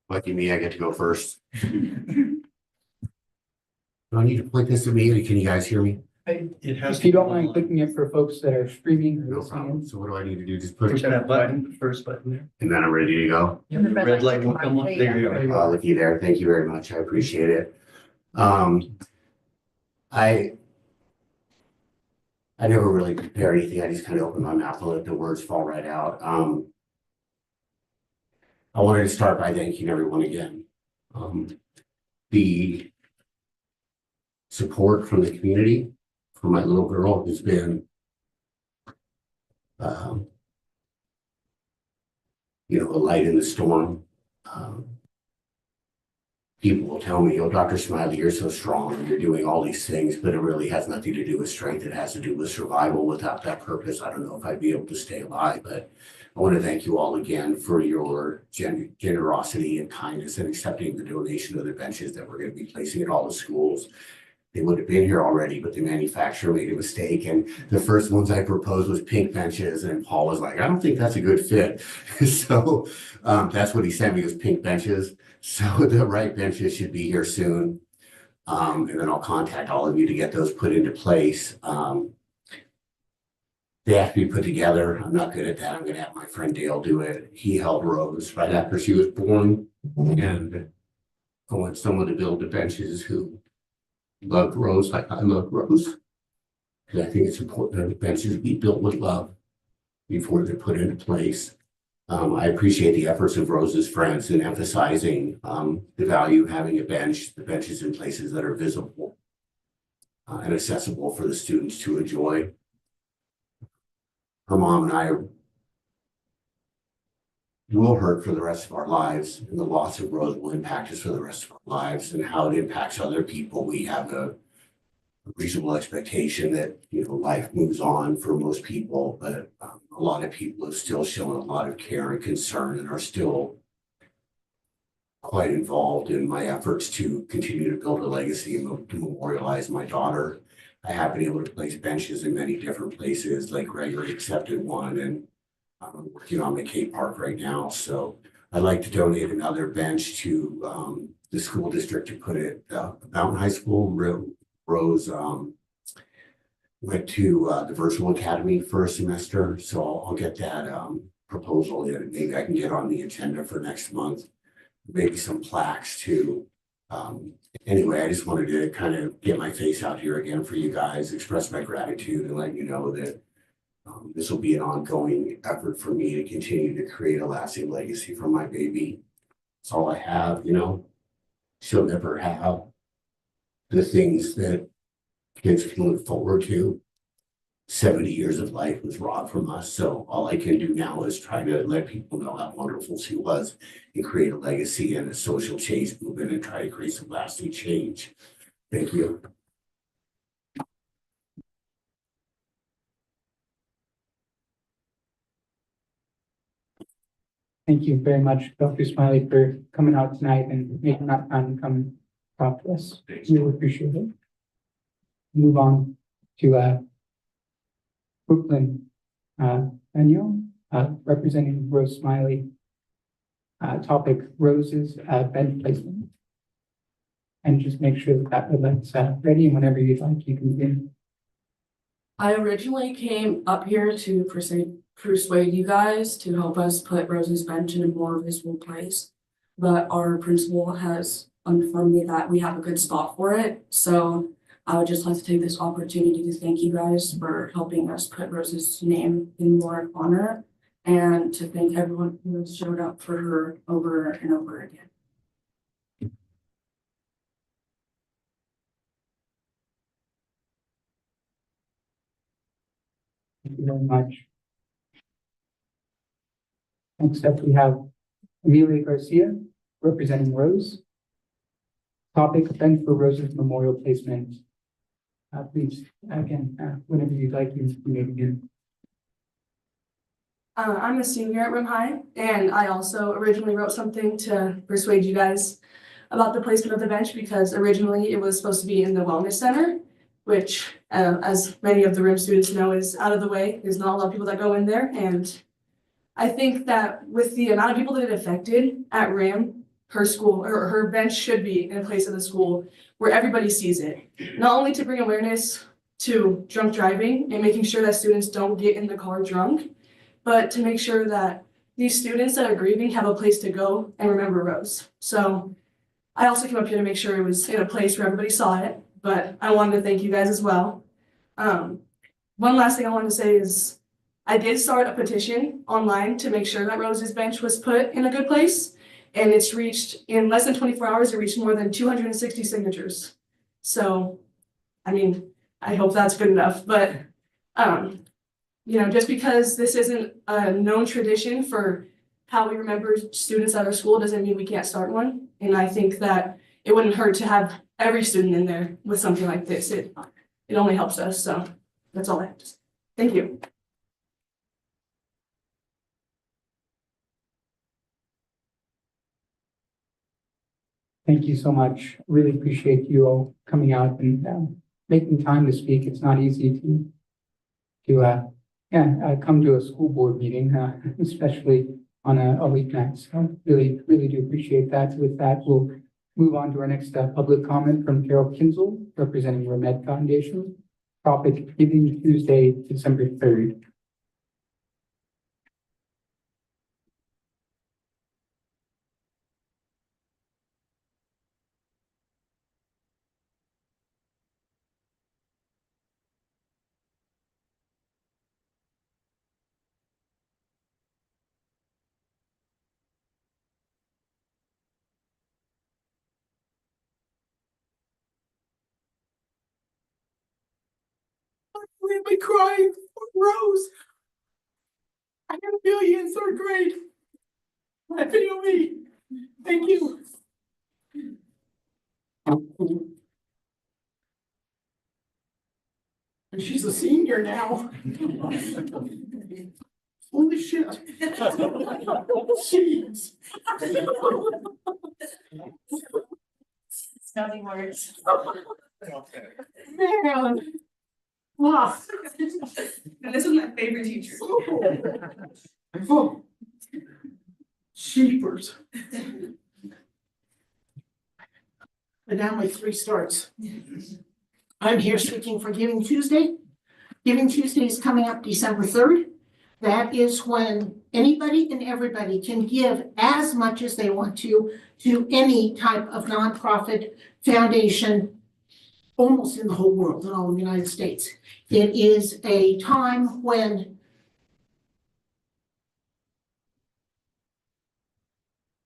Lucky me, I get to go first. Do I need to point this at me, or can you guys hear me? It has. If you don't mind clicking it for folks that are streaming or No listening problem. in. So what do I need to do? Just push Push that button, the first button there. and then I'm ready to go. Yeah, the red light will come on. There you go. Looky there. Thank you very much. I appreciate it. I never really prepare anything. I just kind of open my mouth and let the words fall right out. I wanted to start by thanking everyone again. The support from the community for my little girl has been, a light in the storm. People will tell me, "Oh, Dr. Smiley, you're so strong and you're doing all these things," but it really has nothing to do with strength. It has to do with survival. Without that purpose, I don't know if I'd be able to stay alive. But I want to thank you all again for your generosity and kindness in accepting the donation of the benches that we're going to be placing at all the schools. They would have been here already, but the manufacturer made a mistake. And the first ones I proposed was pink benches. And Paul was like, "I don't think that's a good fit." So that's what he sent me, was pink benches. So the right benches should be here soon. And then I'll contact all of you to get those put into place. They have to be put together. I'm not good at that. I'm going to have my friend Dale do it. He helped Rose right after she was born. And I want someone to build the benches who loved Rose like I love Rose. Because I think it's important that the benches be built with love before they're put into place. I appreciate the efforts of Rose's friends in emphasizing the value of having the benches in places that are visible and accessible for the students to enjoy. Her mom and I will hurt for the rest of our lives, and the loss of Rose will impact us for the rest of our lives, and how it impacts other people. We have a reasonable expectation that life moves on for most people, but a lot of people have still shown a lot of care and concern and are still quite involved in my efforts to continue to build a legacy and to memorialize my daughter. I have been able to place benches in many different places, like Gregory accepted one, and I'm working on McKay Park right now. So I'd like to donate another bench to the school district to put it at Mountain High School. Rose went to the virtual academy for a semester, so I'll get that proposal in. Maybe I can get on the agenda for next month. Maybe some plaques too. Anyway, I just wanted to kind of get my face out here again for you guys, express my gratitude, and let you know that this will be an ongoing effort for me to continue to create a lasting legacy for my baby. It's all I have, She'll never have the things that kids can look forward to. 70 years of life was robbed from us. So all I can do now is try to let people know how wonderful she was and create a legacy and a social change movement and try to create some lasting change. Thank you. Thank you very much, Dr. Smiley, for coming out tonight and making that time to come talk to us. We really appreciate it. Move on to Brooklyn Daniel, representing Rose Smiley. Topic: Rose's bench placement. And just make sure that red light's ready, and whenever you'd like, you can begin. I originally came up here to persuade you guys to help us put Rose's bench in a more visible place, but our principal has informed me that we have a good spot for it. So I would just like to take this opportunity to thank you guys for helping us put Rose's name in more honor, and to thank everyone who has showed up for her over and over again. Thank you very much. Next up, we have Amelia Garcia, representing Rose. Topic: bench for Rose's memorial placement. Please, again, whenever you'd like, you may begin. I'm a senior at Rim High, and I also originally wrote something to persuade you guys about the placement of the bench, because originally it was supposed to be in the Wellness Center, which, as many of the Rim students know, is out of the way. There's not a lot of people that go in there, and I think that with the amount of people that it affected at Rim, her school, or her bench should be in a place of the school where everybody sees it. Not only to bring awareness to drunk driving and making sure that students don't get in the car drunk, but to make sure that these students that are grieving have a place to go and remember Rose. So I also came up here to make sure it was in a place where everybody saw it, but I wanted to thank you guys as well. One last thing I wanted to say is I did start a petition online to make sure that Rose's bench was put in a good place. And it's reached, in less than 24 hours, it reached more than 260 signatures. So, I mean, I hope that's good enough, but, you know, just because this isn't a known tradition for how we remember students at our school doesn't mean we can't start one. And I think that it wouldn't hurt to have every student in there with something like this. It only helps us, so that's all I have to say. Thank you. Thank you so much. Really appreciate you all coming out and making time to speak. It's not easy to come to a school board meeting, especially on a weeknight. So really do appreciate that. With that, we'll move on to our next public comment from Carol Kinzel, representing Remed Foundation. Topic: Giving Tuesday, December 3rd. Leave me crying for Rose. I'm gonna feel you in third grade. I feel me. Thank you. And she's a senior now. Holy shit. Jeez. Nothing worse. Man. Wow. And this is my favorite teacher. Oh. Jeepers. And now my 3 starts. I'm here speaking for Giving Tuesday. Giving Tuesday is coming up December 3rd. That is when anybody and everybody can give as much as they want to any type of nonprofit foundation almost in the whole world, in all of the United States. It is a time when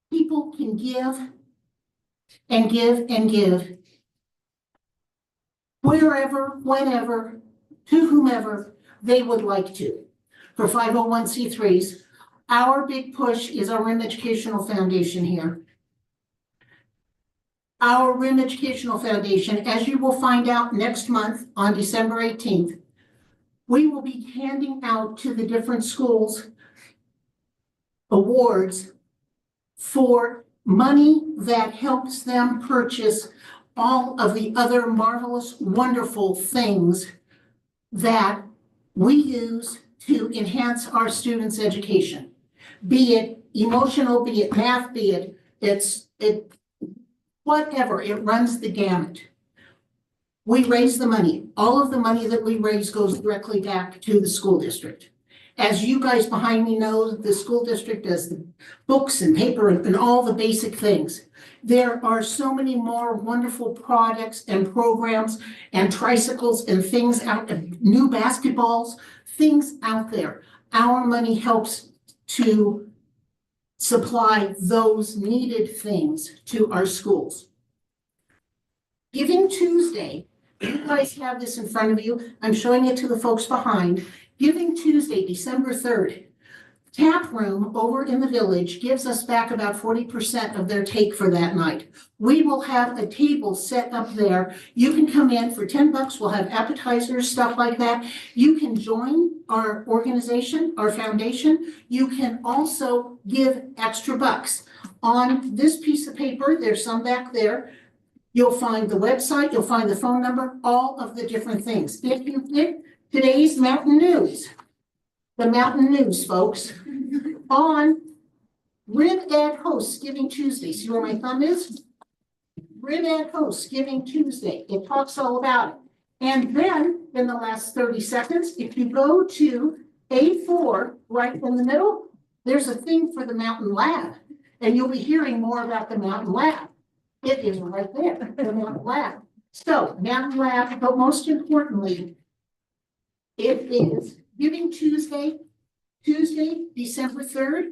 people can give and give and give wherever, whenever, to whomever they would like to. For 501c3s, our big push is our RIM Educational Foundation here. Our RIM Educational Foundation, as you will find out next month on December 18th, we will be handing out to the different schools awards for money that helps them purchase all of the other marvelous, wonderful things that we use to enhance our students' education. Be it emotional, be it math, be it whatever, it runs the gamut. We raise the money. All of the money that we raise goes directly back to the school district. As you guys behind me know, the school district does the books and paper and all the basic things. There are so many more wonderful products and programs and tricycles and things out, new basketballs, things out there. Our money helps to supply those needed things to our schools. Giving Tuesday, you guys have this in front of you. I'm showing it to the folks behind. Giving Tuesday, December 3rd, Tap Room over in the village gives us back about 40% of their take for that night. We will have a table set up there. You can come in for $10. We'll have appetizers, stuff like that. You can join our organization, our foundation. You can also give extra bucks. On this piece of paper, there's some back there. You'll find the website, you'll find the phone number, all of the different things. If you get today's Mountain News, the Mountain News, folks, on Rib Ed hosts Giving Tuesday. See where my thumb is? Rib Ed hosts Giving Tuesday. It talks all about it. And then in the last 30 seconds, if you go to A4, right in the middle, there's a thing for the Mountain Lab. And you'll be hearing more about the Mountain Lab. It is right there, the Mountain Lab. So Mountain Lab, but most importantly, it is Giving Tuesday, December 3rd.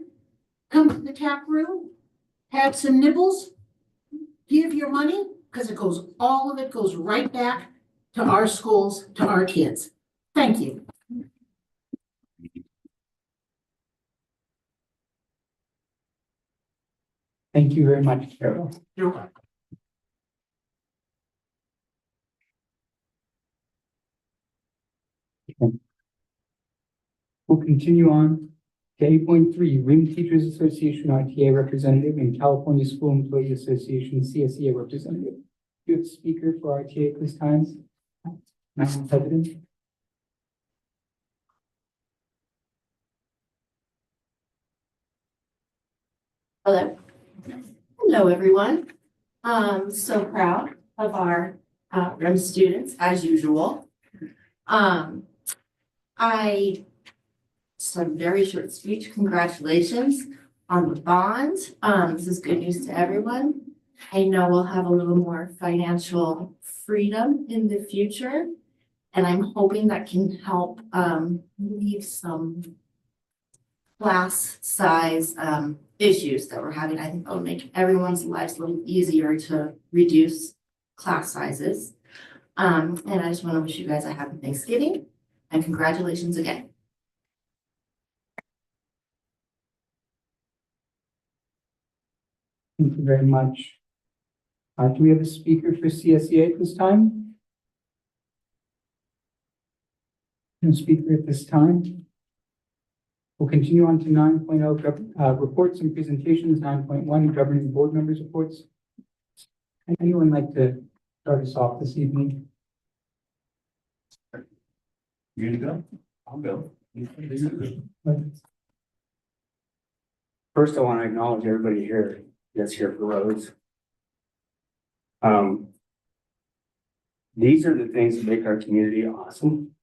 Come to the tap room, have some nibbles, give your money, because all of it goes right back to our schools, to our kids. Thank you. Thank you very much, Carol. You're welcome. We'll continue on to 8.3, Ring Teachers Association RTA representative and California School Employee Association CSEA representative. Do you have a speaker for RTA at this time? Madam President. Hello. Hello, everyone. So proud of our REM students as usual. Just a very short speech. Congratulations on the bond. This is good news to everyone. I know we'll have a little more financial freedom in the future, and I'm hoping that can help relieve some class size issues that we're having. I think that'll make everyone's lives a little easier to reduce class sizes. And I just want to wish you guys a happy Thanksgiving and congratulations again. Thank you very much. Do we have a speaker for CSEA at this time? No speaker at this time. We'll continue on to 9.0, reports and presentations, 9.1, governing board members' reports. Anyone like to start us off this evening? You gonna go? I'll go. First, I want to acknowledge everybody here that's here for roads. These are the things that make our community awesome.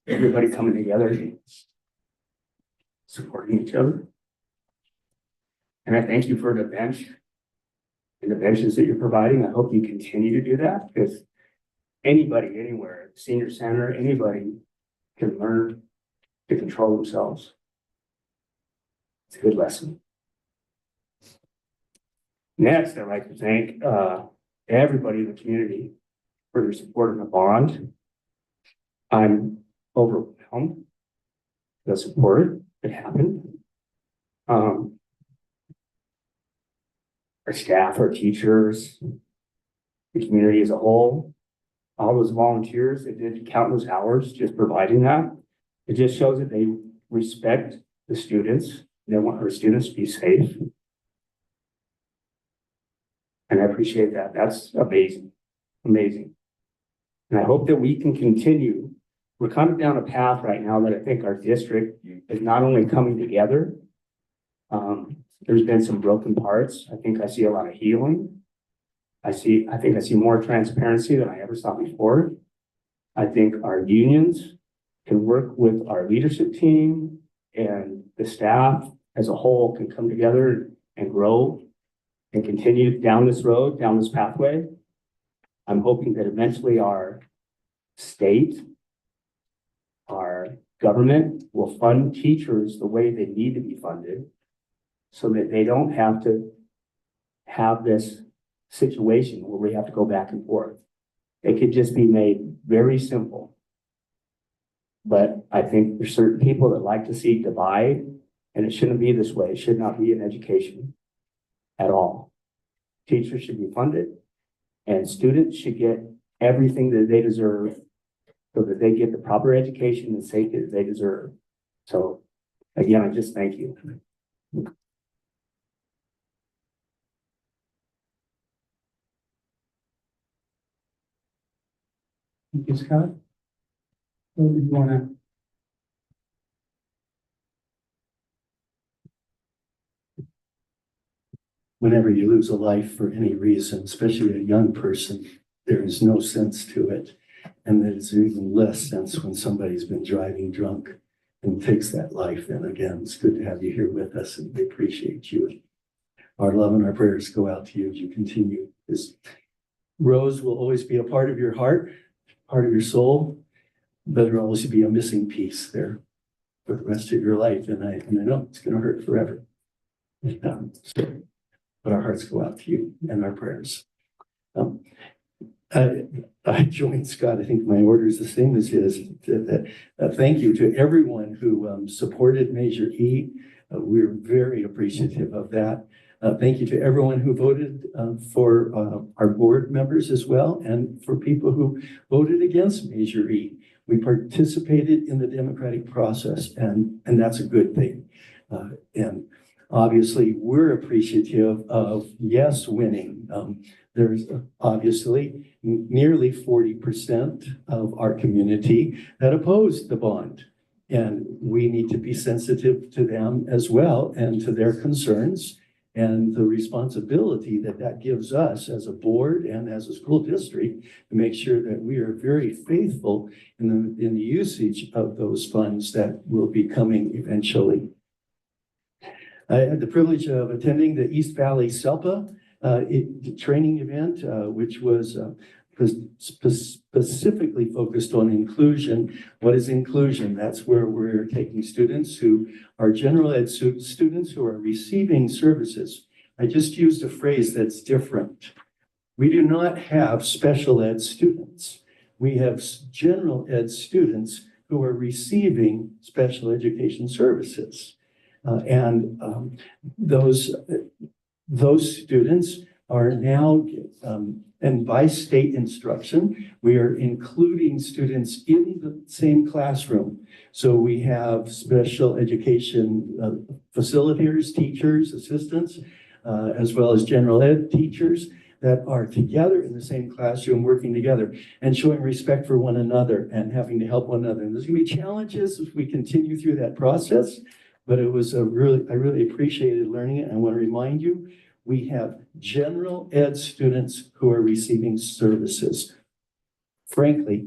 Everybody coming together, supporting each other. And I thank you for the bench and the benches that you're providing. I hope you continue to do that, because anybody, anywhere, senior center, anybody can learn to control themselves. It's a good lesson. Next, I'd like to thank everybody in the community for their support in the bond. I'm overwhelmed the support that happened. Our staff, our teachers, the community as a whole, all those volunteers that did countless hours just providing that. It just shows that they respect the students. They want our students to be safe. And I appreciate that. That's amazing, amazing. And I hope that we can continue. We're kind of down a path right now that I think our district is not only coming together. There's been some broken parts. I think I see a lot of healing. I think I see more transparency than I ever saw before. I think our unions can work with our leadership team, and the staff as a whole can come together and grow and continue down this road, down this pathway. I'm hoping that eventually our state, our government will fund teachers the way they need to be funded, so that they don't have to have this situation where we have to go back and forth. It could just be made very simple. But I think there's certain people that like to see divide, and it shouldn't be this way. It should not be in education at all. Teachers should be funded, and students should get everything that they deserve, so that they get the proper education and safety that they deserve. So again, I just thank you. Thank you, Scott. So you want to? whenever you lose a life for any reason, especially a young person, there is no sense to it. And there's even less sense when somebody's been driving drunk and takes that life. And again, it's good to have you here with us, and we appreciate you. Our love and our prayers go out to you as you continue. This Rose will always be a part of your heart, part of your soul, but there'll always be a missing piece there for the rest of your life. And I know it's going to hurt forever. But our hearts go out to you and our prayers. I joined Scott. I think my order is the same as his. Thank you to everyone who supported Measure E. We're very appreciative of that. Thank you to everyone who voted for our board members as well, and for people who voted against Measure E. We participated in the democratic process, and that's a good thing. And obviously, we're appreciative of yes winning. There's obviously nearly 40% of our community that opposed the bond. And we need to be sensitive to them as well and to their concerns and the responsibility that that gives us as a board and as a school district to make sure that we are very faithful in the usage of those funds that will be coming eventually. I had the privilege of attending the East Valley SELPA training event, which was specifically focused on inclusion. What is inclusion? That's where we're taking students who are general ed students who are receiving services. I just used a phrase that's different. We do not have special ed students. We have general ed students who are receiving special education services. Those students are now, and by state instruction, we are including students in the same classroom. So we have special education facilitators, teachers, assistants, as well as general ed teachers that are together in the same classroom, working together and showing respect for one another and having to help one another. And there's gonna be challenges as we continue through that process. But it was I really appreciated learning it. I want to remind you, we have general ed students who are receiving services. Frankly,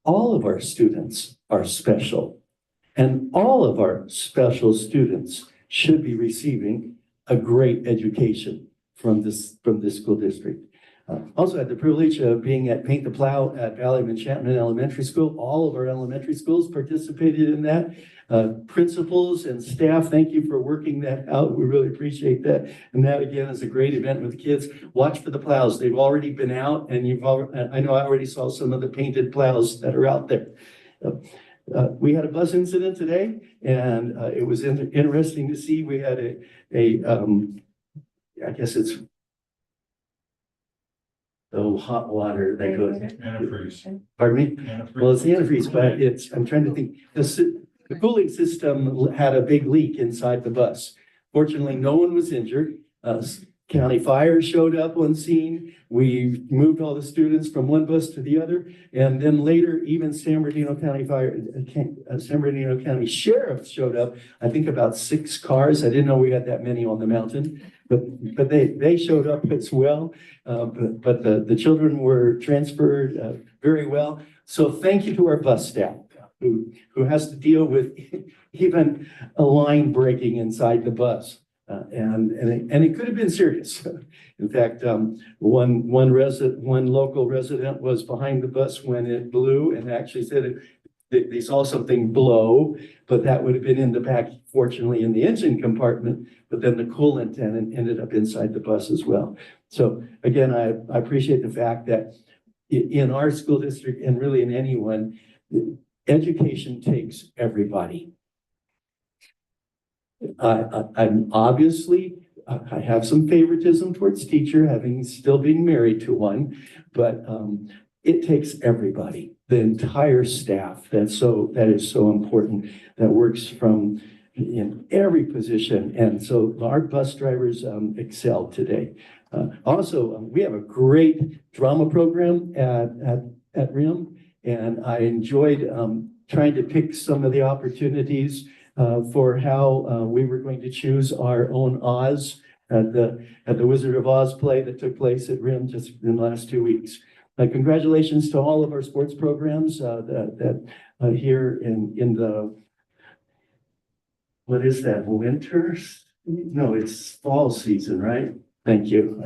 all of our students are special, and all of our special students should be receiving a great education from this school district. Also had the privilege of being at Paint the Plow at Valley of Enchantment Elementary School. All of our elementary schools participated in that. Principals and staff, thank you for working that out. We really appreciate that. And that again is a great event with the kids. Watch for the plows. They've already been out, and I know I already saw some of the painted plows that are out there. We had a bus incident today, and it was interesting to see. We had I guess it's hot water that goes. Antifreeze. Pardon me? Antifreeze. Well, it's the antifreeze, but I'm trying to think. The cooling system had a big leak inside the bus. Fortunately, no one was injured. County fire showed up on scene. We moved all the students from one bus to the other. And then later, even San Bernardino County San Bernardino County Sheriff showed up. I think about 6 cars. I didn't know we had that many on the mountain, but they showed up as well. But the children were transferred very well. So thank you to our bus staff who has to deal with even a line breaking inside the bus. And it could have been serious. In fact, one local resident was behind the bus when it blew and actually said they saw something blow, but that would have been in the back, fortunately, in the engine compartment. But then the coolant ended up inside the bus as well. So again, I appreciate the fact that in our school district and really in anyone, education takes everybody. I'm obviously, I have some favoritism towards teacher, having still being married to one, but it takes everybody, the entire staff. That is so important. That works from in every position, and so our bus drivers excelled today. Also, we have a great drama program at RIM, and I enjoyed trying to pick some of the opportunities for how we were going to choose our own Oz at the Wizard of Oz play that took place at RIM just in the last 2 weeks. Congratulations to all of our sports programs that here in the, what is that, winter? No, it's fall season, right? Thank you.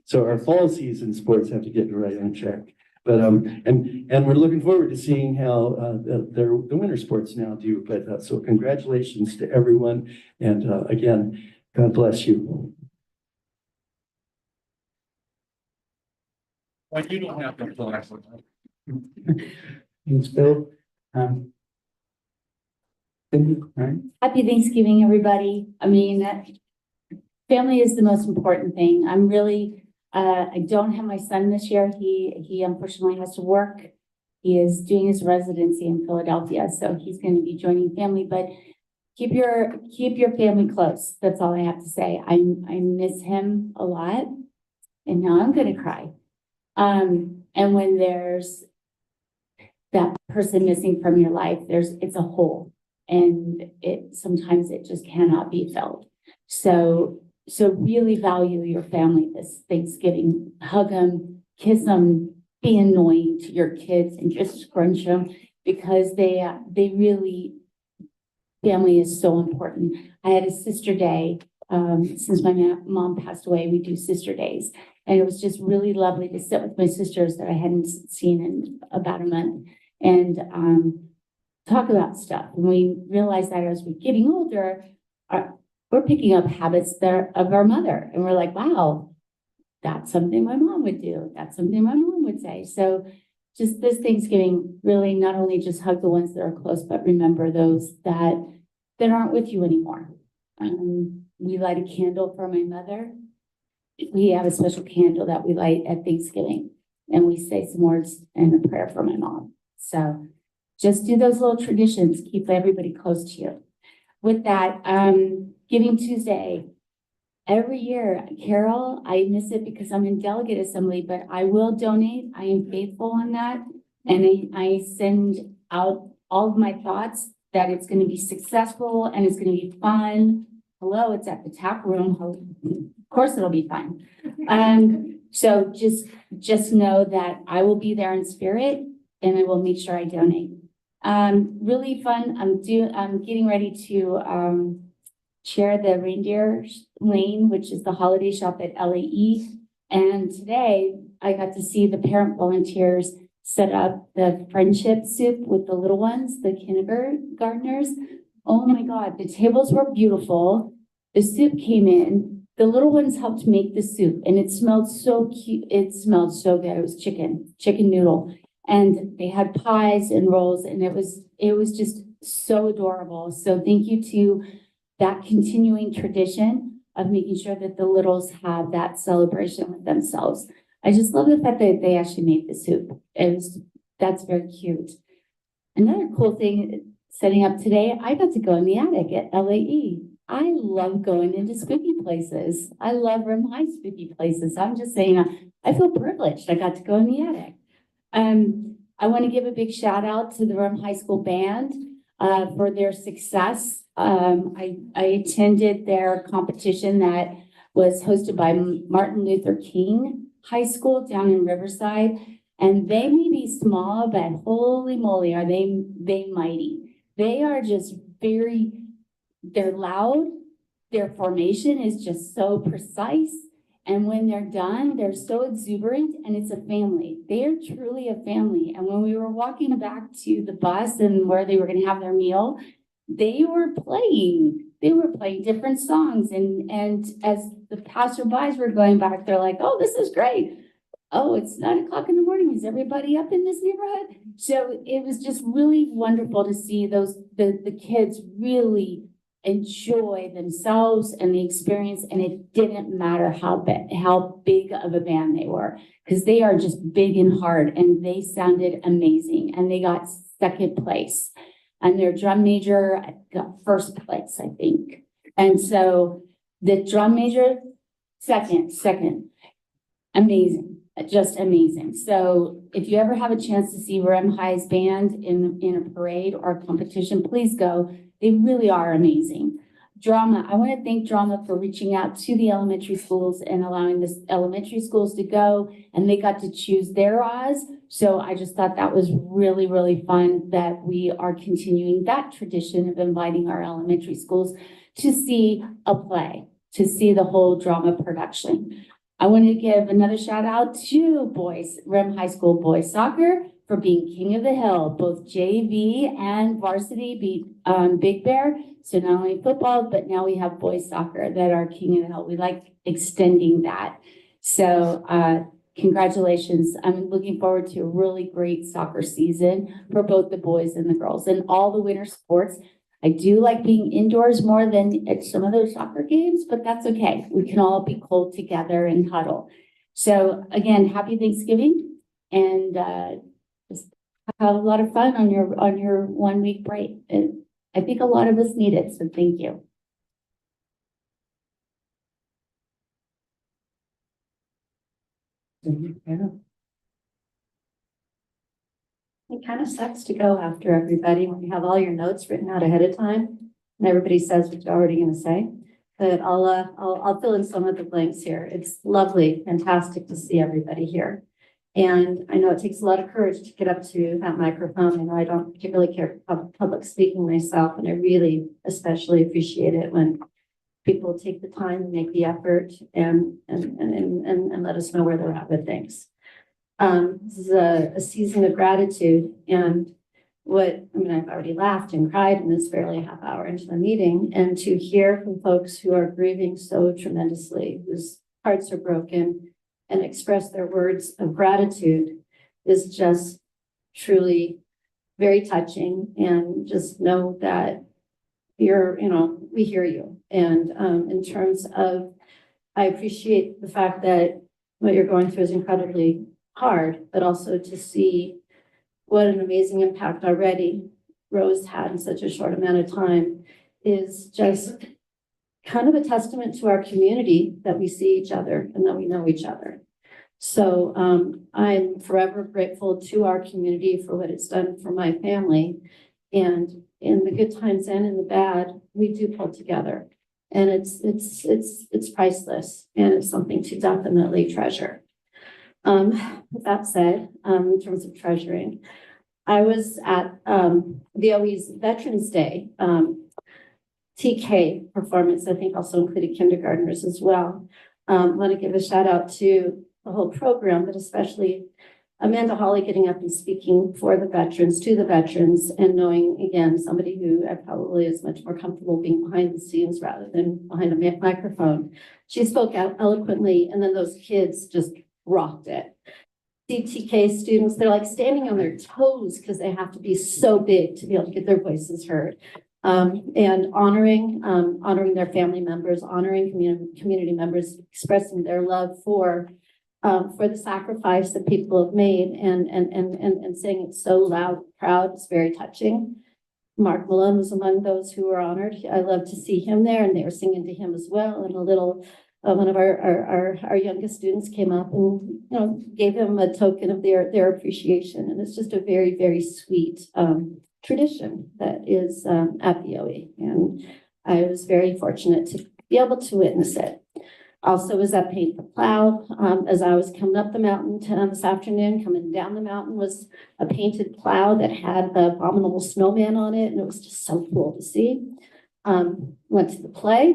So our fall season sports have to get right on track. But and we're looking forward to seeing how the winter sports now do. But so congratulations to everyone, and again, God bless you. Well, you don't have to feel excellent. Thanks, Bill. Cindy, all right? Happy Thanksgiving, everybody. I mean, family is the most important thing. I'm really, I don't have my son this year. He unfortunately has to work. He is doing his residency in Philadelphia, so he's going to be joining family, but keep your family close. That's all I have to say. I miss him a lot, and now I'm going to cry. And when there's that person missing from your life, it's a hole, and sometimes it just cannot be filled. So really value your family this Thanksgiving. Hug them, kiss them, be annoying to your kids, and just scrunch them, because they really, family is so important. I had a sister day. Since my mom passed away, we do sister days. And it was just really lovely to sit with my sisters that I hadn't seen in about a month and talk about stuff. And we realized that as we're getting older, we're picking up habits of our mother. And we're like, wow, that's something my mom would do. That's something my mom would say. So just this Thanksgiving, really not only just hug the ones that are close, but remember those that aren't with you anymore. We light a candle for my mother. We have a special candle that we light at Thanksgiving, and we say some words and a prayer for my mom. So just do those little traditions, keep everybody close to you. With that, Giving Tuesday, every year, Carol, I miss it because I'm in delegate assembly, but I will donate. I am faithful on that. And I send out all of my thoughts that it's going to be successful and it's going to be fun. Hello, it's at the tap room. Of course it'll be fun. So just know that I will be there in spirit, and I will make sure I donate. Really fun. I'm getting ready to chair the Reindeer Lane, which is the holiday shop at LAE. And today I got to see the parent volunteers set up the friendship soup with the little ones, the kindergartners. Oh my God, the tables were beautiful. The soup came in. The little ones helped make the soup, and it smelled so cute. It smelled so good. It was chicken noodle. And they had pies and rolls, and it was just so adorable. So thank you to that continuing tradition of making sure that the littles have that celebration with themselves. I just love the fact that they actually made the soup. That's very cute. Another cool thing setting up today, I got to go in the attic at LAE. I love going into spooky places. I love RIM High spooky places. I'm just saying, I feel privileged. I got to go in the attic. I want to give a big shout out to the RIM High School band for their success. I attended their competition that was hosted by Martin Luther King High School down in Riverside. And they may be small, but holy moly, are they mighty. They are just they're loud. Their formation is just so precise. And when they're done, they're so exuberant, and it's a family. They are truly a family. And when we were walking back to the bus and where they were going to have their meal, they were playing different songs. And as the passerbys were going back, they're like, oh, this is great. Oh, it's 9 o'clock in the morning. Is everybody up in this neighborhood? So it was just really wonderful to see the kids really enjoy themselves and the experience. And it didn't matter how big of a band they were, because they are just big and hard, and they sounded amazing. And they got second place, and their drum major got first place, I think. And so the drum major, second, amazing. Just amazing. So if you ever have a chance to see RIM High's band in a parade or a competition, please go. They really are amazing. Drama, I want to thank Drama for reaching out to the elementary schools and allowing the elementary schools to go, and they got to choose their Oz. So I just thought that was really, really fun that we are continuing that tradition of inviting our elementary schools to see a play, to see the whole drama production. I want to give another shout out to boys, Rem High School boys soccer for being King of the Hill. Both JV and varsity beat Big Bear. So not only football, but now we have boys soccer that are King of the Hill. We like extending that. So congratulations. I'm looking forward to a really great soccer season for both the boys and the girls and all the winter sports. I do like being indoors more than at some of those soccer games, but that's okay. We can all be cold together and huddle. So again, happy Thanksgiving, and just have a lot of fun on your 1 week break. And I think a lot of us need it, so thank you. It kind of sucks to go after everybody when you have all your notes written out ahead of time and everybody says what you're already going to say. But I'll fill in some of the blanks here. It's lovely, fantastic to see everybody here. And I know it takes a lot of courage to get up to that microphone. I know I don't particularly care for public speaking myself, and I really especially appreciate it when people take the time and make the effort and let us know where they're at with things. This is a season of gratitude, and I've already laughed and cried, and it's barely a half hour into the meeting, and to hear from folks who are grieving so tremendously, whose hearts are broken, and express their words of gratitude is just truly very touching. And just know that we hear you. And in terms of, I appreciate the fact that what you're going through is incredibly hard, but also to see what an amazing impact already Rose had in such a short amount of time is just kind of a testament to our community that we see each other and that we know each other. So I'm forever grateful to our community for what it's done for my family. And in the good times and in the bad, we do pull together. And it's priceless, and it's something to definitely treasure. With that said, in terms of treasuring, I was at VOE's Veterans Day TK performance. I think also included kindergartners as well. Want to give a shout out to the whole program, but especially Amanda Hawley getting up and speaking for the veterans, to the veterans, and knowing, again, somebody who probably is much more comfortable being behind the scenes rather than behind a microphone. She spoke out eloquently, and then those kids just rocked it. CTK students, they're like standing on their toes because they have to be so big to be able to get their voices heard. And honoring their family members, honoring community members, expressing their love for the sacrifice that people have made, and saying it so loud, proud. It's very touching. Mark Malone was among those who were honored. I love to see him there, and they were singing to him as well. And a little one of our youngest students came up and gave him a token of their appreciation. And it's just a very, very sweet tradition that is at VOE. And I was very fortunate to be able to witness it. Also was at Paint the Plow. As I was coming up the mountain this afternoon, coming down the mountain was a painted plow that had the abominable snowman on it. And it was just so cool to see. Went to the play,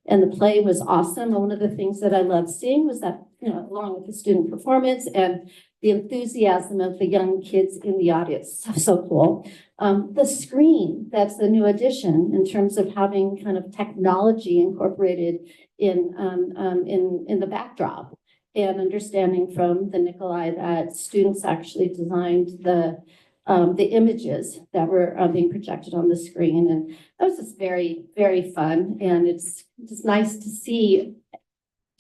and the play was awesome. And one of the things that I loved seeing was that, along with the student performance and the enthusiasm of the young kids in the audience. So cool. The screen, that's the new addition in terms of having kind of technology incorporated in the backdrop, and understanding from the Nikolai that students actually designed the images that were being projected on the screen. And that was just very, very fun. And it's just nice to see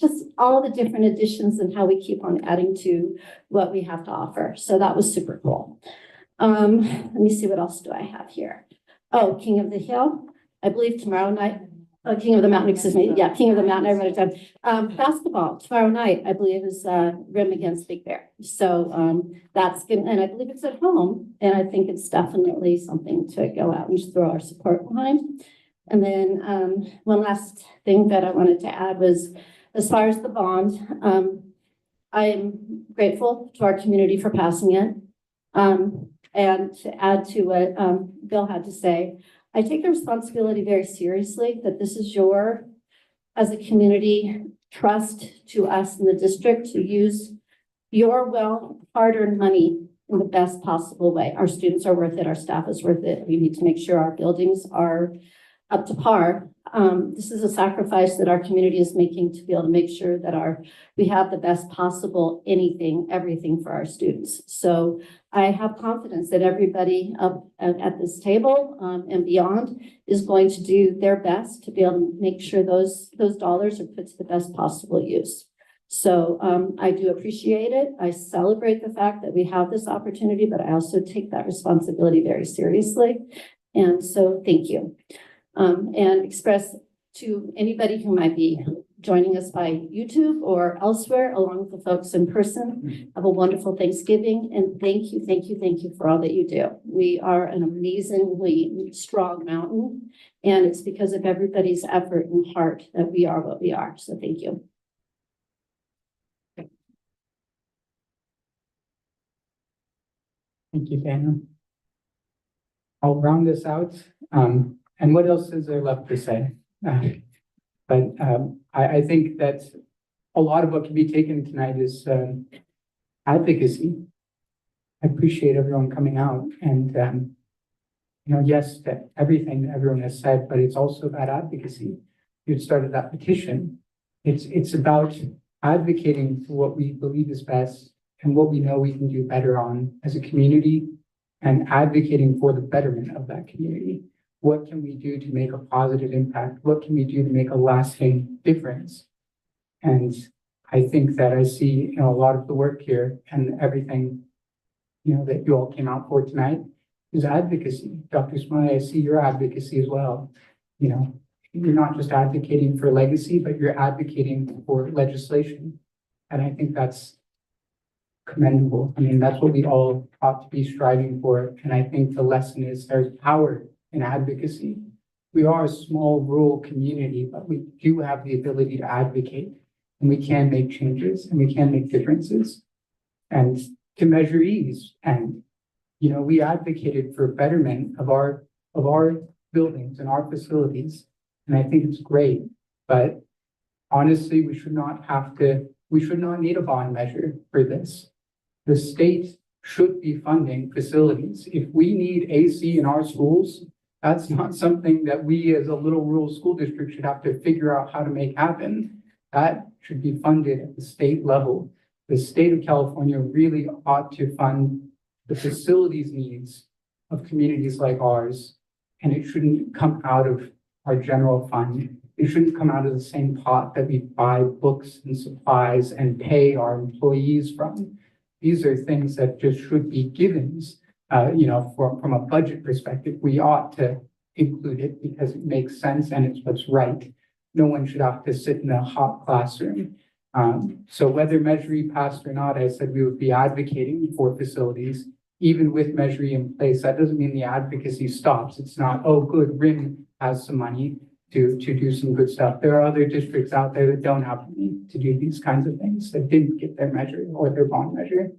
just all the different additions and how we keep on adding to what we have to offer. So that was super cool. Let me see, what else do I have here? Oh, King of the Hill, I believe tomorrow night. King of the Mountain, excuse me. Yeah, King of the Mountain, I wrote it down. Basketball tomorrow night, I believe, is Rim against Big Bear. So that's good. And I believe it's at home. And I think it's definitely something to go out and just throw our support behind. And then, one last thing that I wanted to add was, as far as the bond, I am grateful to our community for passing it. And to add to what, Bill had to say, I take the responsibility very seriously that this is your, as a community, trust to us in the district to use your hard-earned money in the best possible way. Our students are worth it, our staff is worth it. We need to make sure our buildings are up to par. This is a sacrifice that our community is making to be able to make sure that we have the best possible everything for our students. So I have confidence that everybody up at this table and beyond is going to do their best to be able to make sure those dollars are put to the best possible use. So I do appreciate it. I celebrate the fact that we have this opportunity, but I also take that responsibility very seriously. And so thank you. And express to anybody who might be joining us by YouTube or elsewhere, along with the folks in person, have a wonderful Thanksgiving. And thank you for all that you do. We are an amazingly strong mountain, and it's because of everybody's effort and heart that we are what we are. So thank you. Thank you, Dana. I'll round this out. And what else is there left to say? I think that a lot of what can be taken tonight is advocacy. I appreciate everyone coming out and, yes, that everything that everyone has said, but it's also about advocacy. You started that petition. It's about advocating for what we believe is best and what we know we can do better on as a community, and advocating for the betterment of that community. What can we do to make a positive impact? What can we do to make a lasting difference? And I think that I see a lot of the work here and everything that you all came out for tonight is advocacy. Dr. Smiley, I see your advocacy as well. You're not just advocating for legacy, but you're advocating for legislation. And I think that's commendable. I mean, that's what we all ought to be striving for. And I think the lesson is there's power in advocacy. We are a small rural community, but we do have the ability to advocate, and we can make changes and we can make differences. And to measure ease, and we advocated for betterment of our buildings and our facilities, and I think it's great. But honestly, we should not need a bond measure for this. The state should be funding facilities. If we need AC in our schools, that's not something that we as a little rural school district should have to figure out how to make happen. That should be funded at the state level. The state of California really ought to fund the facilities needs of communities like ours. And it shouldn't come out of our general fund. It shouldn't come out of the same pot that we buy books and supplies and pay our employees from. These are things that just should be givens. From a budget perspective, we ought to include it because it makes sense and it's what's right. No one should have to sit in a hot classroom. So whether Measure passed or not, I said we would be advocating for facilities, even with Measure in place. That doesn't mean the advocacy stops. It's not, oh, good, RIM has some money to do some good stuff. There are other districts out there that don't have money to do these kinds of things, that didn't get their measure or their bond measure.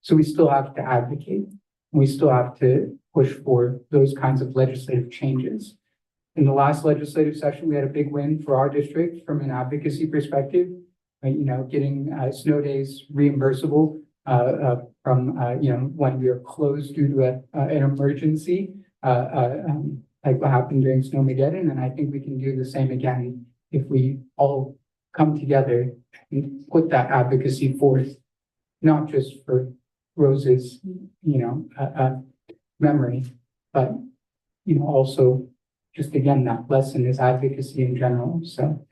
So we still have to advocate. We still have to push for those kinds of legislative changes. In the last legislative session, we had a big win for our district from an advocacy perspective. Getting snow days reimbursable from when we are closed due to an emergency, like what happened during Snowmageddon. And I think we can do the same again if we all come together and put that advocacy forth, not just for Rose's, memory, but also just again, that lesson is advocacy in general. So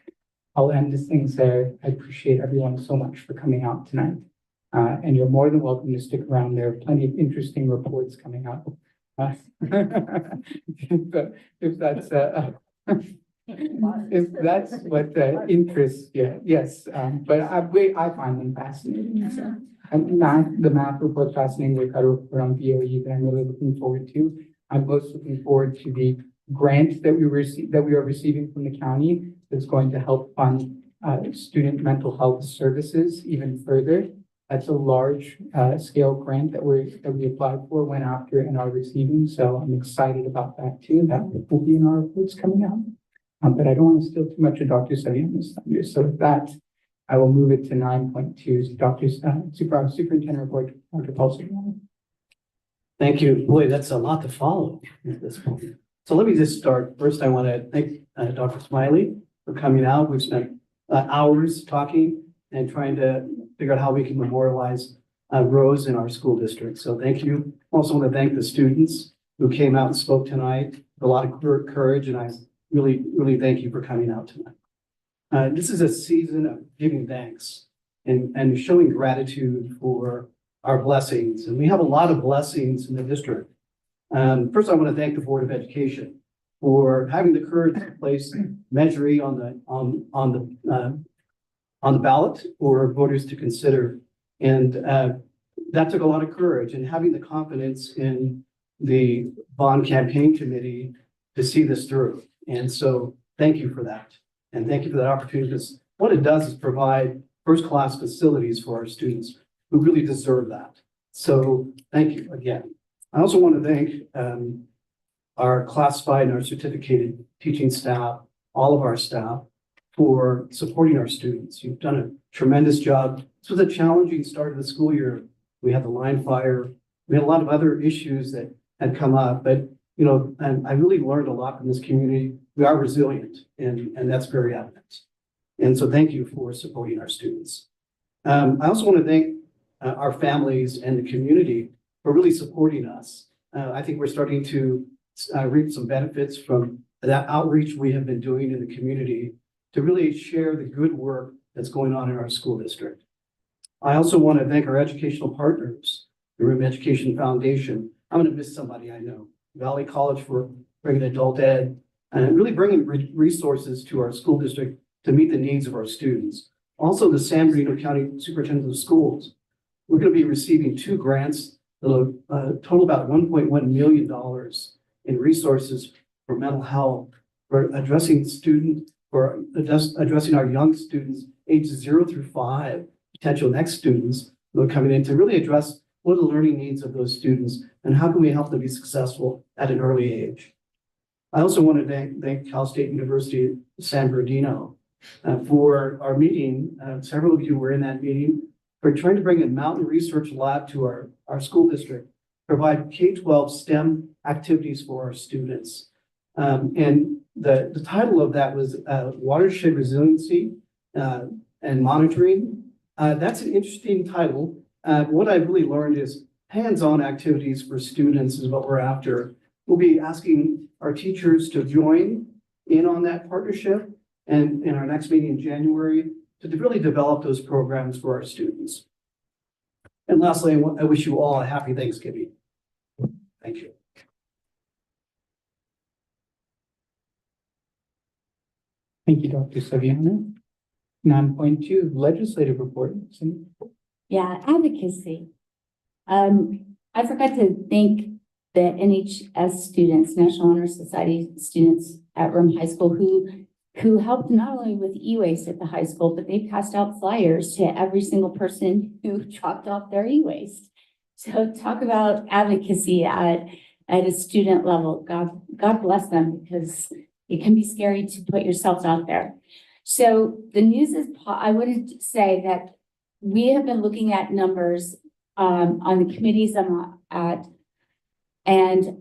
I'll end the things there. I appreciate everyone so much for coming out tonight. And you're more than welcome to stick around. There are plenty of interesting reports coming up. If that's what interests you, yes. But I find them fascinating. So. And the math report's fascinating. We've got a report on BOE that I'm really looking forward to. I'm most looking forward to the grant that we are receiving from the county that's going to help fund student mental health services even further. That's a large scale grant that we applied for, went after, and are receiving. So I'm excited about that too. That will be in our reports coming out. But I don't want to steal too much of Dr. Saviano's thunder. So with that, I will move it to 9.2. Superintendent report, Dr. Paul Saviano. Thank you. Boy, that's a lot to follow at this point. So let me just start. First, I want to thank Dr. Smiley for coming out. We've spent hours talking and trying to figure out how we can memorialize Rose in our school district. So thank you. Also want to thank the students who came out and spoke tonight. A lot of courage, and I really, really thank you for coming out tonight. This is a season of giving thanks and showing gratitude for our blessings. And we have a lot of blessings in the district. First, I want to thank the Board of Education for having the courage to place Measure on the ballot for voters to consider. And that took a lot of courage, and having the confidence in the bond campaign committee to see this through. And so thank you for that. And thank you for that opportunity, because what it does is provide first-class facilities for our students who really deserve that. So thank you again. I also want to thank our classified and our certificated teaching staff, all of our staff, for supporting our students. You've done a tremendous job. This was a challenging start of the school year. We had the line fire. We had a lot of other issues that had come up, but and I really learned a lot from this community. We are resilient, and that's very evident. And so thank you for supporting our students. I also want to thank our families and the community for really supporting us. I think we're starting to reap some benefits from that outreach we have been doing in the community to really share the good work that's going on in our school district. I also want to thank our educational partners, the Room Education Foundation. I'm going to miss somebody I know. Valley College for bringing adult ed and really bringing resources to our school district to meet the needs of our students. Also, the San Bernardino County Superintendent of Schools. We're going to be receiving 2 grants that will total about $1.1 million in resources for mental health, for addressing our young students ages 0 through 5, potential next students who are coming in to really address what are the learning needs of those students and how can we help them be successful at an early age. I also want to thank Cal State University San Bernardino for our meeting. Several of you were in that meeting. We're trying to bring a mountain research lab to our school district, provide K-12 STEM activities for our students. And the title of that was Watershed Resiliency and Monitoring. That's an interesting title. What I've really learned is hands-on activities for students is what we're after. We'll be asking our teachers to join in on that partnership and in our next meeting in January to really develop those programs for our students. And lastly, I wish you all a happy Thanksgiving. Thank you. Thank you, Dr. Saviano. 9.2, legislative report. Yeah, advocacy. I forgot to thank the NHS students, National Honor Society students at Rome High School who helped not only with e-waste at the high school, but they passed out flyers to every single person who dropped off their e-waste. So talk about advocacy at a student level. God bless them, because it can be scary to put yourself out there. So the news is, I would say that we have been looking at numbers on the committees I'm at, and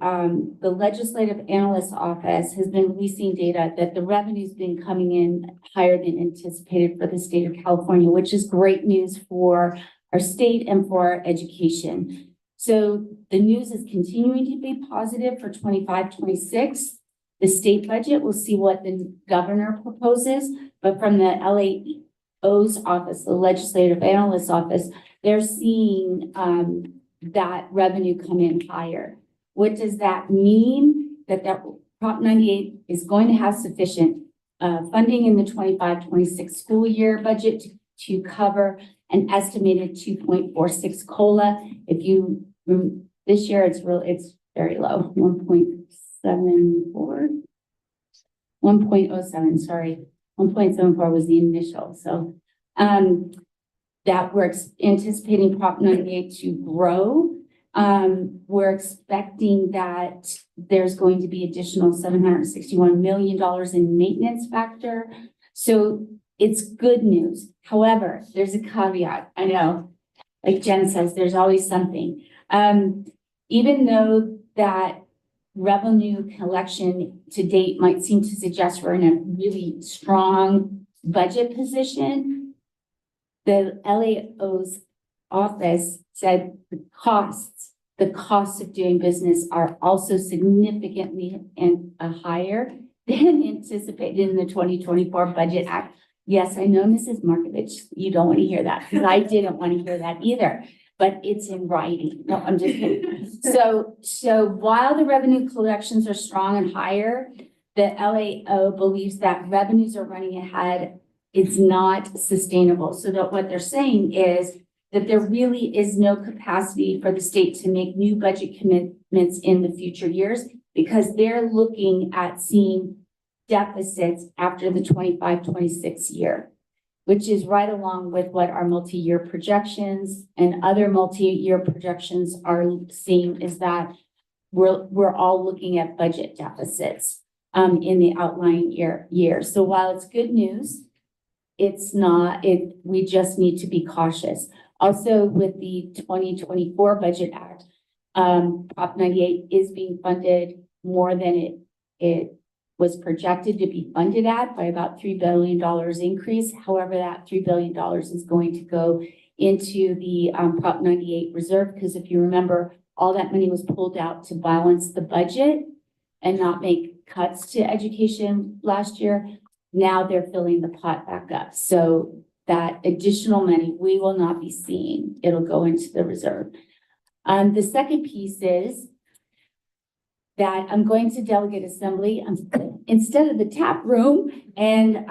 the Legislative Analyst Office has been releasing data that the revenue's been coming in higher than anticipated for the state of California, which is great news for our state and for our education. So the news is continuing to be positive for 25-26. The state budget, we'll see what the governor proposes, but from the LAO's office, the Legislative Analyst Office, they're seeing that revenue come in higher. What does that mean? That Prop 98 is going to have sufficient funding in the 25-26 school year budget to cover an estimated 2.46 COLA. If you, this year it's very low, 1.7 1.74. 1.07, sorry, 1.74 was the initial, so, that we're anticipating Prop 98 to grow. We're expecting that there's going to be additional $761 million in maintenance factor. So it's good news. However, there's a caveat. I know, like Jen says, there's always something. Even though that revenue collection to date might seem to suggest we're in a really strong budget position, the LAO's office said the costs of doing business are also significantly and higher than anticipated in the 2024 Budget Act. Yes, I know, Mrs. Markovich, you don't want to hear that because I didn't want to hear that either, but it's in writing. No, I'm just kidding. So while the revenue collections are strong and higher, the LAO believes that revenues are running ahead. It's not sustainable. So that what they're saying is that there really is no capacity for the state to make new budget commitments in the future years because they're looking at seeing deficits after the 25-26 year, which is right along with what our multi-year projections and other multi-year projections are seeing, is that we're all looking at budget deficits in the outlying year. So while it's good news, we just need to be cautious. Also, with the 2024 Budget Act, Prop 98 is being funded more than it was projected to be funded at by about $3 billion increase. However, that $3 billion is going to go into the Prop 98 reserve, because if you remember, all that money was pulled out to balance the budget and not make cuts to education last year. Now they're filling the pot back up. So that additional money we will not be seeing. It'll go into the reserve. The second piece is that I'm going to delegate assembly instead of the tap room. And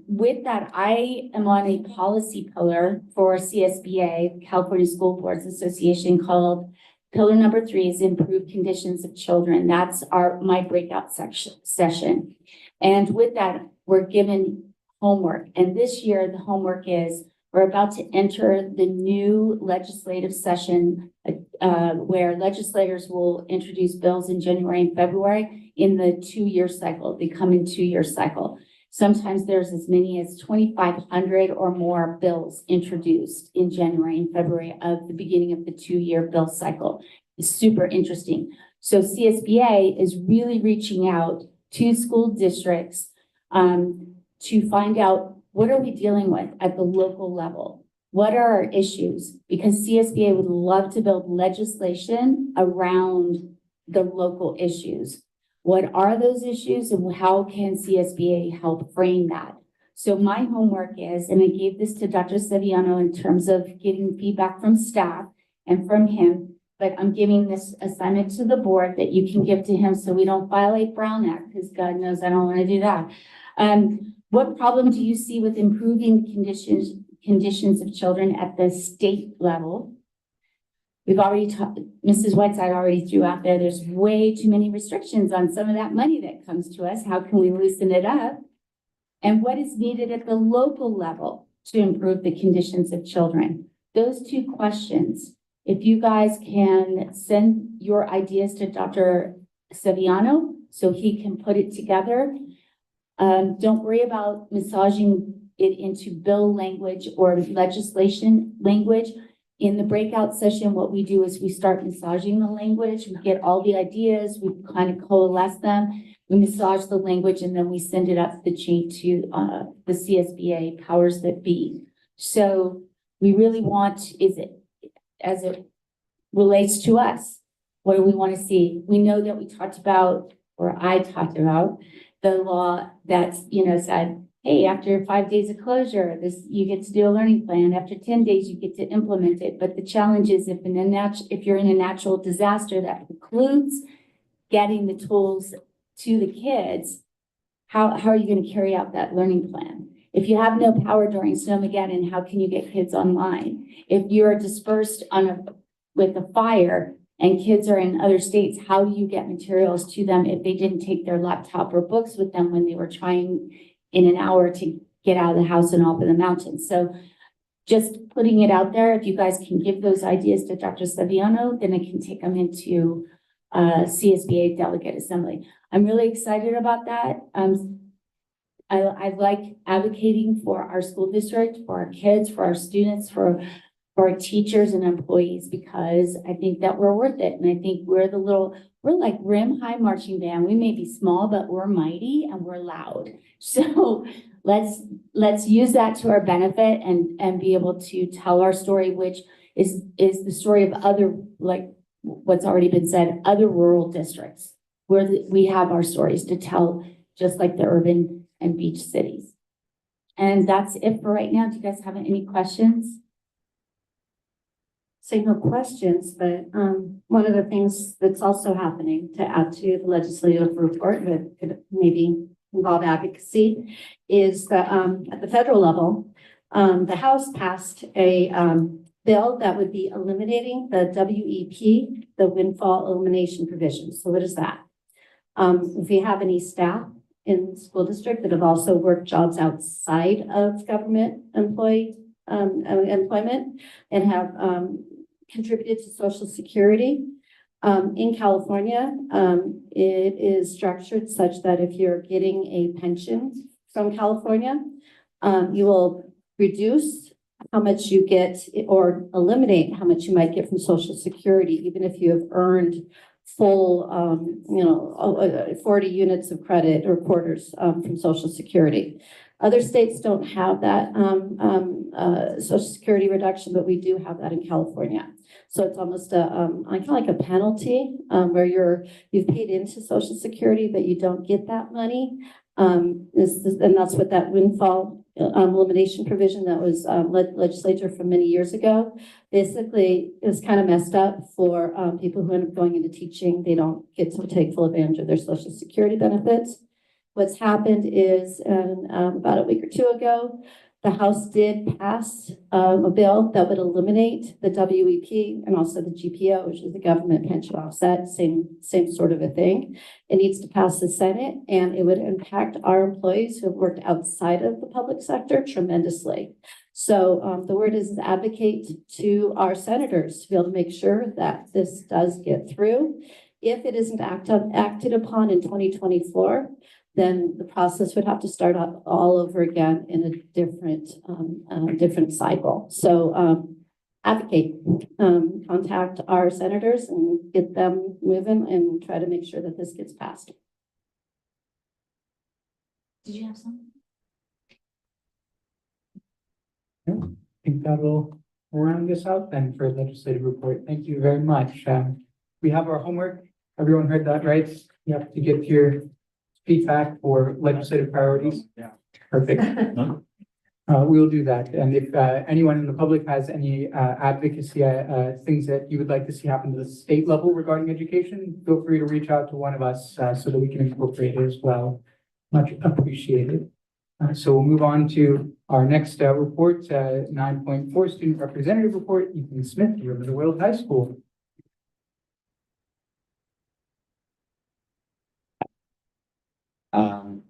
with that, I am on a policy pillar for CSBA, California School Boards Association, called pillar number 3 is improve conditions of children. That's my breakout session. And with that, we're given homework. And this year, the homework is we're about to enter the new legislative session where legislators will introduce bills in January and February in the 2-year cycle. They come in 2-year cycle. Sometimes there's as many as 2,500 or more bills introduced in January and February of the beginning of the 2-year bill cycle. It's super interesting. So CSBA is really reaching out to school districts to find out, what are we dealing with at the local level? What are our issues? Because CSBA would love to build legislation around the local issues. What are those issues and how can CSBA help frame that? So my homework is, and I gave this to Dr. Saviano in terms of getting feedback from staff and from him, but I'm giving this assignment to the board that you can give to him so we don't violate Brown Act, because God knows I don't want to do that. What problem do you see with improving conditions of children at the state level? We've already talked, Mrs. Whiteside already threw out there, there's way too many restrictions on some of that money that comes to us. How can we loosen it up? And what is needed at the local level to improve the conditions of children? Those 2 questions, if you guys can send your ideas to Dr. Saviano so he can put it together. Don't worry about massaging it into bill language or legislation language. In the breakout session, what we do is we start massaging the language. We get all the ideas, we kind of coalesce them. We massage the language and then we send it up the chain to the CSBA powers that be. So we really want, as it relates to us, what do we want to see? We know that we talked about, or I talked about, the law that's, said, hey, after 5 days of closure, you get to do a learning plan. After 10 days, you get to implement it. But the challenge is if you're in a natural disaster that precludes getting the tools to the kids, how are you going to carry out that learning plan? If you have no power during Snowmageddon, how can you get kids online? If you're dispersed with a fire and kids are in other states, how do you get materials to them if they didn't take their laptop or books with them when they were trying in an hour to get out of the house and up in the mountains? So just putting it out there, if you guys can give those ideas to Dr. Saviano, then I can take them into CSBA Delegate Assembly. I'm really excited about that. I like advocating for our school district, for our kids, for our students, for our teachers and employees, because I think that we're worth it. And I think we're like Rim High Marching Band. We may be small, but we're mighty and we're loud. So let's use that to our benefit and be able to tell our story, which is the story of other, like what's already been said, other rural districts where we have our stories to tell, just like the urban and beach cities. And that's it for right now. Do you guys have any questions? Say no questions, but one of the things that's also happening, to add to the legislative report that could maybe involve advocacy, is that at the federal level, the House passed a bill that would be eliminating the WEP, the windfall elimination provision. So what is that? If you have any staff in the school district that have also worked jobs outside of government employment and have contributed to Social Security. In California, it is structured such that if you're getting a pension from California, you will reduce how much you get or eliminate how much you might get from Social Security, even if you have earned full, 40 units of credit or quarters from Social Security. Other states don't have that Social Security reduction, but we do have that in California. So it's almost a kind of like a penalty where you've paid into Social Security, but you don't get that money. And that's what that windfall elimination provision that was legislature from many years ago. Basically, is kind of messed up for people who end up going into teaching. They don't get to take full advantage of their Social Security benefits. What's happened is about a week or two ago, the House did pass a bill that would eliminate the WEP and also the GPO, which is the government pension offset, same sort of a thing. It needs to pass the Senate, and it would impact our employees who have worked outside of the public sector tremendously. So the word is advocate to our senators to be able to make sure that this does get through. If it isn't acted upon in 2024, then the process would have to start up all over again in a different cycle. So advocate, contact our senators and get them moving and try to make sure that this gets passed. Did you have something? I think that will round this out then for legislative report. Thank you very much. We have our homework. Everyone heard that, right? You have to get your feedback for legislative priorities. Yeah. Perfect. We'll do that. And if anyone in the public has any advocacy things that you would like to see happen to the state level regarding education, feel free to reach out to one of us so that we can incorporate it as well. Much appreciated. So we'll move on to our next report, 9.4 Student Representative Report. Ethan Smith, you're in the World High School.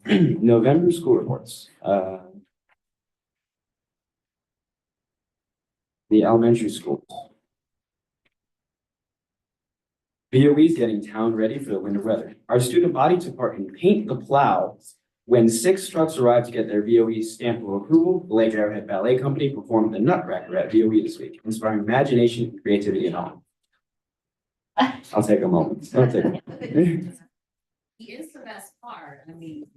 November school reports. The elementary schools. VOE's getting town ready for the winter weather. Our student body took part in Paint the Plow when 6 trucks arrived to get their VOE stamp of approval. The Lake Arrowhead Ballet Company performed the Nutcracker at VOE this week, inspiring imagination and creativity at home. I'll take a moment. He is the best part, I mean.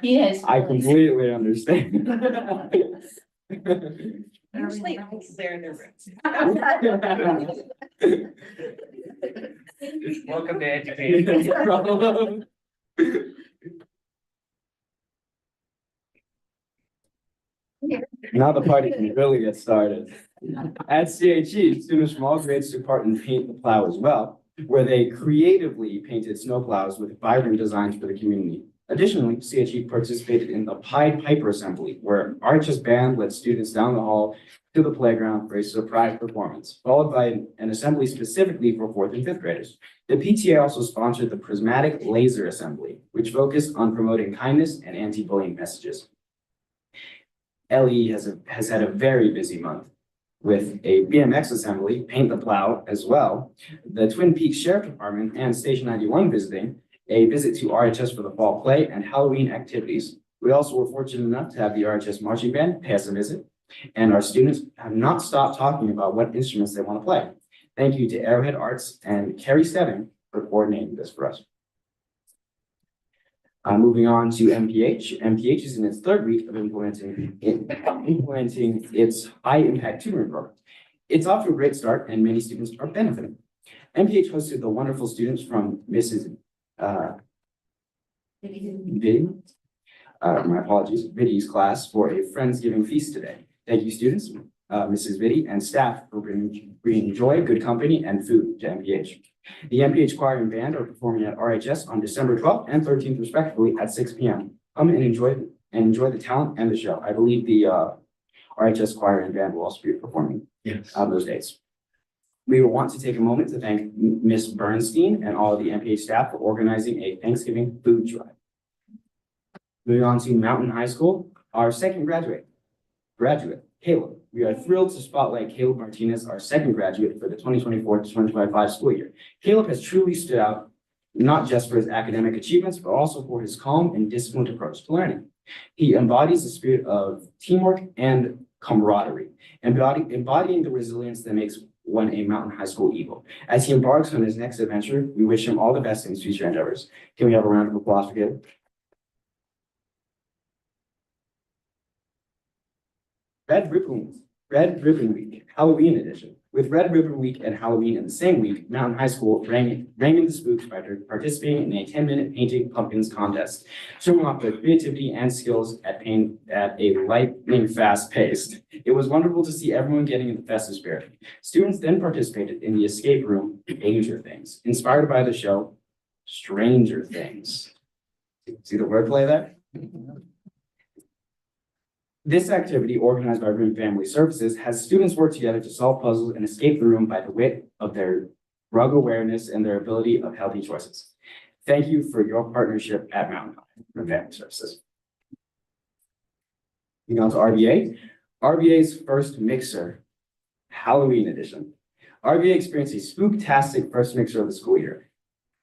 He is. I completely understand. Usually they're in their rooms. Welcome to education. Now the party can really get started. At CHE, students from all grades took part in Paint the Plow as well, where they creatively painted snowplows with vibrant designs for the community. Additionally, CHE participated in the Pied Piper Assembly, where Arch's band led students down the hall to the playground for a surprise performance, followed by an assembly specifically for fourth and fifth graders. The PTA also sponsored the Prismatic Laser Assembly, which focused on promoting kindness and anti-bullying messages. LE has had a very busy month with a BMX assembly, Paint the Plow as well, the Twin Peaks Sheriff Department and Station 91 visiting, a visit to RHS for the fall play and Halloween activities. We also were fortunate enough to have the RHS marching band pay us a visit, and our students have not stopped talking about what instruments they want to play. Thank you to Arrowhead Arts and Carrie Stebbing for coordinating this for us. Moving on to MPH. MPH is in its third week of implementing its high impact tutoring program. It's off to a great start and many students are benefiting. MPH hosted the wonderful students from Mrs. Viddy's class for a Friendsgiving feast today. Thank you, students, Mrs. Viddy and staff for bringing joy, good company, and food to MPH. The MPH choir and band are performing at RHS on December 12th and 13th, respectively, at 6 p.m. Come and enjoy the talent and the show. I believe the RHS choir and band will also be performing on those dates. We will want to take a moment to thank Miss Bernstein and all of the MPH staff for organizing a Thanksgiving food drive. Moving on to Mountain High School, our second graduate, Caleb. We are thrilled to spotlight Caleb Martinez, our second graduate for the 2024 to 2025 school year. Caleb has truly stood out, not just for his academic achievements, but also for his calm and disciplined approach to learning. He embodies the spirit of teamwork and camaraderie, embodying the resilience that makes one a Mountain High School Eagle. As he embarks on his next adventure, we wish him all the best in his future endeavors. Can we have a round of applause for Caleb? Red Ribbon Week, Halloween edition. With Red Ribbon Week and Halloween in the same week, Mountain High School rang in the spooks by participating in a 10-minute painting pumpkins contest, showing off their creativity and skills at a lightning fast pace. It was wonderful to see everyone getting in the festive spirit. Students then participated in the escape room Danger Things, inspired by the show Stranger Things. See the wordplay there? This activity, organized by Room Family Services, has students work together to solve puzzles and escape the room by the wit of their drug awareness and their ability of healthy choices. Thank you for your partnership at Mountain High Room Family Services. Moving on to RBA. RBA's first mixer, Halloween edition. RBA experienced a spooktastic first mixer of the school year,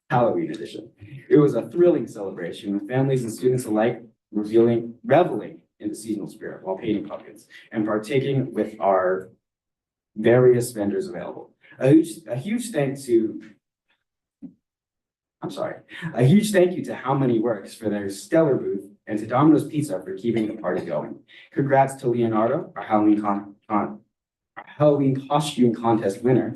Halloween edition. It was a thrilling celebration with families and students alike reveling in the seasonal spirit while painting pumpkins and partaking with our various vendors available. A huge thank you to How Many Works for their stellar booth and to Domino's Pizza for keeping the party going. Congrats to Leonardo, our Halloween costume contest winner,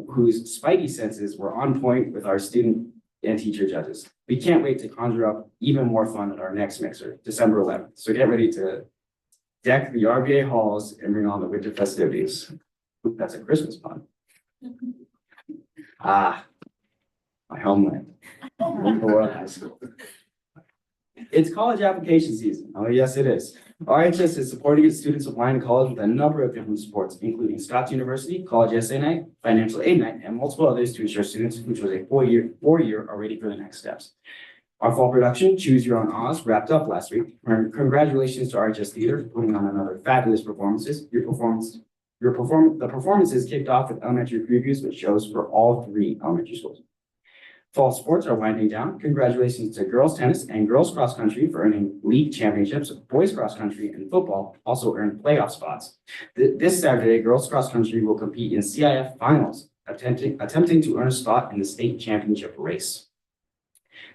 whose spidey senses were on point with our student and teacher judges. We can't wait to conjure up even more fun at our next mixer, December 11th. So get ready to deck the RBA halls and bring on the winter festivities. Ooh, that's a Christmas pun. Ah, my homeland. Memorial High School. It's college application season. Oh, yes, it is. RHS is supporting its students applying to college with a number of different supports, including Scotts University, College Essay Night, Financial Aid Night, and multiple others to ensure students, which was a four-year are ready for the next steps. Our fall production, Choose Your Own Oz, wrapped up last week. Congratulations to RHS Theater for putting on another fabulous performances. The performances kicked off with elementary previews with shows for all 3 elementary schools. Fall sports are winding down. Congratulations to girls tennis and girls cross country for earning league championships. Boys cross country and football also earned playoff spots. This Saturday, girls cross country will compete in CIF finals, attempting to earn a spot in the state championship race.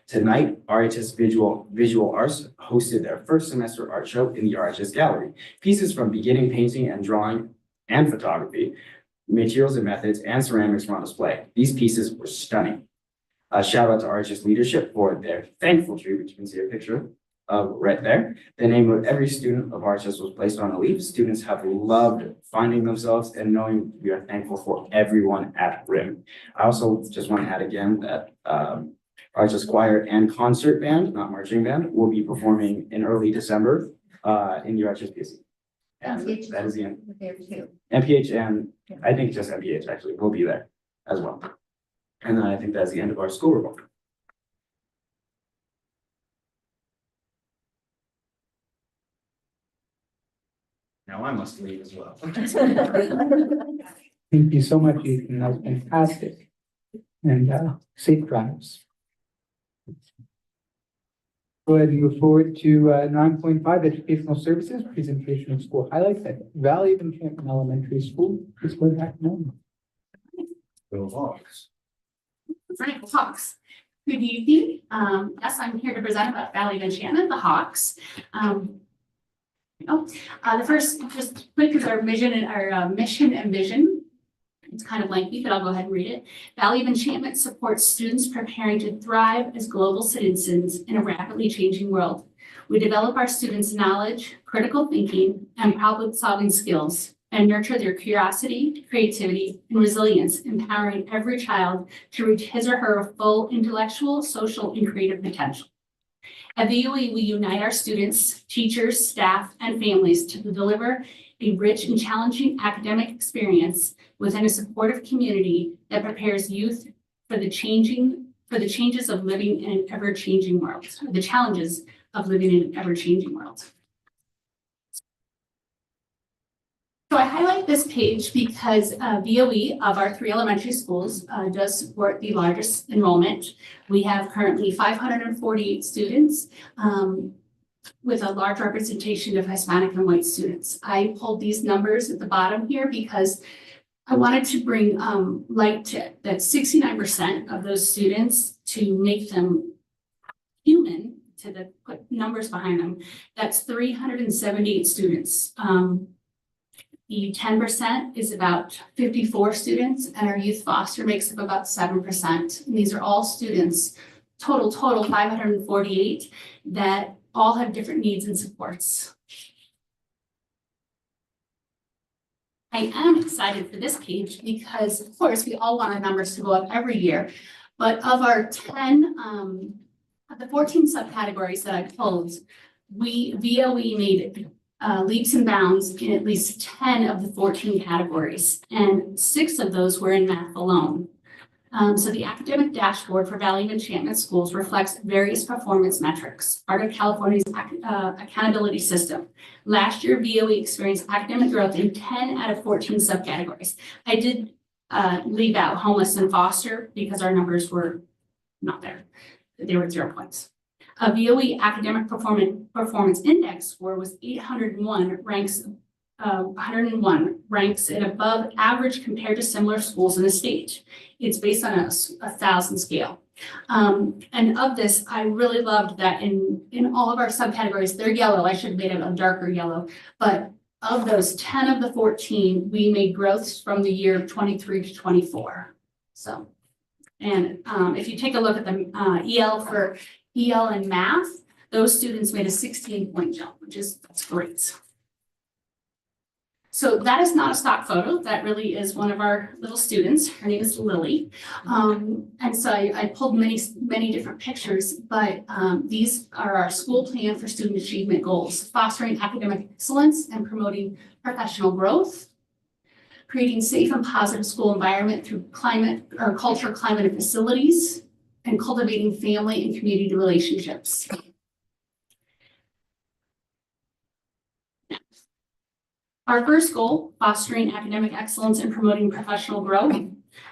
Tonight, RHS Visual Arts hosted their first semester art show in the RHS Gallery. Pieces from beginning painting and drawing and photography, materials and methods, and ceramics were on display. These pieces were stunning. A shout out to RHS leadership for their thankful tree, which you can see a picture of right there. The name of every student of RHS was placed on a leaf. Students have loved finding themselves and knowing we are thankful for everyone at RIM. I also just want to add again that RHS choir and concert band, not marching band, will be performing in early December in the RHS PC. And that is the end. There too. MPH and I think just MPH actually will be there as well. And then I think that's the end of our school report. Now I must leave as well. Thank you so much, Ethan. That was fantastic. And safe drives. Go ahead and move forward to 9.5, educational services, presentation of school highlights at Valley of Enchantment Elementary School. Please go back now. Go Hawks. Frank Hawks. Good evening. Yes, I'm here to present about Valley of Enchantment, the Hawks. The first, just quick, is our vision and our mission and vision. It's kind of lengthy, but I'll go ahead and read it. Valley of Enchantment supports students preparing to thrive as global citizens in a rapidly changing world. We develop our students' knowledge, critical thinking, and problem-solving skills, and nurture their curiosity, creativity, and resilience, empowering every child to reach his or her full intellectual, social, and creative potential. At VOE, we unite our students, teachers, staff, and families to deliver a rich and challenging academic experience within a supportive community that prepares youth for the changes of living in an ever-changing world, or the challenges of living in an ever-changing world. So I highlight this page because VOE of our 3 elementary schools does support the largest enrollment. We have currently 548 students with a large representation of Hispanic and white students. I pulled these numbers at the bottom here because I wanted to bring light to that 69% of those students to make them human, to put numbers behind them. That's 378 students. The 10% is about 54 students, and our youth foster makes up about 7%. And these are all students, total 548, that all have different needs and supports. I am excited for this page because, of course, we all want our numbers to go up every year. But of our 10, of the 14 subcategories that I pulled, VOE made leaps and bounds in at least 10 of the 14 categories, and 6 of those were in math alone. So the academic dashboard for Valley of Enchantment schools reflects various performance metrics, part of California's accountability system. Last year, VOE experienced academic growth in 10 out of 14 subcategories. I did leave out homeless and foster because our numbers were not there. They were 0 points. A VOE academic performance index score was 801, ranks 101, ranks at above average compared to similar schools in the state. It's based on a 1,000 scale. And of this, I really loved that in all of our subcategories, they're yellow. I should have made it a darker yellow, but of those 10 of the 14, we made growths from the year 23 to 24. So, and if you take a look at the EL and math, those students made a 16-point jump, that's great. So that is not a stock photo. That really is one of our little students. Her name is Lily. And so I pulled many different pictures, but these are our school plan for student achievement goals: fostering academic excellence and promoting professional growth, creating safe and positive school environment through culture, climate, and facilities, and cultivating family and community relationships. Our first goal, fostering academic excellence and promoting professional growth.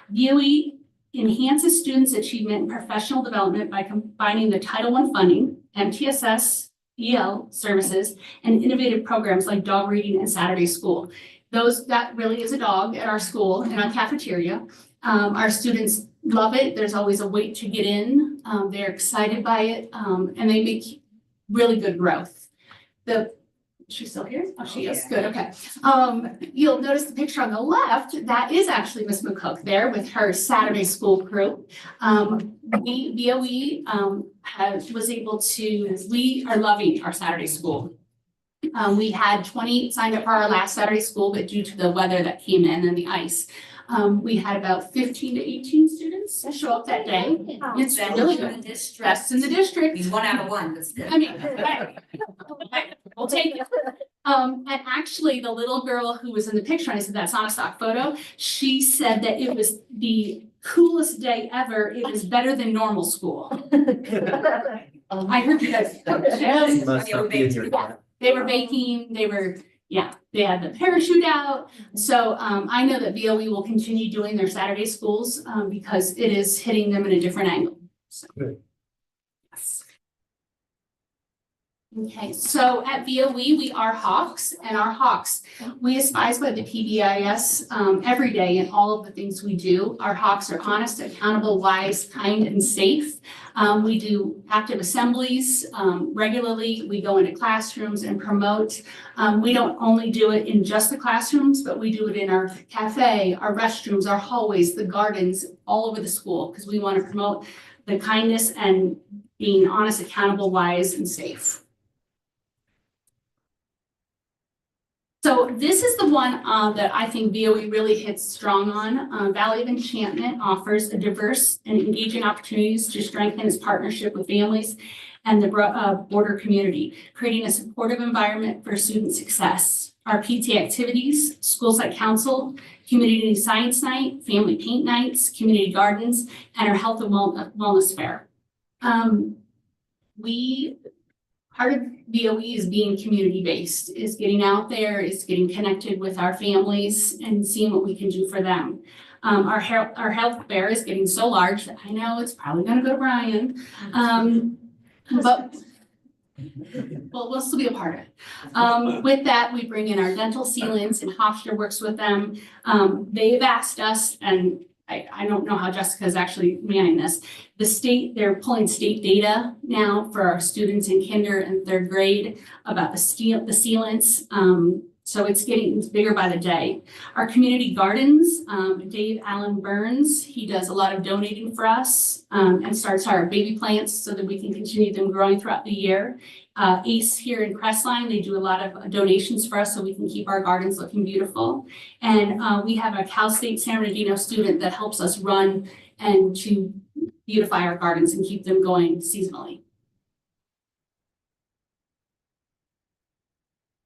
VOE enhances students' achievement and professional development by combining the Title I funding, MTSS, EL services, and innovative programs like dog reading and Saturday school. That really is a dog at our school in our cafeteria. Our students love it. There's always a wait to get in. They're excited by it, and they make really good growth. She's still here? Oh, she is. Good. Okay. You'll notice the picture on the left. That is actually Miss McCook there with her Saturday school crew. VOE we are loving our Saturday school. We had 20 signed up for our last Saturday school, but due to the weather that came in and the ice, we had about 15 to 18 students show up that day. It's really good. Best in the district. Means 1 out of 1. That's good. I mean, we'll take it. And actually, the little girl who was in the picture, and I said, that's not a stock photo. She said that it was the coolest day ever. It was better than normal school. I heard you guys. Must not be in your. They were baking, they had the parachute out. So I know that VOE will continue doing their Saturday schools because it is hitting them in a different angle. So, yes. Okay, so at VOE, we are Hawks, and our Hawks, we aspire by the PBIS every day in all of the things we do. Our Hawks are honest, accountable, wise, kind, and safe. We do active assemblies regularly. We go into classrooms and promote. We don't only do it in just the classrooms, but we do it in our cafe, our restrooms, our hallways, the gardens, all over the school, because we want to promote the kindness and being honest, accountable, wise, and safe. So this is the one that I think VOE really hits strong on. Valley of Enchantment offers a diverse and engaging opportunities to strengthen its partnership with families and the broader community, creating a supportive environment for student success. Our PT activities, school site council, community science night, family paint nights, community gardens, and our health and wellness fair. Part of VOE is being community-based, is getting out there, is getting connected with our families and seeing what we can do for them. Our health fair is getting so large that I know it's probably gonna go to Brian. But well, we'll still be a part of it. With that, we bring in our dental sealants, and Hofstra works with them. They've asked us, and I don't know how Jessica is actually manning this. The state, they're pulling state data now for our students in kinder and third grade about the sealants. So it's bigger by the day. Our community gardens, Dave Allen Burns, he does a lot of donating for us and starts our baby plants so that we can continue them growing throughout the year. ACE here in Crestline, they do a lot of donations for us so we can keep our gardens looking beautiful. And we have a Cal State San Bernardino student that helps us run and to beautify our gardens and keep them going seasonally.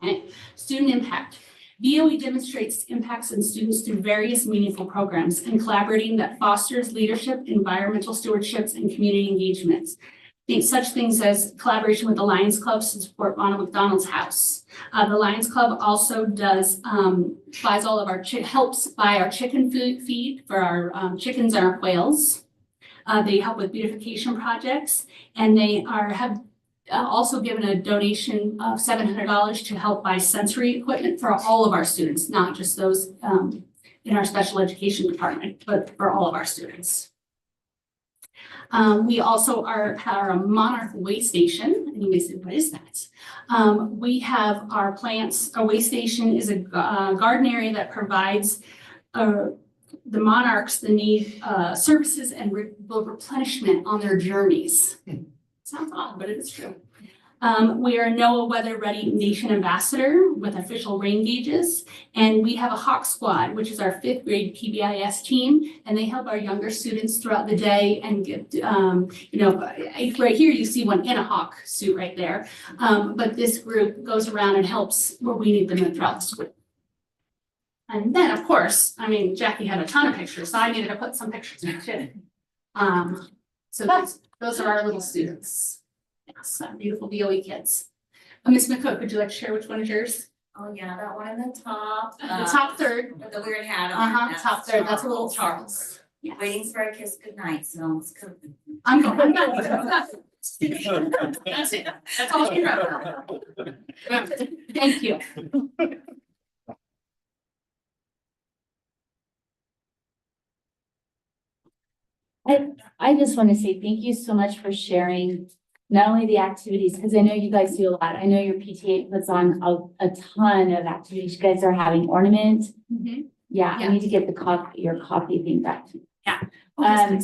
Okay. Student impact. VOE demonstrates impacts on students through various meaningful programs and collaborating that fosters leadership, environmental stewardships, and community engagements. Such things as collaboration with the Lions Club to support Ronald McDonald's House. The Lions Club also does buys all of our helps buy our chicken food feed for our chickens and our quails. They help with beautification projects, and they have also given a donation of $700 to help buy sensory equipment for all of our students, not just those in our special education department, but for all of our students. We also are a Monarch waste station, and you may say, what is that? We have our plants. A waste station is a garden area that provides the monarchs the need services and replenishment on their journeys. Sounds odd, but it is true. We are a NOAA Weather Ready Nation Ambassador with official rain gauges, and we have a Hawk Squad, which is our 5th grade PBIS team, and they help our younger students throughout the day and get, right here you see one in a hawk suit right there, but this group goes around and helps where we need them throughout the school. And then, of course, Jackie had a ton of pictures, so I needed to put some pictures in too. So those are our little students. Yes, beautiful VOE kids. Miss McCook, would you like to share which one is yours? Oh, yeah, that one in the top. The top third. With the weird hat on. Top third, that's a little Charles. Yes. Waiting for a kiss goodnight, so it's good. I'm going. That's it. That's all you wrote. Thank you. I just want to say thank you so much for sharing not only the activities, because I know you guguys do a lot. I know your PTA puts on a ton of activities. You guys are having ornament. Mm-hmm. Yeah, I need to get your coffee thing back to me. Yeah. I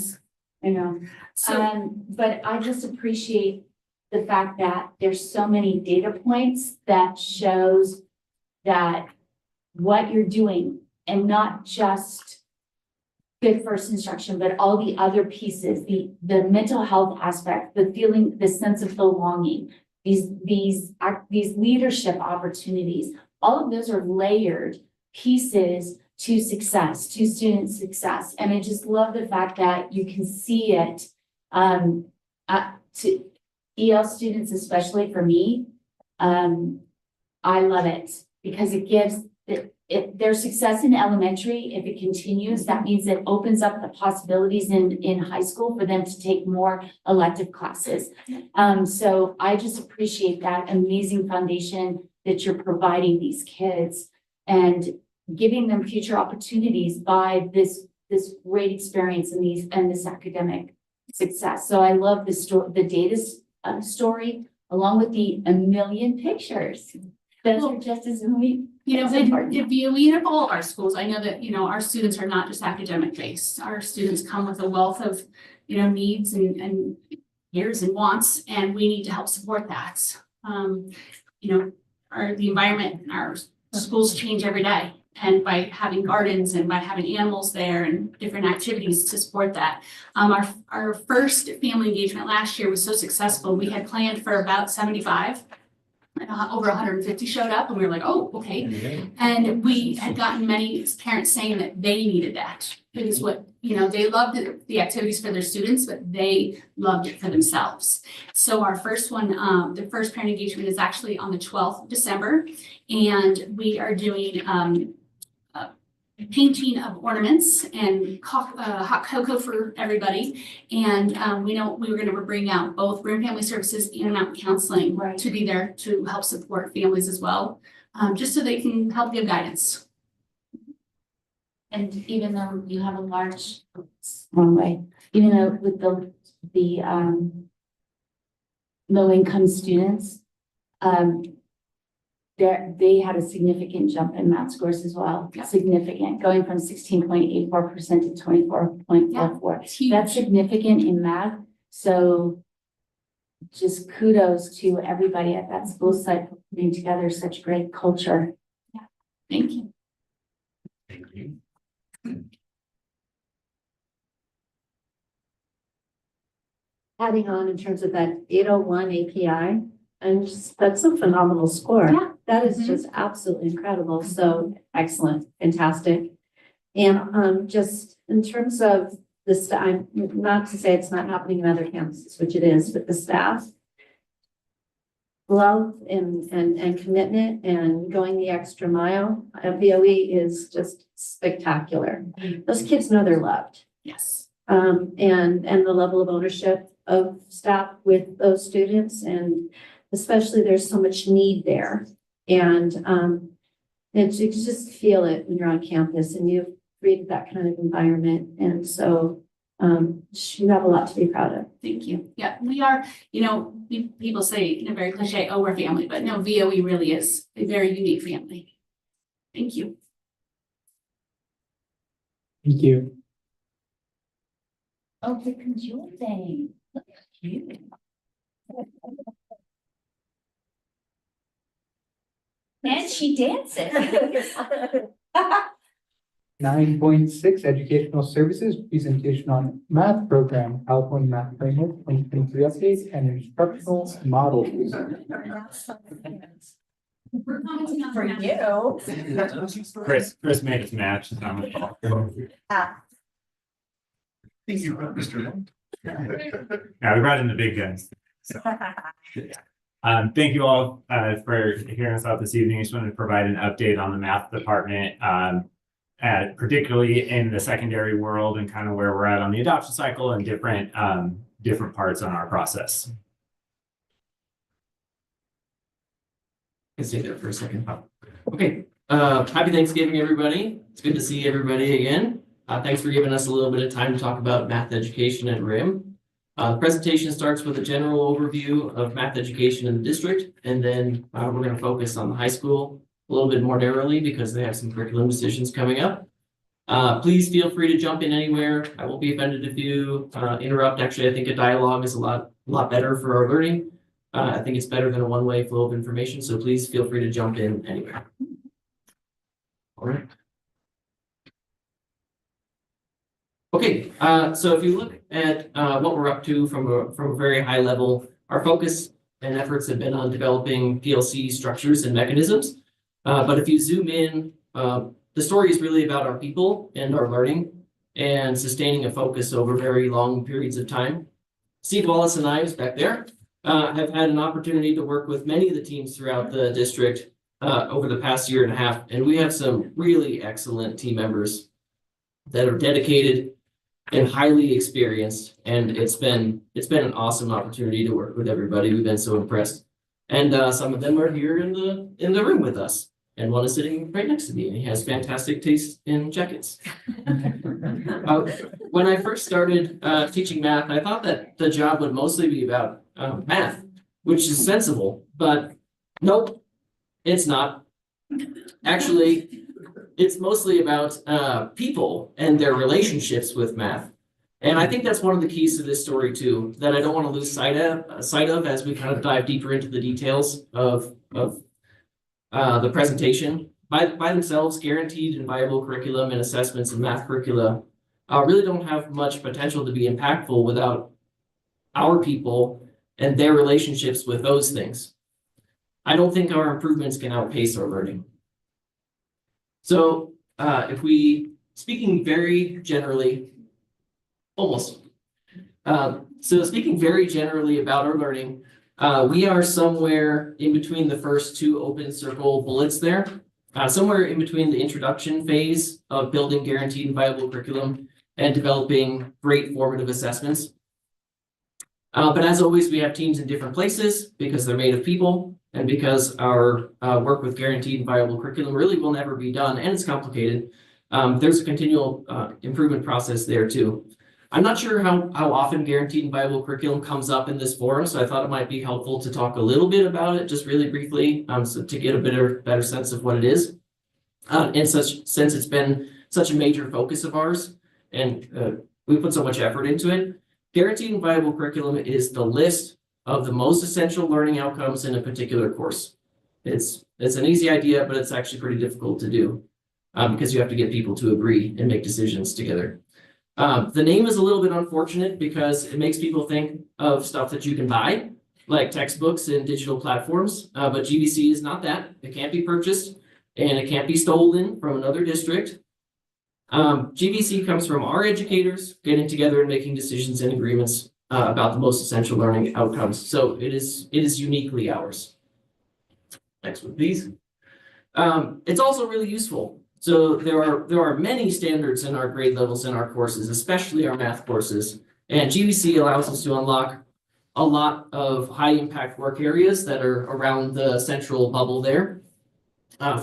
know. So, but I just appreciate the fact that there's so many data points that shows that what you're doing, and not just good first instruction, but all the other pieces, the mental health aspect, the feeling, the sense of belonging, these leadership opportunities. All of those are layered pieces to success, to student success. And I just love the fact that you can see it to EL students, especially for me. I love it because it gives their success in elementary. If it continues, that means it opens up the possibilities in high school for them to take more elective classes. So I just appreciate that amazing foundation that you're providing these kids and giving them future opportunities by this great experience and this academic success. So I love the data story along with the 1 million pictures. Those are just as important. If you in all of our schools, I know that, our students are not just academic based. Our students come with a wealth of, needs and years and wants, and we need to help support that. The environment in our schools change every day. And by having gardens and by having animals there and different activities to support that. Our first family engagement last year was so successful. We had planned for about 75. Over 150 showed up and we were like, oh, okay. And we had gotten many parents saying that they needed that. It is what, they loved the activities for their students, but they loved it for themselves. So our first one, the first parent engagement is actually on the 12th of December. And we are doing painting of ornaments and hot cocoa for everybody. And we were going to bring out both Room Family Services and Mountain Counseling to be there to help support families as well, just so they can help give guidance. And even though you have a large, wrong way, even though with the low income students, they had a significant jump in math scores as well. Yeah. Significant, going from 16.84% to 24.44. Huge. That's significant in math. So just kudos to everybody at that school site for putting together such great culture. Thank you. Thank you. Adding on in terms of that 801 API, and that's a phenomenal score. Yeah. That is just absolutely incredible. So excellent, fantastic. And just in terms of the staff, not to say it's not happening in other campuses, which it is, but the staff love and commitment and going the extra mile at VOE is just spectacular. Those kids know they're loved. Yes. And the level of ownership of staff with those students, and especially there's so much need there. And you just feel it when you're on campus and you've created that kind of environment. And so you have a lot to be proud of. Thank you. Yeah, we are, people say, very cliche, oh, we're family, but no, VOE really is a very unique family. Thank you. Thank you. Oh, here comes your thing. Look at you. 9.6 Educational Services Presentation on Math Program, California Math Framework 2023 updates and instructional models. For you. Chris made us match. Thank you, Mr. Yeah, we brought in the big guns. So. Thank you all for hearing us out this evening. I just wanted to provide an update on the math department, particularly in the secondary world and kind of where we're at on the adoption cycle and different parts on our process. I can stay there for a second. Okay. Happy Thanksgiving, everybody. It's good to see everybody again. Thanks for giving us a little bit of time to talk about math education at RIM. The presentation starts with a general overview of math education in the district, and then we're going to focus on the high school a little bit more narrowly because they have some curriculum decisions coming up. Please feel free to jump in anywhere. I won't be offended if you interrupt. Actually, I think a dialogue is a lot better for our learning. I think it's better than a one-way flow of information, so please feel free to jump in anywhere. All right. Okay, so if you look at what we're up to from a very high level, our focus and efforts have been on developing PLC structures and mechanisms. But if you zoom in, the story is really about our people and our learning and sustaining a focus over very long periods of time. Steve Wallace and I, who's back there, have had an opportunity to work with many of the teams throughout the district over the past year and a half, and we have some really excellent team members that are dedicated and highly experienced, and it's been an awesome opportunity to work with everybody. We've been so impressed, and some of them are here in the room with us, and one is sitting right next to me, and he has fantastic taste in jackets. When I first started teaching math, I thought that the job would mostly be about math, which is sensible, but nope, it's not. Actually, it's mostly about people and their relationships with math. And I think that's one of the keys to this story too, that I don't want to lose sight of as we kind of dive deeper into the details of the presentation. By themselves, guaranteed and viable curriculum and assessments and math curricula really don't have much potential to be impactful without our people and their relationships with those things. I don't think our improvements can outpace our learning. So if we, speaking very generally, speaking very generally about our learning, we are somewhere in between the first two open circle bullets there, somewhere in between the introduction phase of building guaranteed and viable curriculum and developing great formative assessments. But as always, we have teams in different places because they're made of people. And because our work with guaranteed and viable curriculum really will never be done, and it's complicated, there's a continual improvement process there too. I'm not sure how often guaranteed and viable curriculum comes up in this forum, so I thought it might be helpful to talk a little bit about it, just really briefly, so to get a better sense of what it is. Since it's been such a major focus of ours, and we put so much effort into it, guaranteed and viable curriculum is the list of the most essential learning outcomes in a particular course. It's an easy idea, but it's actually pretty difficult to do because you have to get people to agree and make decisions together. The name is a little bit unfortunate because it makes people think of stuff that you can buy, like textbooks and digital platforms, but GVC is not that. It can't be purchased and it can't be stolen from another district. GVC comes from our educators getting together and making decisions and agreements about the most essential learning outcomes. So it is uniquely ours. Next one, please. It's also really useful. So there are many standards in our grade levels in our courses, especially our math courses. And GVC allows us to unlock a lot of high impact work areas that are around the central bubble there.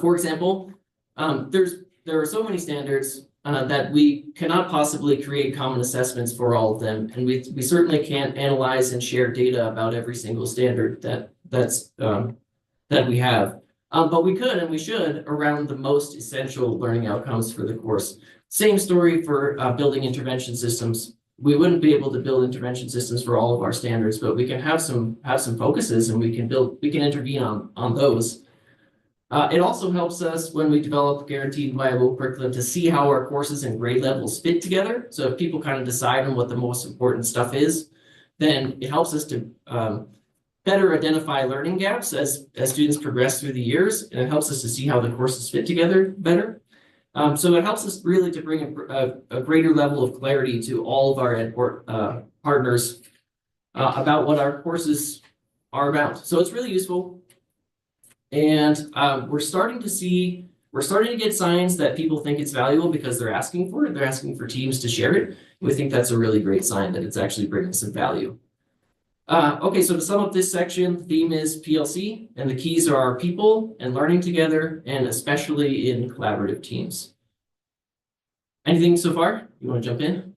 For example, there are so many standards that we cannot possibly create common assessments for all of them. And we certainly can't analyze and share data about every single standard that we have. But we could and we should around the most essential learning outcomes for the course. Same story for building intervention systems. We wouldn't be able to build intervention systems for all of our standards, but we can have some focuses and we can intervene on those. It also helps us when we develop guaranteed and viable curriculum to see how our courses and grade levels fit together. So if people kind of decide on what the most important stuff is, then it helps us to better identify learning gaps as students progress through the years, and it helps us to see how the courses fit together better. So it helps us really to bring a greater level of clarity to all of our ed partners about what our courses are about. So it's really useful. And we're starting to get signs that people think it's valuable because they're asking for it. They're asking for teams to share it. We think that's a really great sign that it's actually bringing some value. Okay, so to sum up this section, the theme is PLC, and the keys are our people and learning together, and especially in collaborative teams. Anything so far? You want to jump in?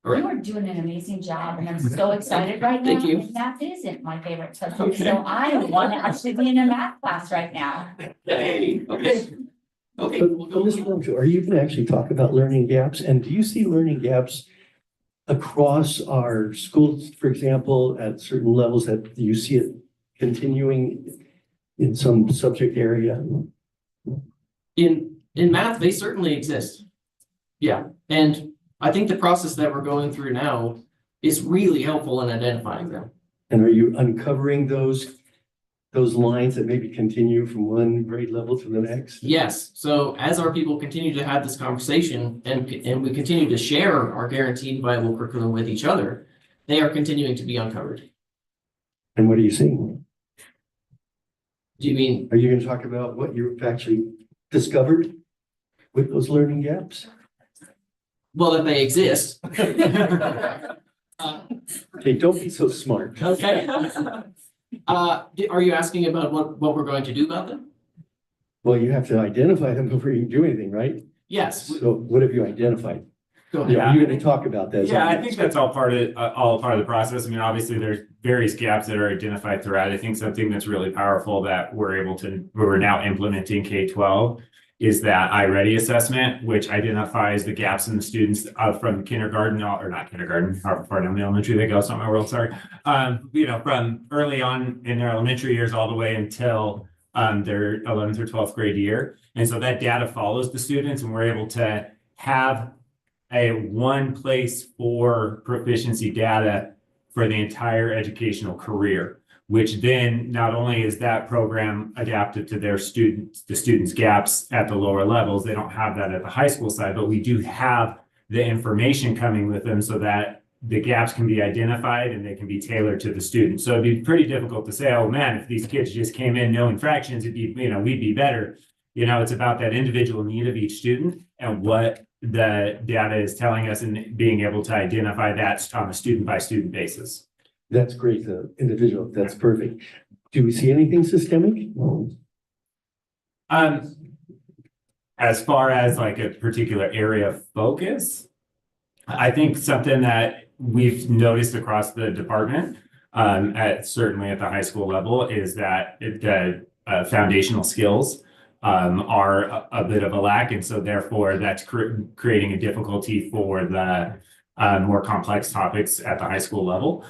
You are doing an amazing job, and I'm so excited right now. Thank you. And math isn't my favorite subject, so I want to actually be in a math class right now. Hey, okay. Okay. But Mr. Lumshaw, are you going to actually talk about learning gaps? And do you see learning gaps across our schools, for example, at certain levels that you see it continuing in some subject area? In math, they certainly exist. Yeah, and I think the process that we're going through now is really helpful in identifying them. And are you uncovering those lines that maybe continue from one grade level to the next? Yes, so as our people continue to have this conversation and we continue to share our guaranteed viable curriculum with each other, they are continuing to be uncovered. And what are you seeing? Do you mean, Are you going to talk about what you've actually discovered with those learning gaps? well, that they exist? Hey, don't be so smart. Okay. Are you asking about what we're going to do about them? Well, you have to identify them before you can do anything, right? Yes. So what have you identified? Go ahead. Yeah, you're going to talk about that. Yeah, I think that's all part of the process. I mean, obviously, there's various gaps that are identified throughout. I think something that's really powerful that we're now implementing K-12 is that iReady assessment, which identifies the gaps in the students from kindergarten, or not kindergarten, however far down the elementary they go, it's not my world, sorry. From early on in their elementary years all the way until their 11th or 12th grade year. And so that data follows the students, and we're able to have a one place for proficiency data for the entire educational career, which then not only is that program adapted to the students' gaps at the lower levels, they don't have that at the high school side, but we do have the information coming with them so that the gaps can be identified and they can be tailored to the student. So it'd be pretty difficult to say, oh man, if these kids just came in knowing fractions, we'd be better. It's about that individual need of each student and what the data is telling us and being able to identify that on a student by student basis. That's great, individual, that's perfect. Do we see anything systemic? As far as like a particular area of focus, I think something that we've noticed across the department, certainly at the high school level, is that the foundational skills are a bit of a lack. And so therefore that's creating a difficulty for the more complex topics at the high school level.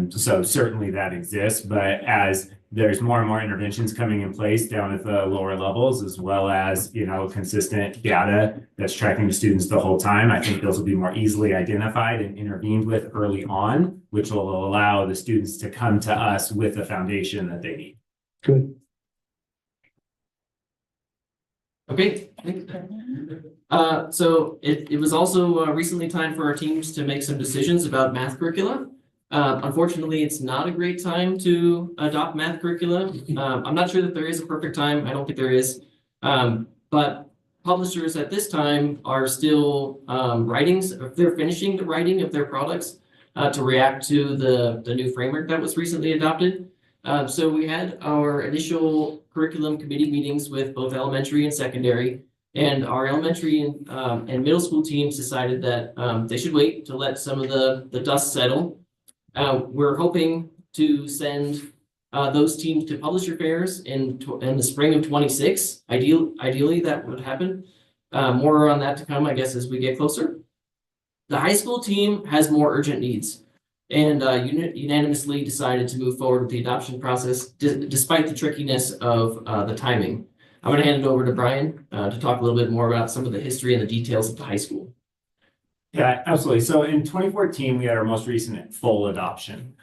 So certainly that exists, but as there's more and more interventions coming in place down at the lower levels, as well as, consistent data that's tracking the students the whole time, I think those will be more easily identified and intervened with early on, which will allow the students to come to us with the foundation that they need. Good. Okay. So it was also recently time for our teams to make some decisions about math curricula. Unfortunately, it's not a great time to adopt math curricula. I'm not sure that there is a perfect time. I don't think there is. But publishers at this time are still they're finishing the writing of their products to react to the new framework that was recently adopted. So we had our initial curriculum committee meetings with both elementary and secondary, and our elementary and middle school teams decided that they should wait to let some of the dust settle. We're hoping to send those teams to publisher fairs in the spring of 26. Ideally, that would happen. More on that to come, I guess, as we get closer. The high school team has more urgent needs, and unanimously decided to move forward with the adoption process, despite the trickiness of the timing. I'm going to hand it over to Brian to talk a little bit more about some of the history and the details of the high school. Yeah, absolutely. So in 2014, we had our most recent full adoption,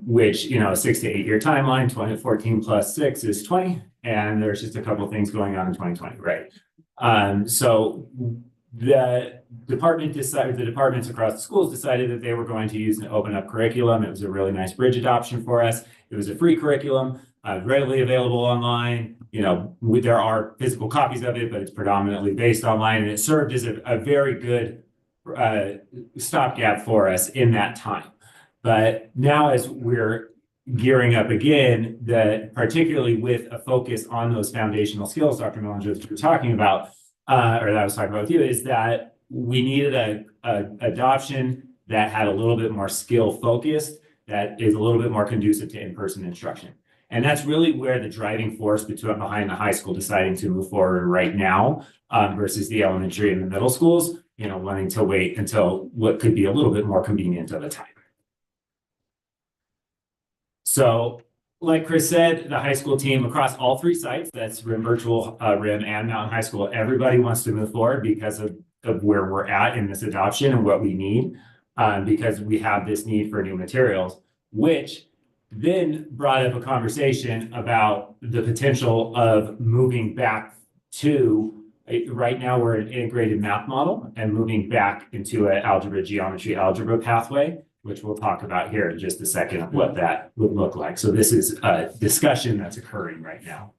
which, a 6 to 8 year timeline. 2014 plus 6 is 20, and there's just a couple of things going on in 2020, right? So the departments across the schools decided that they were going to use an open up curriculum. It was a really nice bridge adoption for us. It was a free curriculum, readily available online. There are physical copies of it, but it's predominantly based online, and it served as a very good stopgap for us in that time. But now as we're gearing up again, particularly with a focus on those foundational skills, Dr. Millinger, that you were talking about, or that I was talking about with you, is that we needed a adoption that had a little bit more skill focused, that is a little bit more conducive to in-person instruction. And that's really where the driving force behind the high school deciding to move forward right now versus the elementary and the middle schools, wanting to wait until what could be a little bit more convenient of a time. So like Chris said, the high school team across all 3 sites, that's RIM Virtual, RIM, and Mountain High School, everybody wants to move forward because of where we're at in this adoption and what we need, because we have this need for new materials. which then brought up a conversation about the potential of moving back to, right now we're an integrated math model and moving back into an algebra, geometry, algebra pathway, which we'll talk about here in just a second, what that would look like. So this is a discussion that's occurring right now.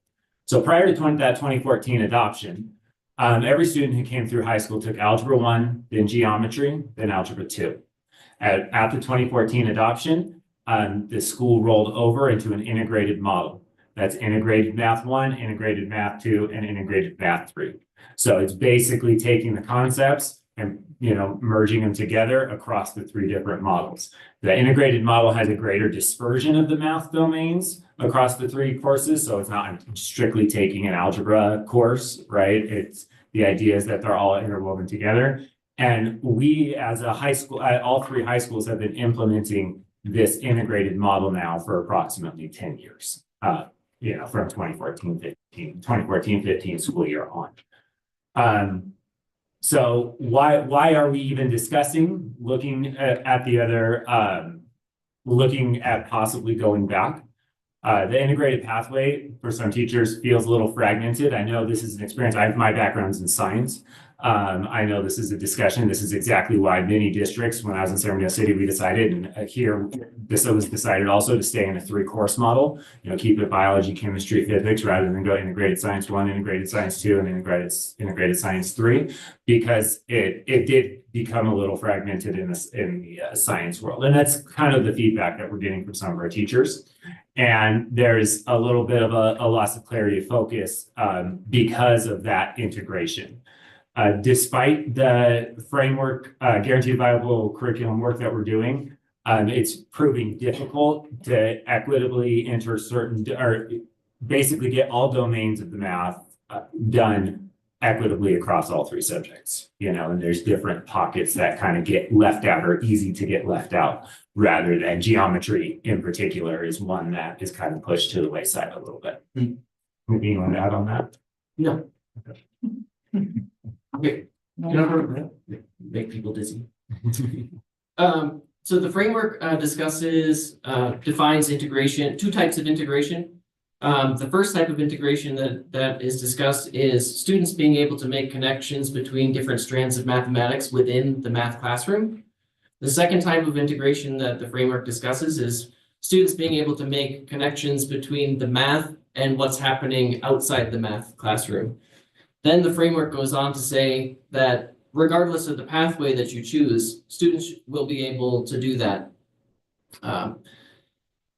So prior to that 2014 adoption, every student who came through high school took Algebra 1, then Geometry, then Algebra 2. At the 2014 adoption, the school rolled over into an integrated model. That's integrated Math 1, integrated Math 2, and integrated Math 3. So it's basically taking the concepts and merging them together across the 3 different models. The integrated model has a greater dispersion of the math domains across the 3 courses. So it's not strictly taking an algebra course, right? It's the idea is that they're all interwoven together. And we as a high school, all 3 high schools have been implementing this integrated model now for approximately 10 years, from 2014-15 school year on. So why are we even discussing looking at the other, looking at possibly going back? The integrated pathway for some teachers feels a little fragmented. I know this is an experience. My background's in science. I know this is a discussion. This is exactly why many districts, when I was in San Bernardino City, we decided, and here this was decided also to stay in a 3-course model, keep it biology, chemistry, physics, rather than go integrated science 1, integrated science 2, and integrated science 3, because it did become a little fragmented in the science world. And that's kind of the feedback that we're getting from some of our teachers. And there's a little bit of a loss of clarity of focus because of that integration. Despite the framework, guaranteed viable curriculum work that we're doing, it's proving difficult to equitably enter or basically get all domains of the math done equitably across all 3 subjects, and there's different pockets that kind of get left out or easy to get left out, rather than geometry in particular is one that is kind of pushed to the wayside a little bit. Maybe you want to add on that? No. Okay. Make people dizzy. So the framework defines integration, 2 types of integration. The first type of integration that is discussed is students being able to make connections between different strands of mathematics within the math classroom. The second type of integration that the framework discusses is students being able to make connections between the math and what's happening outside the math classroom. Then the framework goes on to say that regardless of the pathway that you choose, students will be able to do that.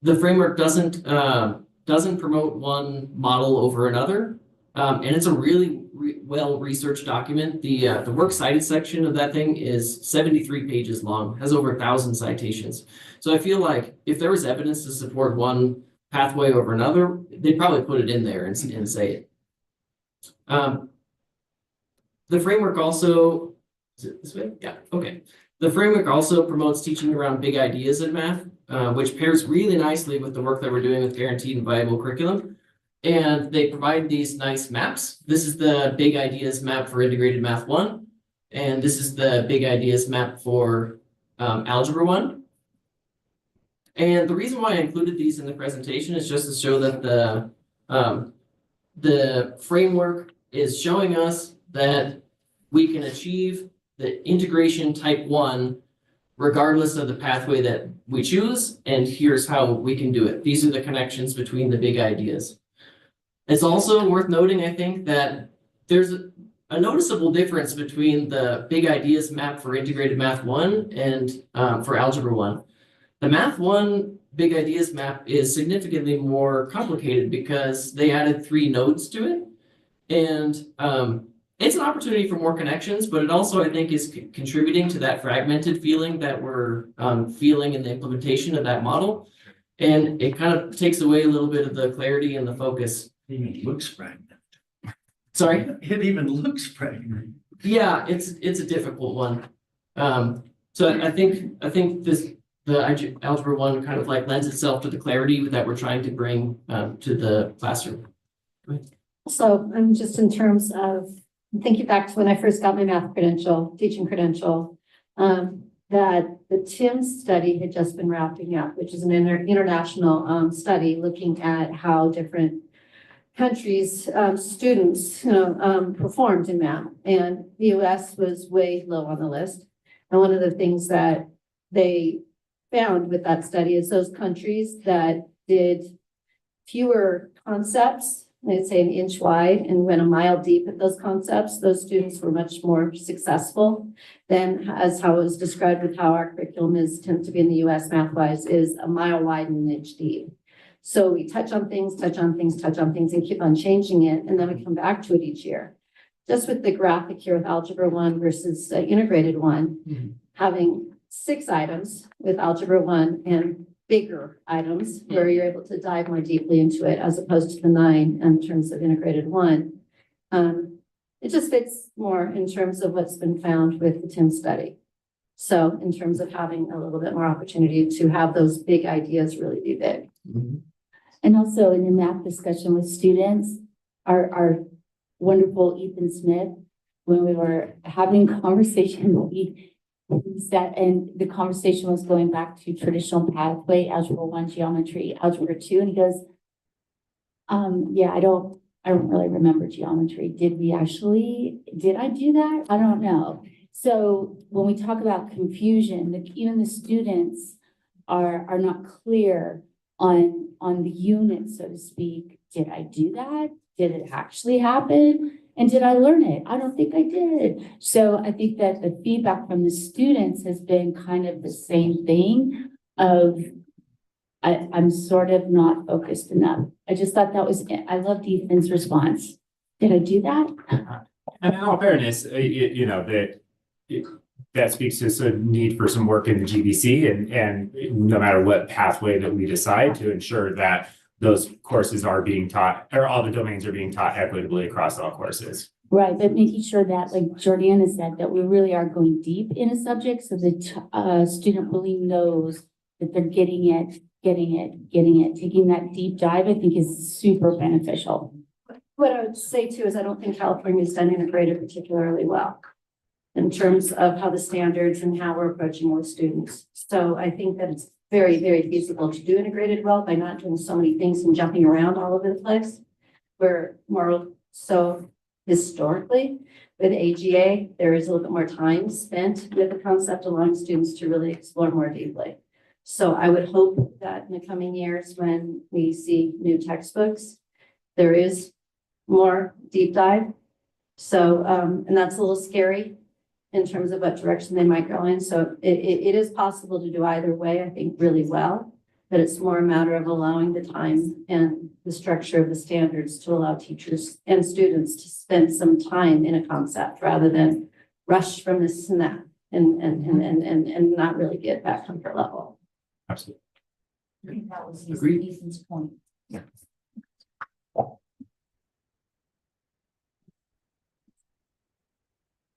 The framework doesn't promote one model over another, and it's a really well-researched document. The works cited section of that thing is 73 pages long, has over 1,000 citations. So I feel like if there was evidence to support one pathway over another, they'd probably put it in there and say it. The framework also, is it this way? Yeah, okay. The framework also promotes teaching around big ideas in math, which pairs really nicely with the work that we're doing with guaranteed and viable curriculum. And they provide these nice maps. This is the big ideas map for integrated math 1. And this is the big ideas map for algebra 1. And the reason why I included these in the presentation is just to show that the framework is showing us that we can achieve the integration type 1 regardless of the pathway that we choose, and here's how we can do it. These are the connections between the big ideas. It's also worth noting, I think, that there's a noticeable difference between the big ideas map for integrated math 1 and for algebra 1. The math 1 big ideas map is significantly more complicated because they added 3 nodes to it. And it's an opportunity for more connections, but it also, I think, is contributing to that fragmented feeling that we're feeling in the implementation of that model. And it kind of takes away a little bit of the clarity and the focus. It even looks fragmented. Sorry? It even looks fragmented. Yeah, it's a difficult one. So I think the algebra 1 kind of like lends itself to the clarity that we're trying to bring to the classroom. So I'm just in terms of thinking back to when I first got my math credential, teaching credential, and that the TIMS study had just been wrapping up, which is an international study looking at how different countries' students, performed in math. And the US was way low on the list. And one of the things that they found with that study is those countries that did fewer concepts, I'd say an inch wide, and went a mile deep at those concepts, those students were much more successful than as how it was described with how our curriculum tends to be in the US math-wise, is a mile wide and an inch deep. So we touch on things, and keep on changing it, and then we come back to it each year. Just with the graphic here with Algebra 1 versus integrated 1, having 6 items with Algebra 1 and bigger items where you're able to dive more deeply into it as opposed to the 9 in terms of integrated 1. It just fits more in terms of what's been found with the TIM study. So in terms of having a little bit more opportunity to have those big ideas really be big. And also in the math discussion with students, our wonderful Ethan Smith, when we were having a conversation, and the conversation was going back to traditional pathway, Algebra 1, geometry, Algebra 2, and he goes, yeah, I don't really remember geometry. Did I do that? I don't know. So when we talk about confusion, even the students are not clear on the unit, so to speak. Did I do that? Did it actually happen? And did I learn it? I don't think I did. So I think that the feedback from the students has been kind of the same thing of I'm sort of not focused enough. I just thought that was, I loved Ethan's response. Did I do that? And in all fairness, that speaks to some need for some work in the GBC and no matter what pathway that we decide to ensure that those courses are being taught, or all the domains are being taught equitably across all courses. Right, but making sure that, like Jordana said, that we really are going deep in a subject so the student really knows that they're getting it. Taking that deep dive, I think, is super beneficial. What I would say too is I don't think California's done integrated particularly well in terms of how the standards and how we're approaching with students. So I think that it's very, very feasible to do integrated well by not doing so many things and jumping around all over the place. We're more so historically with AGA, there is a little bit more time spent with the concept allowing students to really explore more deeply. So I would hope that in the coming years, when we see new textbooks, there is more deep dive. So, and that's a little scary in terms of what direction they might go in. So it is possible to do either way, I think, really well, but it's more a matter of allowing the time and the structure of the standards to allow teachers and students to spend some time in a concept rather than rush from this and that and not really get that comfort level. Absolutely. I think that was Agreed. Ethan's point.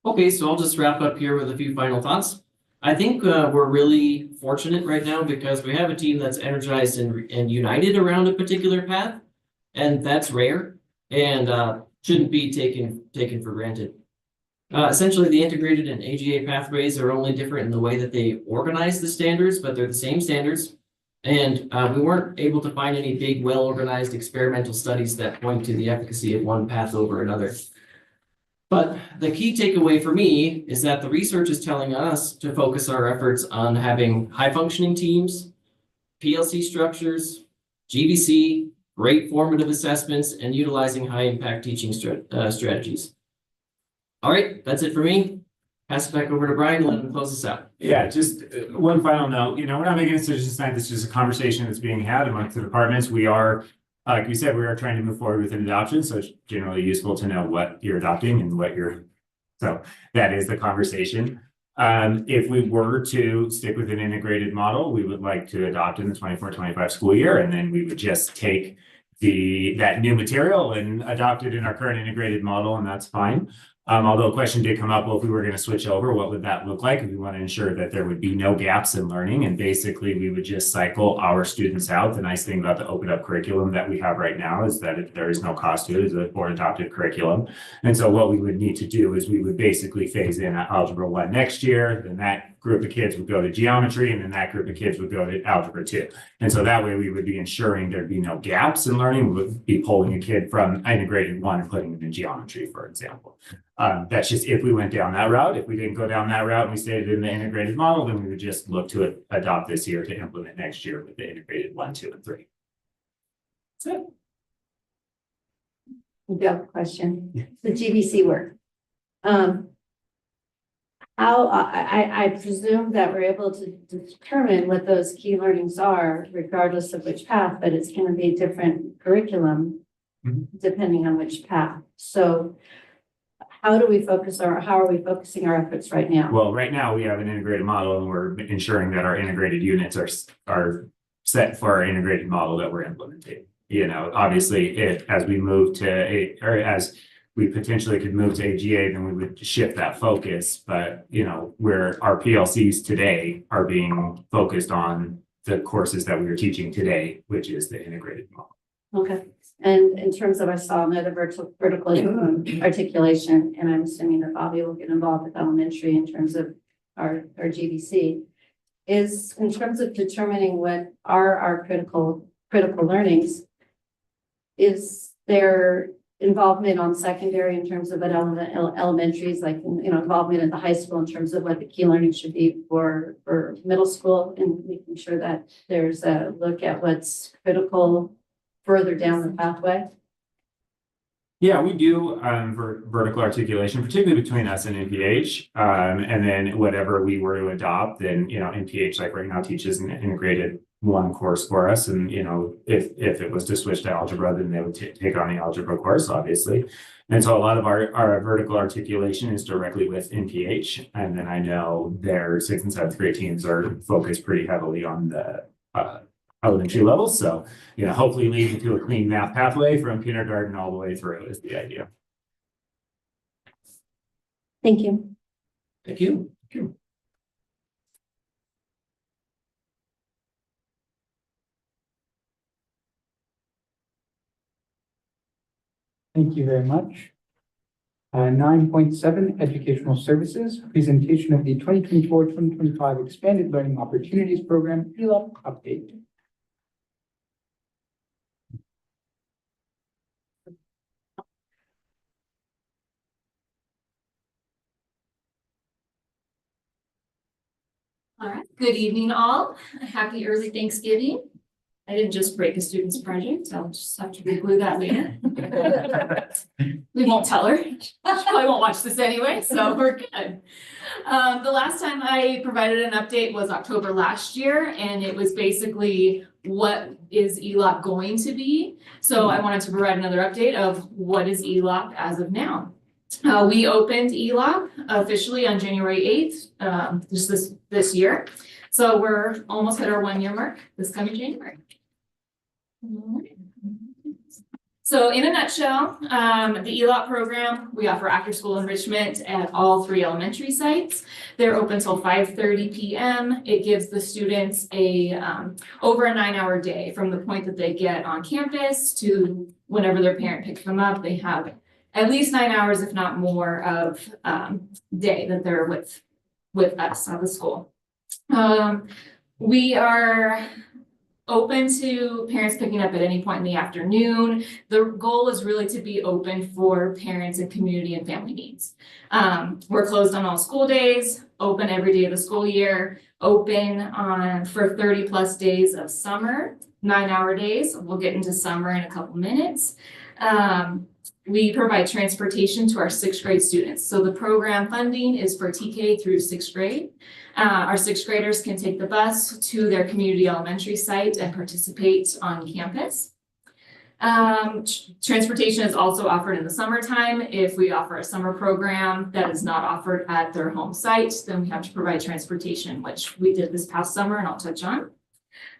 Okay, so I'll just wrap up here with a few final thoughts. I think we're really fortunate right now because we have a team that's energized and united around a particular path, and that's rare and shouldn't be taken for granted. Essentially, the integrated and AGA pathways are only different in the way that they organize the standards, but they're the same standards. And we weren't able to find any big, well-organized experimental studies that point to the efficacy of one path over another. But the key takeaway for me is that the research is telling us to focus our efforts on having high-functioning teams, PLC structures, GBC, great formative assessments, and utilizing high-impact teaching strategies. All right, that's it for me. Pass it back over to Brian and let him close us out. Yeah, just one final note, we're not making decisions tonight. This is just a conversation that's being had amongst the departments. We are, like we said, we are trying to move forward with an adoption. So it's generally useful to know what you're adopting and so that is the conversation. If we were to stick with an integrated model, we would like to adopt in the 24-25 school year, and then we would just take that new material and adopt it in our current integrated model, and that's fine. Although a question did come up, well, if we were going to switch over, what would that look like? We want to ensure that there would be no gaps in learning, and basically we would just cycle our students out. The nice thing about the open up curriculum that we have right now is that there is no cost to it. It's a board adopted curriculum. And so what we would need to do is we would basically phase in Algebra 1 next year, then that group of kids would go to geometry, and then that group of kids would go to algebra 2. And so that way we would be ensuring there'd be no gaps in learning. We would be pulling a kid from integrated 1 and putting them in geometry, for example. That's just if we went down that route. If we didn't go down that route and we stayed in the integrated model, then we would just look to adopt this year to implement next year with the integrated 1, 2, and 3. That's it. You have a question, the GBC work. I presume that we're able to determine what those key learnings are regardless of which path, but it's going to be a different curriculum depending on which path. So how are we focusing our efforts right now? Well, right now we have an integrated model, and we're ensuring that our integrated units are set for our integrated model that we're implementing. You know, obviously, as we move to as we potentially could move to AGA, then we would shift that focus. But you know, where our PLCs today are being focused on the courses that we are teaching today, which is the integrated model. Okay. And in terms of, I saw another vertical articulation, and I'm assuming that Bobby will get involved with elementary in terms of our GBC, is in terms of determining what are our critical learnings, is there involvement on secondary in terms of what elementaries, like, you know, involvement in the high school in terms of what the key learning should be for middle school, and making sure that there's a look at what's critical further down the pathway? Yeah, we do for vertical articulation, particularly between us and NPH. And then whatever we were to adopt, then, you know, NPH, like right now, teaches an integrated 1 course for us. And, you know, if it was to switch to algebra, then they would take on the algebra course, obviously. And so a lot of our vertical articulation is directly with NPH. And then I know their 6th and 7th grade teams are focused pretty heavily on the elementary level. So, you know, hopefully leading to a clean math pathway from kindergarten all the way through is the idea. Thank you. Thank you. Thank you. Thank you very much. 9.7, Educational Services, presentation of the 2024-2025 Expanded Learning Opportunities Program, ELOP update. All right, good evening all. Happy early Thanksgiving. I didn't just break a student's project, so I'll just have to reglue that later. We won't tell her. She probably won't watch this anyway, so we're good. The last time I provided an update was October last year, and it was basically what is ELOP going to be. So I wanted to provide another update of what is ELOP as of now. We opened ELOP officially on January 8th, just this year. So we're almost at our 1-year mark this coming January. So in a nutshell, the ELOP program, we offer after school enrichment at all 3 elementary sites. They're open till 5:30 p.m. It gives the students over a 9-hour day from the point that they get on campus to whenever their parent picks them up. They have at least 9 hours, if not more, of day that they're with us at the school. We are open to parents picking up at any point in the afternoon. The goal is really to be open for parents and community and family needs. We're closed on all school days, open every day of the school year, open for 30+ days of summer, 9-hour days. We'll get into summer in a couple minutes. We provide transportation to our 6th grade students. So the program funding is for TK through 6th grade. Our 6th graders can take the bus to their community elementary site and participate on campus. Transportation is also offered in the summertime. If we offer a summer program that is not offered at their home site, then we have to provide transportation, which we did this past summer, and I'll touch on.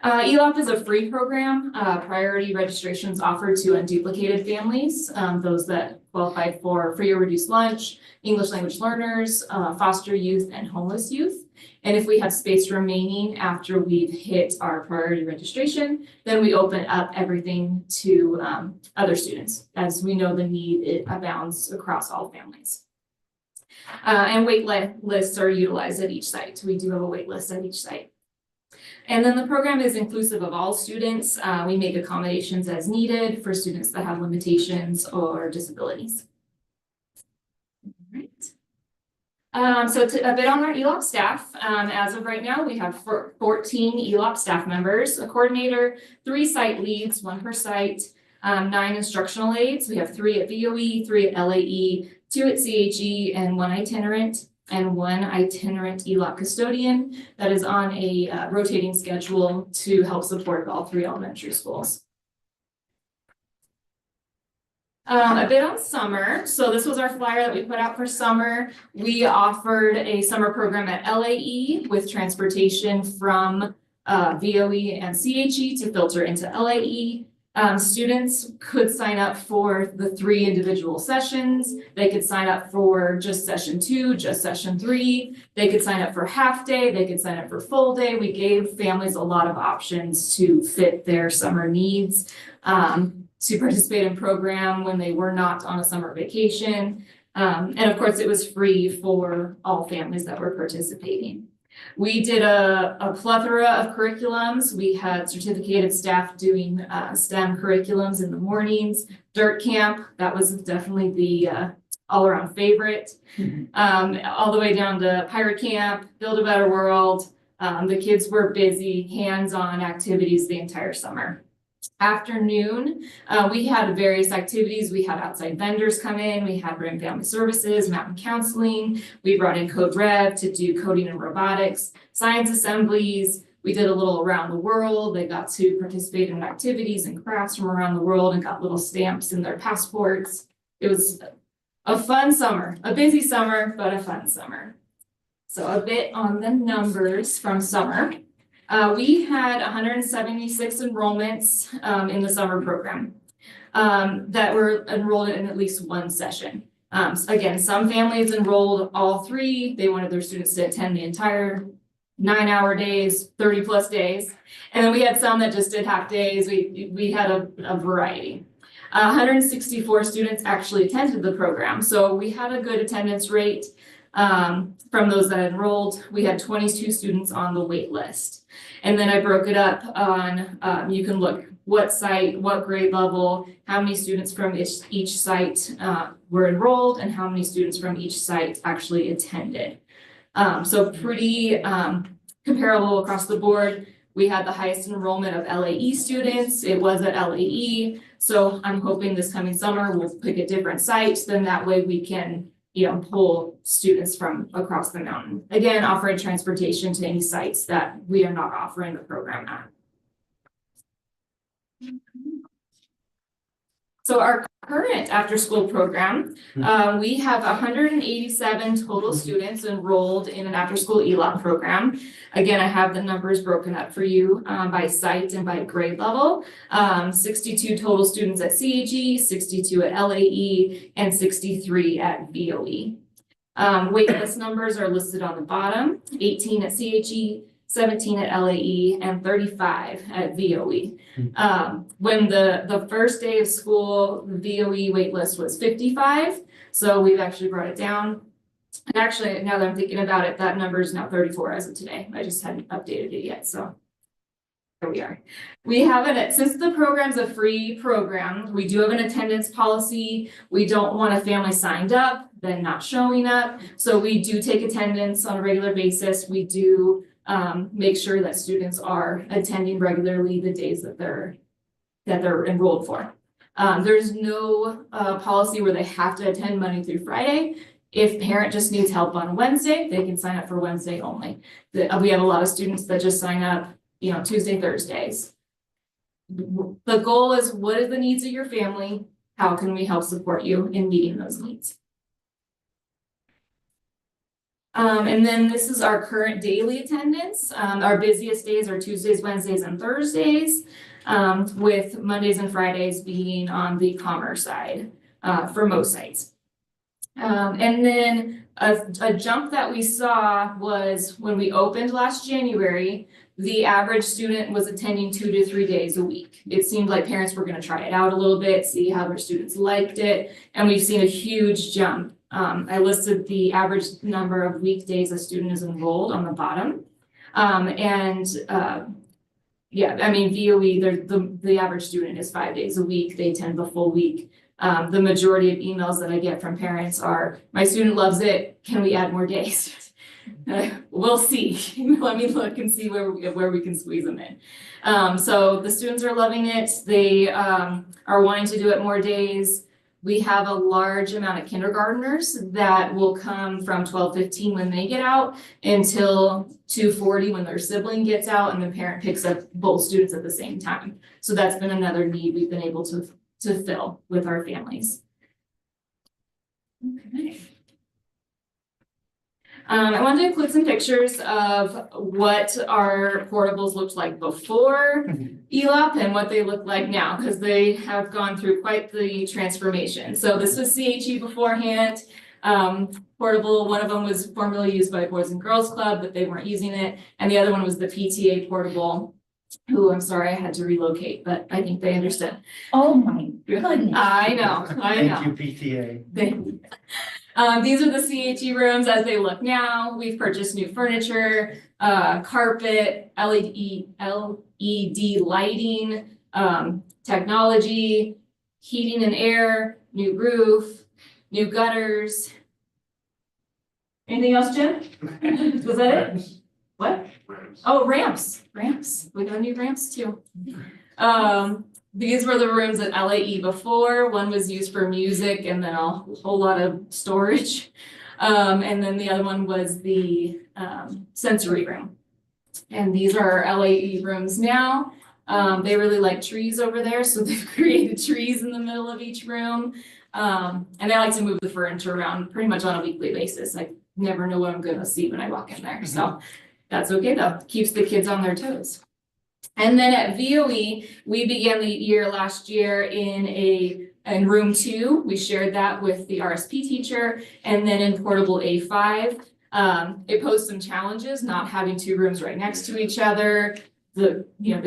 ELOP is a free program. Priority registration is offered to unduplicated families, those that qualify for free or reduced lunch, English language learners, foster youth, and homeless youth. And if we have space remaining after we've hit our priority registration, then we open up everything to other students. As we know, the need, it abounds across all families. And lists are utilized at each site. We do have a wait list at each site. And then the program is inclusive of all students. We make accommodations as needed for students that have limitations or disabilities. So a bit on our ELOP staff. As of right now, we have 14 ELOP staff members, a coordinator, 3 site leads, 1 per site, 9 instructional aides. We have 3 at VOE, 3 at LAE, 2 at CHE, and 1 itinerant ELOP custodian that is on a rotating schedule to help support all 3 elementary schools. A bit on summer. So this was our flyer that we put out for summer. We offered a summer program at LAE with transportation from VOE and CHE to filter into LAE. Students could sign up for the 3 individual sessions. They could sign up for just session 2, just session 3. They could sign up for half day. They could sign up for full day. We gave families a lot of options to fit their summer needs. To participate in program when they were not on a summer vacation. And of course, it was free for all families that were participating. We did a plethora of curriculums. We had certificated staff doing STEM curriculums in the mornings, dirt camp, that was definitely the all around favorite. All the way down to pirate camp, build a better world. The kids were busy, hands-on activities the entire summer. Afternoon, we had various activities. We had outside vendors come in. We had Rim Family Services, Mountain Counseling. We brought in Code Rev to do coding and robotics, science assemblies. We did a little around the world. They got to participate in activities and crafts from around the world and got little stamps in their passports. It was a fun summer, a busy summer, but a fun summer. So a bit on the numbers from summer. We had 176 enrollments in the summer program that were enrolled in at least 1 session. Again, some families enrolled all 3. They wanted their students to attend the entire 9-hour days, 30+ days. And then we had some that just did half days. We had a variety. 164 students actually attended the program. So we had a good attendance rate. From those that enrolled, we had 22 students on the wait list. And then I broke it up on, you can look what site, what grade level, how many students from each site were enrolled, and how many students from each site actually attended. So pretty comparable across the board. We had the highest enrollment of LAE students. It was at LAE. So I'm hoping this coming summer we'll pick a different site. Then that way we can pull students from across the mountain. Again, offering transportation to any sites that we are not offering the program at. So our current after-school program, we have 187 total students enrolled in an after-school ELOP program. Again, I have the numbers broken up for you by site and by grade level. 62 total students at CHE, 62 at LAE, and 63 at VOE. Waitlist numbers are listed on the bottom, 18 at CHE, 17 at LAE, and 35 at VOE. When the first day of school, the VOE waitlist was 55, so we've actually brought it down. And actually, now that I'm thinking about it, that number is now 34 as of today. I just hadn't updated it yet, so here we are. We have it, since the program's a free program, we do have an attendance policy. We don't want a family signed up, then not showing up. So we do take attendance on a regular basis. We do make sure that students are attending regularly the days that they're enrolled for. There's no policy where they have to attend Monday through Friday. If parent just needs help on Wednesday, they can sign up for Wednesday only. We have a lot of students that just sign up, Tuesday, Thursdays. The goal is, what are the needs of your family? How can we help support you in meeting those needs? And then this is our current daily attendance. Our busiest days are Tuesdays, Wednesdays, and Thursdays, with Mondays and Fridays being on the commerce side for most sites. And then a jump that we saw was when we opened last January, the average student was attending 2 to 3 days a week. It seemed like parents were going to try it out a little bit, see how their students liked it, and we've seen a huge jump I listed the average number of weekdays a student is enrolled on the bottom. Yeah, I mean, VOE, the average student is 5 days a week. They attend the full week. The majority of emails that I get from parents are, my student loves it. Can we add more days? We'll see. Let me look and see where we can squeeze them in. So the students are loving it. They are wanting to do it more days. We have a large amount of kindergartners that will come from 12:15 when they get out until 2:40 when their sibling gets out, and the parent picks up both students at the same time. So that's been another need we've been able to fill with our families. Okay. I wanted to include some pictures of what our portables looked like before ELOP and what they look like now, because they have gone through quite the transformation. So this was CHE beforehand. Portable, one of them was formerly used by Boys and Girls Club, but they weren't using it. And the other one was the PTA portable, who I'm sorry I had to relocate, but I think they understood. Oh my goodness. I know. Thank you, PTA. These are the CHE rooms as they look now. We've purchased new furniture, carpet, LED lighting, technology, heating and air, new roof, new gutters. Anything else, Jim? Was that it? What? Oh, ramps. We got new ramps too. These were the rooms at LAE before. One was used for music and then a whole lot of storage. And then the other one was the sensory room. And these are our LAE rooms now. They really like trees over there, so they've created trees in the middle of each room. And they like to move the furniture around pretty much on a weekly basis. I never know what I'm gonna see when I walk in there. So that's okay though, keeps the kids on their toes. And then at VOE, we began the year last year in room 2. We shared that with the RSP teacher, and then in portable A5. It posed some challenges, not having 2 rooms right next to each other. The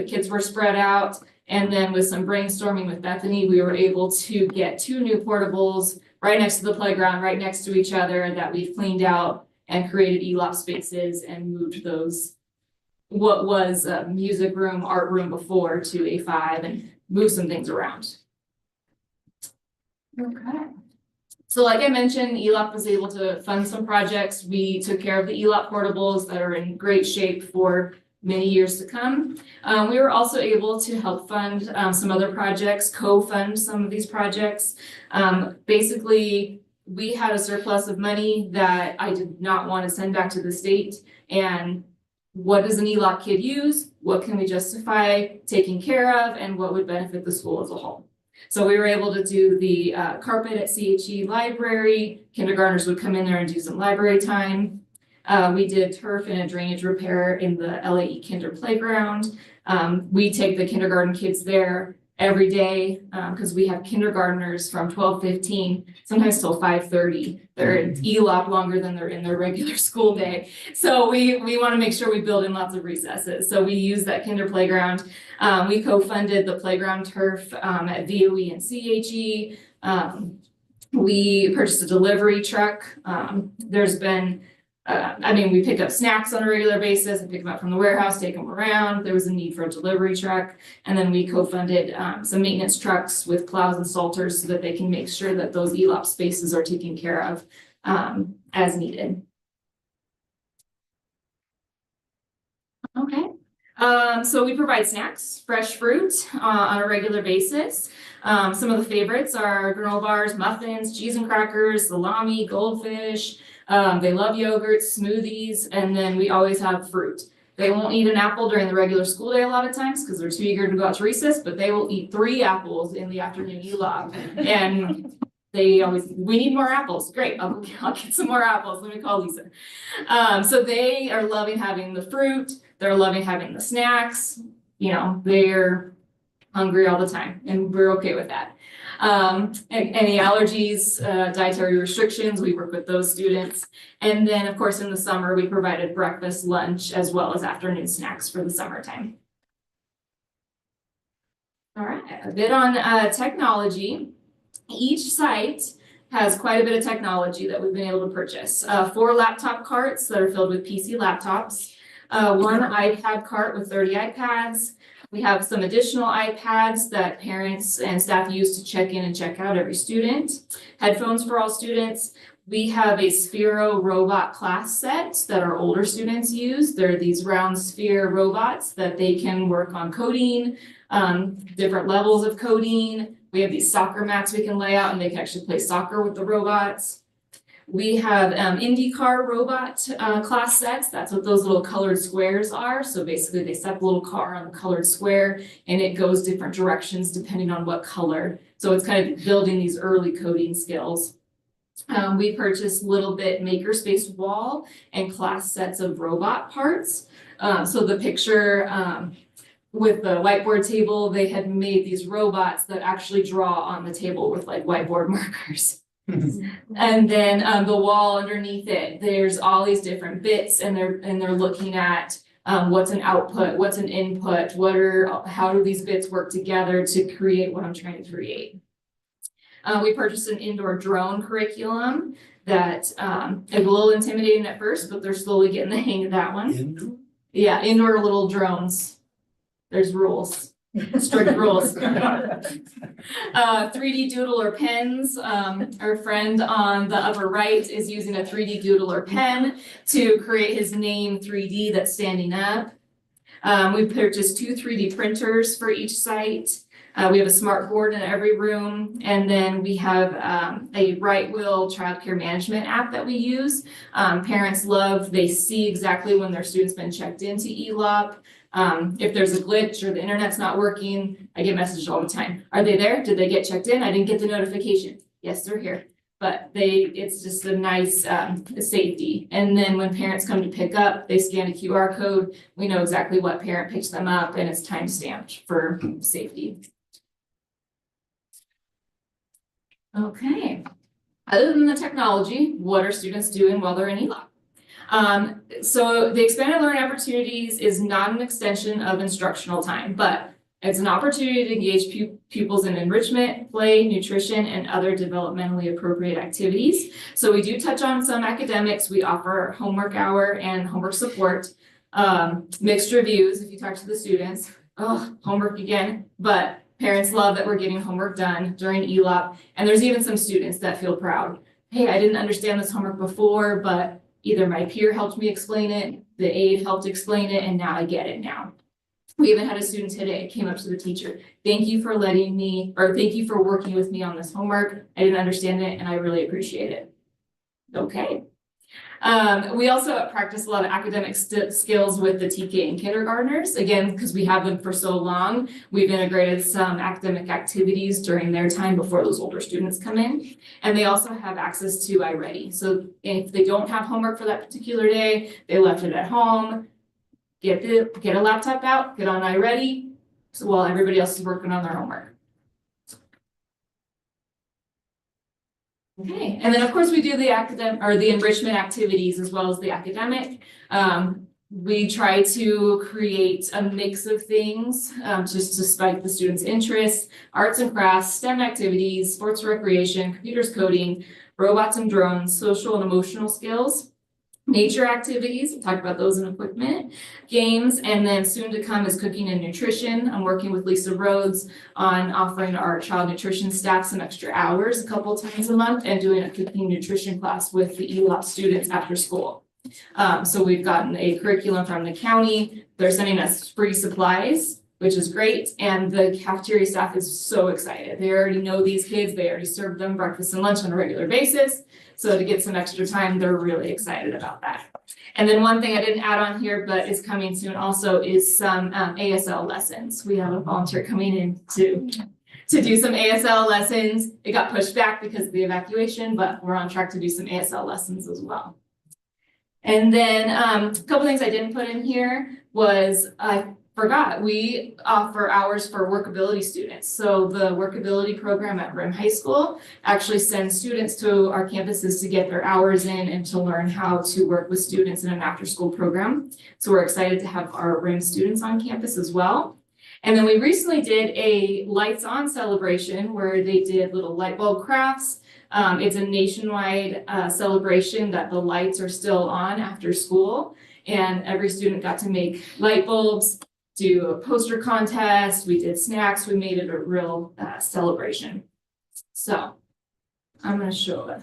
kids were spread out. And then with some brainstorming with Bethany, we were able to get 2 new portables right next to the playground, right next to each other, that we've cleaned out and created ELOP spaces and moved those, what was a music room, art room before, to A5 and move some things around. Okay. So like I mentioned, ELOP was able to fund some projects. We took care of the ELOP portables that are in great shape for many years to come. We were also able to help fund some other projects, co-fund some of these projects. Basically, we had a surplus of money that I did not want to send back to the state, and what does an ELOP kid use? What can we justify taking care of, and what would benefit the school as a whole? So we were able to do the carpet at CHE library. Kindergartners would come in there and do some library time. We did turf and a drainage repair in the LAE kinder playground. We take the kindergarten kids there every day because we have kindergartners from 12:15, sometimes till 5:30. They're in ELOP longer than they're in their regular school day. So we want to make sure we build in lots of recesses. So we use that kinder playground. We co-funded the playground turf at VOE and CHE. We purchased a delivery truck. There's been we pick up snacks on a regular basis and pick them up from the warehouse, take them around. There was a need for a delivery truck. And then we co-funded some maintenance trucks with plows and salters so that they can make sure that those ELOP spaces are taken care of as needed. Okay. So we provide snacks, fresh fruit on a regular basis. Some of the favorites are granola bars, muffins, cheese and crackers, salami, goldfish. They love yogurts, smoothies, and then we always have fruit. They won't eat an apple during the regular school day a lot of times because they're too eager to go out to recess, but they will eat 3 apples in the afternoon ELOP. And we need more apples. Great, I'll get some more apples. Let me call Lisa. So they are loving having the fruit. They're loving having the snacks. They're hungry all the time, and we're okay with that. Any allergies, dietary restrictions, we work with those students. And then of course in the summer, we provided breakfast, lunch, as well as afternoon snacks for the summertime. All right, a bit on technology. Each site has quite a bit of technology that we've been able to purchase. 4 laptop carts that are filled with PC laptops, 1 iPad cart with 30 iPads. We have some additional iPads that parents and staff use to check in and check out every student. Headphones for all students. We have a Sphero robot class set that our older students use. They're these round sphere robots that they can work on coding, different levels of coding. We have these soccer mats we can lay out and they can actually play soccer with the robots. We have IndyCar robot class sets. That's what those little colored squares are. So basically they set the little car on the colored square and it goes different directions depending on what color. So it's kind of building these early coding skills. We purchased Little Bit Makerspace wall and class sets of robot parts. So the picture with the whiteboard table, they had made these robots that actually draw on the table with like whiteboard markers. And then the wall underneath it, there's all these different bits and they're looking at what's an output, what's an input, how do these bits work together to create what I'm trying to create. We purchased an indoor drone curriculum that is a little intimidating at first, but they're slowly getting the hang of that one. Yeah, indoor little drones. There's rules. Strict rules. 3D doodler pens. Our friend on the upper right is using a 3D doodler pen to create his name 3D that's standing up. We purchased 2 3D printers for each site. We have a smart board in every room, and then we have a Right Wheel childcare management app that we use. Parents love, they see exactly when their student's been checked into ELOP. If there's a glitch or the internet's not working, I get messages all the time. Are they there? Did they get checked in? I didn't get the notification. Yes, they're here. But it's just a nice safety. And then when parents come to pick up, they scan a QR code. We know exactly what parent picks them up and it's time stamped for safety. Okay. Other than the technology, what are students doing while they're in ELOP? So the expanded learning opportunities is not an extension of instructional time, but it's an opportunity to engage pupils in enrichment, play, nutrition, and other developmentally appropriate activities. So we do touch on some academics. We offer homework hour and homework support, mixed reviews if you talk to the students. Oh, homework again, but parents love that we're getting homework done during ELOP. And there's even some students that feel proud. Hey, I didn't understand this homework before, but either my peer helped me explain it, the aide helped explain it, and now I get it now. We even had a student today came up to the teacher. Thank you for thank you for working with me on this homework. I didn't understand it and I really appreciate it. Okay. We also practice a lot of academic skills with the TK and kindergartners. Again, because we have them for so long, we've integrated some academic activities during their time before those older students come in. And they also have access to iReady. So if they don't have homework for that particular day, they left it at home, get a laptop out, get on iReady, so while everybody else is working on their homework. Okay, and then of course we do the academic or the enrichment activities as well as the academic. We try to create a mix of things just to spike the students' interest, arts and crafts, STEM activities, sports recreation, computers coding, robots and drones, social and emotional skills, nature activities, we'll talk about those in a quick minute, games, and then soon to come is cooking and nutrition. I'm working with Lisa Rhodes on offering our child nutrition staff some extra hours a couple times a month and doing a cooking nutrition class with the ELOP students after school. So we've gotten a curriculum from the county. They're sending us free supplies, which is great. And the cafeteria staff is so excited. They already know these kids. They already serve them breakfast and lunch on a regular basis. So to get some extra time, they're really excited about that. And then one thing I didn't add on here, but is coming soon also is some ASL lessons. We have a volunteer coming in to do some ASL lessons. It got pushed back because of the evacuation, but we're on track to do some ASL lessons as well. And then a couple things I didn't put in here was I forgot, we offer hours for workability students. So the workability program at RIM High School actually sends students to our campuses to get their hours in and to learn how to work with students in an after-school program. So we're excited to have our RIM students on campus as well. And then we recently did a lights on celebration where they did little light bulb crafts. It's a nationwide celebration that the lights are still on after school. And every student got to make light bulbs, do a poster contest. We did snacks. We made it a real celebration. So I'm going to show it.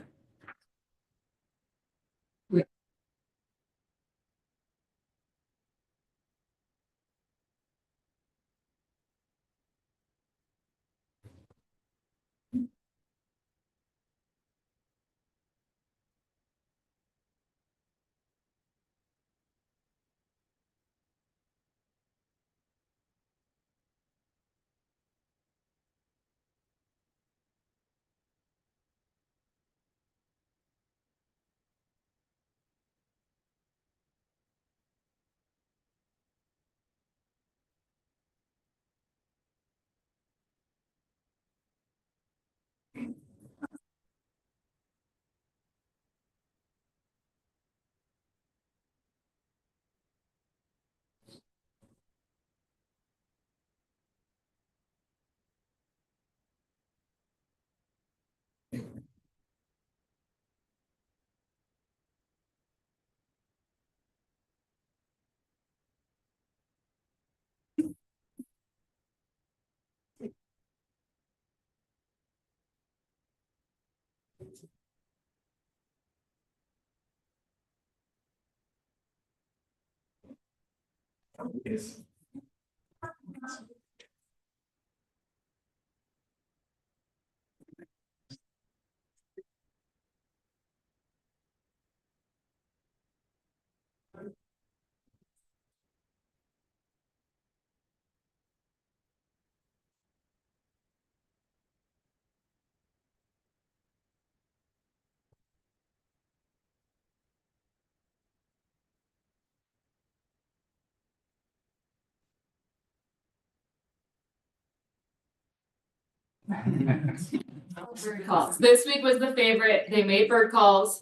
Yes. Bird calls. This week was the favorite. They made bird calls.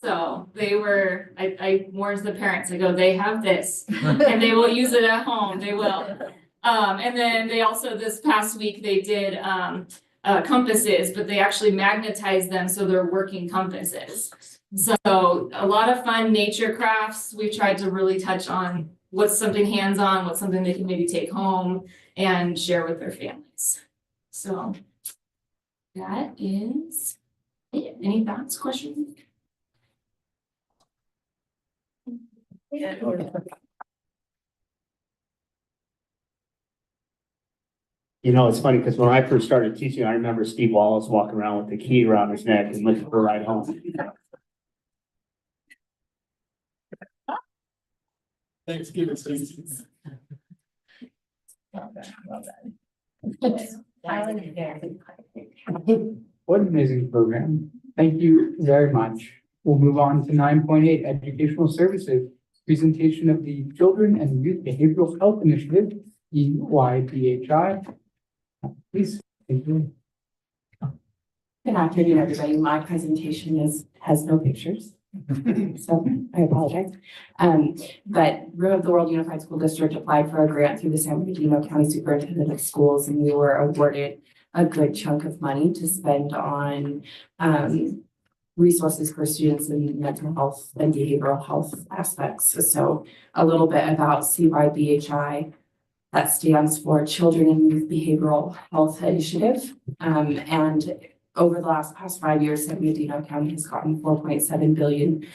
So they were, I warned the parents, I go, they have this and they will use it at home. They will. And then they also, this past week, they did compasses, but they actually magnetized them so they're working compasses. So a lot of fun nature crafts. We tried to really touch on what's something hands-on, what's something they can maybe take home and share with their families. So that is it. Any thoughts, questions? You know, it's funny because when I first started teaching, I remember Steve Wallace walking around with the key around his neck and looking for a ride home. Thanksgiving season. What an amazing program. Thank you very much. We'll move on to 9.8, Educational Services, presentation of the Children and Youth Behavioral Health Initiative, EYBHI. Please, thank you. Good afternoon, everybody. My presentation has no pictures. So I apologize. But Room of the World Unified School District applied for a grant through the San Bernardino County Superintendent of Schools, and we were awarded a good chunk of money to spend on resources for students in mental health and behavioral health aspects. So a little bit about CYBHI. That stands for Children and Youth Behavioral Health Initiative. And over the past 5 years, San Bernardino County has gotten 4.7 billion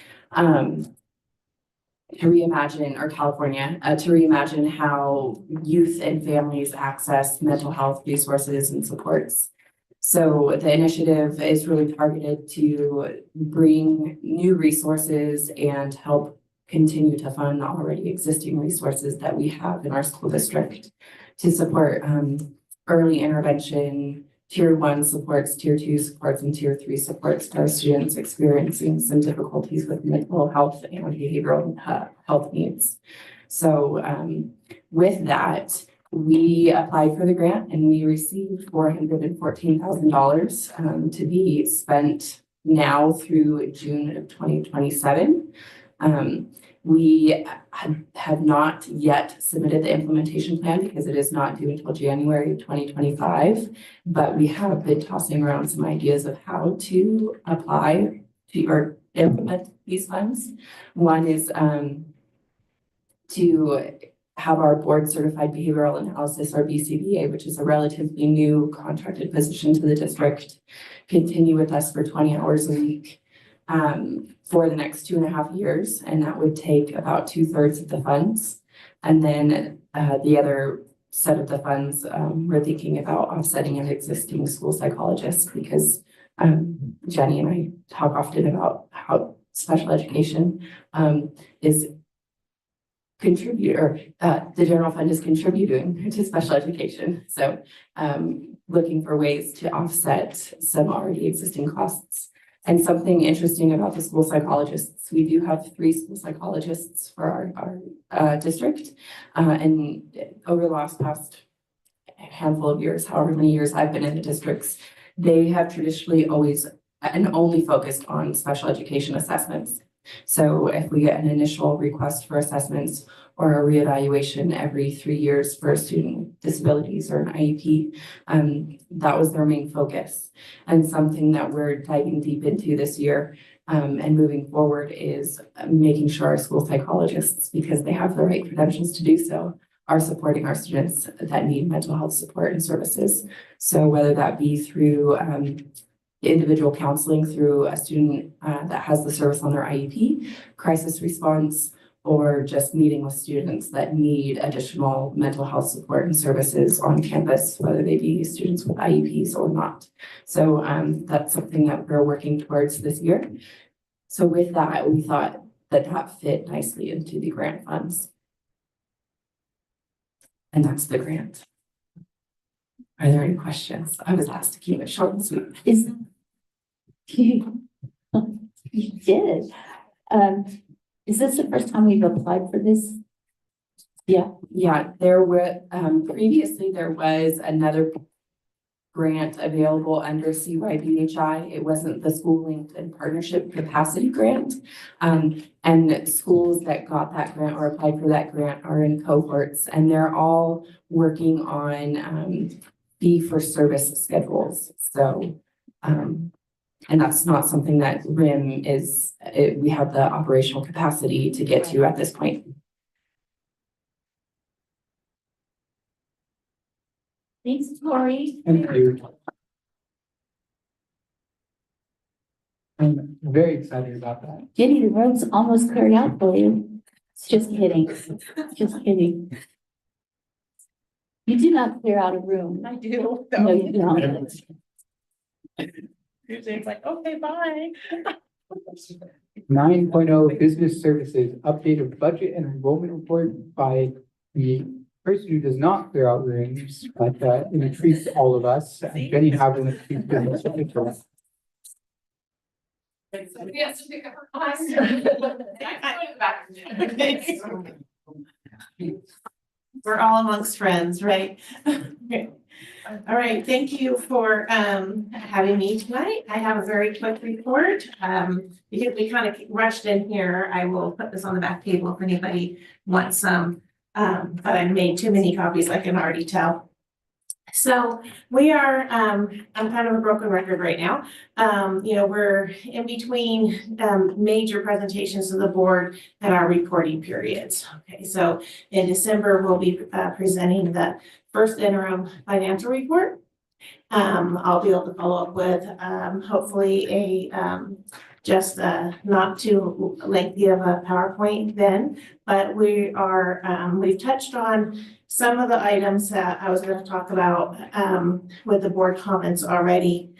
to reimagine, or California, to reimagine how youth and families access mental health resources and supports. So the initiative is really targeted to bring new resources and help continue to fund already existing resources that we have in our school district to support early intervention, Tier 1 supports, Tier 2 supports, and Tier 3 supports to our students experiencing some difficulties with mental health and behavioral health needs. So with that, we applied for the grant and we received $414,000 to be spent now through June of 2027. We have not yet submitted the implementation plan because it is not due until January of 2025. But we have been tossing around some ideas of how to apply to or implement these funds. One is to have our board certified behavioral analysis, or BCBA, which is a relatively new contracted position to the district, continue with us for 20 hours a week for the next 2.5 years. And that would take about 2/3 of the funds. And then the other set of the funds, we're thinking about offsetting an existing school psychologist, because Jenny and I talk often about how special education is the general fund is contributing to special education. So looking for ways to offset some already existing costs. And something interesting about the school psychologists, we do have 3 school psychologists for our district. And over the past handful of years, however many years I've been in the districts, they have traditionally always and only focused on special education assessments. So if we get an initial request for assessments or a reevaluation every 3 years for student with disabilities or an IEP, that was their main focus. And something that we're diving deep into this year and moving forward is making sure our school psychologists, because they have the right credentials to do so, are supporting our students that need mental health support and services. So whether that be through individual counseling through a student that has the service on their IEP, crisis response, or just meeting with students that need additional mental health support and services on campus, whether they be students with IEPs or not. So that's something that we're working towards this year. So with that, we thought that that fit nicely into the grant funds. And that's the grant. Are there any questions? I was asked to keep it short and sweet. You did. Is this the first time we've applied for this? Yeah, there were, previously there was another grant available under CYBHI. It wasn't the School Linked and Partnership Capacity Grant. And schools that got that grant or applied for that grant are in cohorts, and they're all working on fee for service schedules. So, and that's not something that RIM we have the operational capacity to get to at this point. Thanks, Tori. Thank you. I'm very excited about that. Jenny, the road's almost cleared out for you. Just kidding. Just kidding. You do not clear out a room. I do. No, you don't. Usually it's like, okay, bye. 9.0 Business Services, update of budget and enrollment report by the person who does not clear out rooms, but it intrigues all of us. Jenny Haviland, Chief Business Officer. Yes, to pick up her class. We're all amongst friends, right? All right, thank you for having me tonight. I have a very quick report. Because we kind of rushed in here, I will put this on the back table if anybody wants some. But I made too many copies, I can already tell. So we are, I'm kind of a broken record right now. We're in between major presentations to the board and our reporting periods. Okay, so in December, we'll be presenting the first interim financial report. I'll be able to follow up with hopefully just not too lengthy of a PowerPoint then, but we've touched on some of the items that I was going to talk about with the board comments already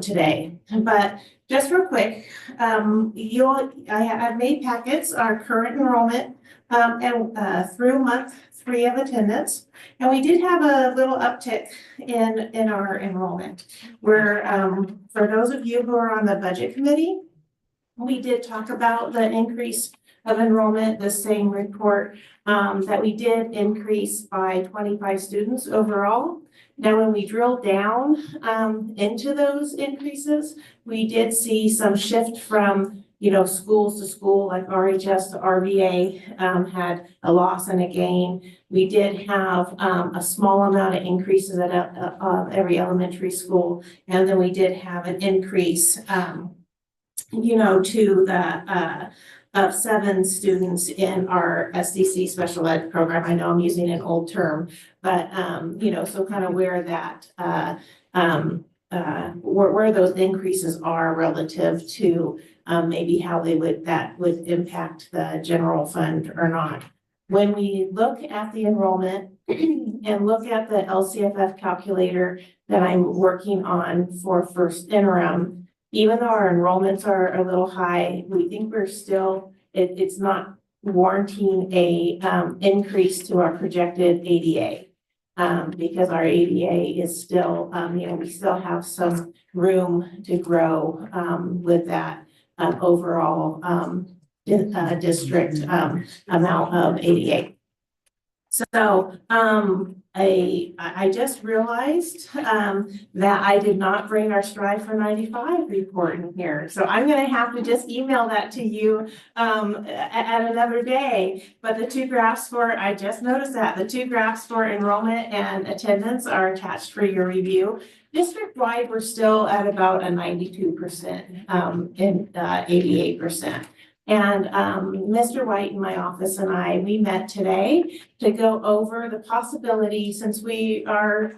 today. But just real quick, I've made packets, our current enrollment and through month 3 of attendance. And we did have a little uptick in our enrollment. Where for those of you who are on the budget committee, we did talk about the increase of enrollment, the same report that we did increase by 25 students overall. Now, when we drill down into those increases, we did see some shift from schools to school, like RHS to RVA, had a loss and a gain. We did have, a small amount of increases at, every elementary school. And then we did have an increase, to the, of 7 students in our SDC special ed program. I know I'm using an old term, but, so kind of where that, where those increases are relative to, maybe how that would impact the general fund or not. When we look at the enrollment and look at the LCFF calculator that I'm working on for first interim, even though our enrollments are a little high, we think we're still, it's not warranting a increase to our projected ADA. Because our ADA is still, we still have some room to grow with that overall district amount of ADA. So I just realized that I did not bring our Strive for 95 report in here. So I'm gonna have to just email that to you at another day. But the 2 graphs I just noticed that the 2 graphs for enrollment and attendance are attached for your review. District-wide, we're still at about a 92% and 88%. And Mr. White in my office and we met today to go over the possibility, since we are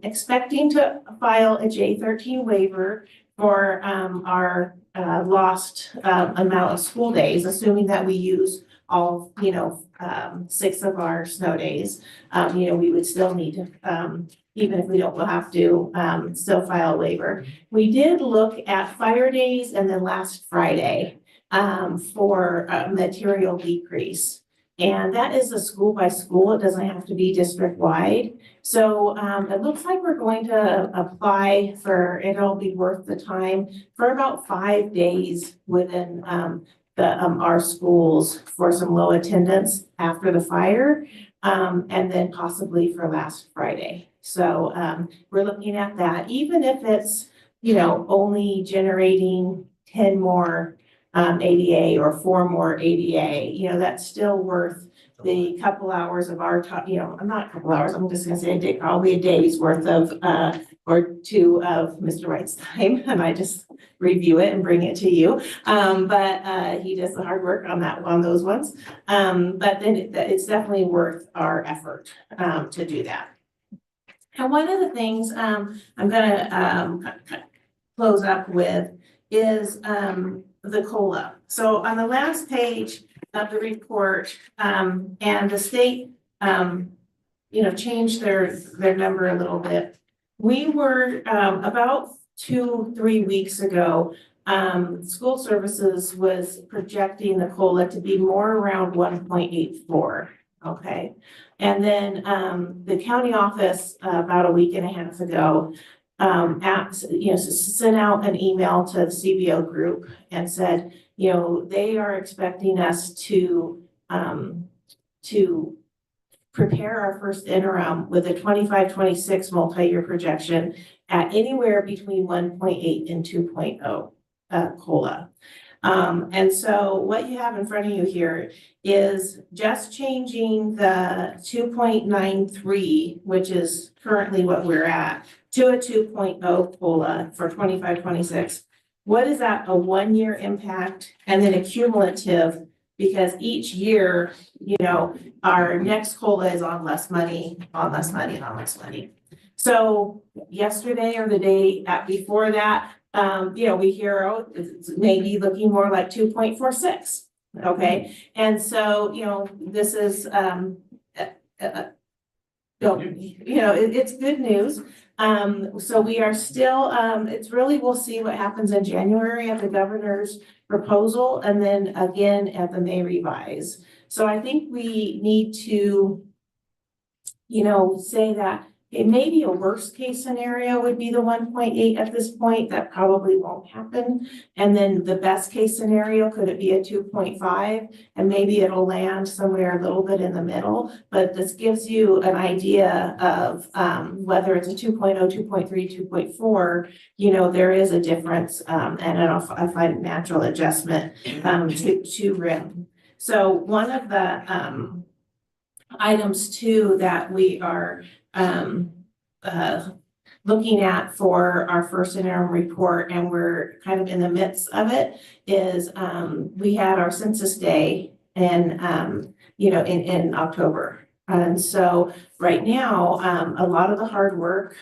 expecting to file a J13 waiver for our lost amount of school days, assuming that we use all, 6 of our snow days. We would still need to, even if we don't, we'll have to still file a waiver. We did look at fire days and then last Friday for material decrease. And that is a school by school. It doesn't have to be district wide. So it looks like we're going to apply for, it'll be worth the time for about 5 days within our schools for some low attendance after the fire, and then possibly for last Friday. So we're looking at that, even if it's, only generating 10 more ADA or 4 more ADA, that's still worth the couple hours of our time, not a couple hours, I'm just gonna say a day, probably a day's worth of, or 2 of Mr. Wright's time, and I just review it and bring it to you. But he does the hard work on those ones. But then it's definitely worth our effort to do that. And one of the things I'm gonna close up with is the COLA. So on the last page of the report, and the state, changed their number a little bit. We were about 2-3 weeks ago, school services was projecting the COLA to be more around 1.84. Okay. And then the county office about a week and a half ago sent out an email to the CBO group and said, they are expecting us to prepare our first interim with a 25-26 multi-year projection at anywhere between 1.8 and 2.0 COLA. And so what you have in front of you here is just changing the 2.93, which is currently what we're at, to a 2.0 COLA for 25-26. What is that? A 1-year impact and then a cumulative, because each year, our next COLA is on less money, on less money, and on less money. So yesterday or the day before that, we hear, it's maybe looking more like 2.46. Okay. And so, this is, it's good news. So we are still, it's really, we'll see what happens in January at the governor's proposal and then again at the May revise. So I think we need to, say that It may be a worst case scenario would be the 1.8 at this point. That probably won't happen. And then the best case scenario, could it be a 2.5? And maybe it'll land somewhere a little bit in the middle. But this gives you an idea of whether it's a 2.0, 2.3, 2.4, you know, there is a difference and a financial adjustment to RIM. So one of the items too that we are looking at for our first interim report, and we're kind of in the midst of it, is we had our census day in in October. And so right now, a lot of the hard work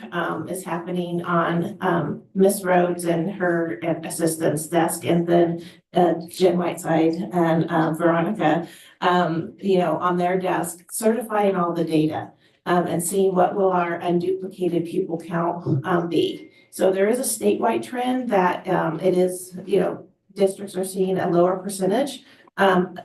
is happening on Miss Rhodes and her assistant's desk, and then Jen Whiteside and Veronica, on their desk, certifying all the data and seeing what will our unduplicated pupil count be. So there is a statewide trend that it is, districts are seeing a lower percentage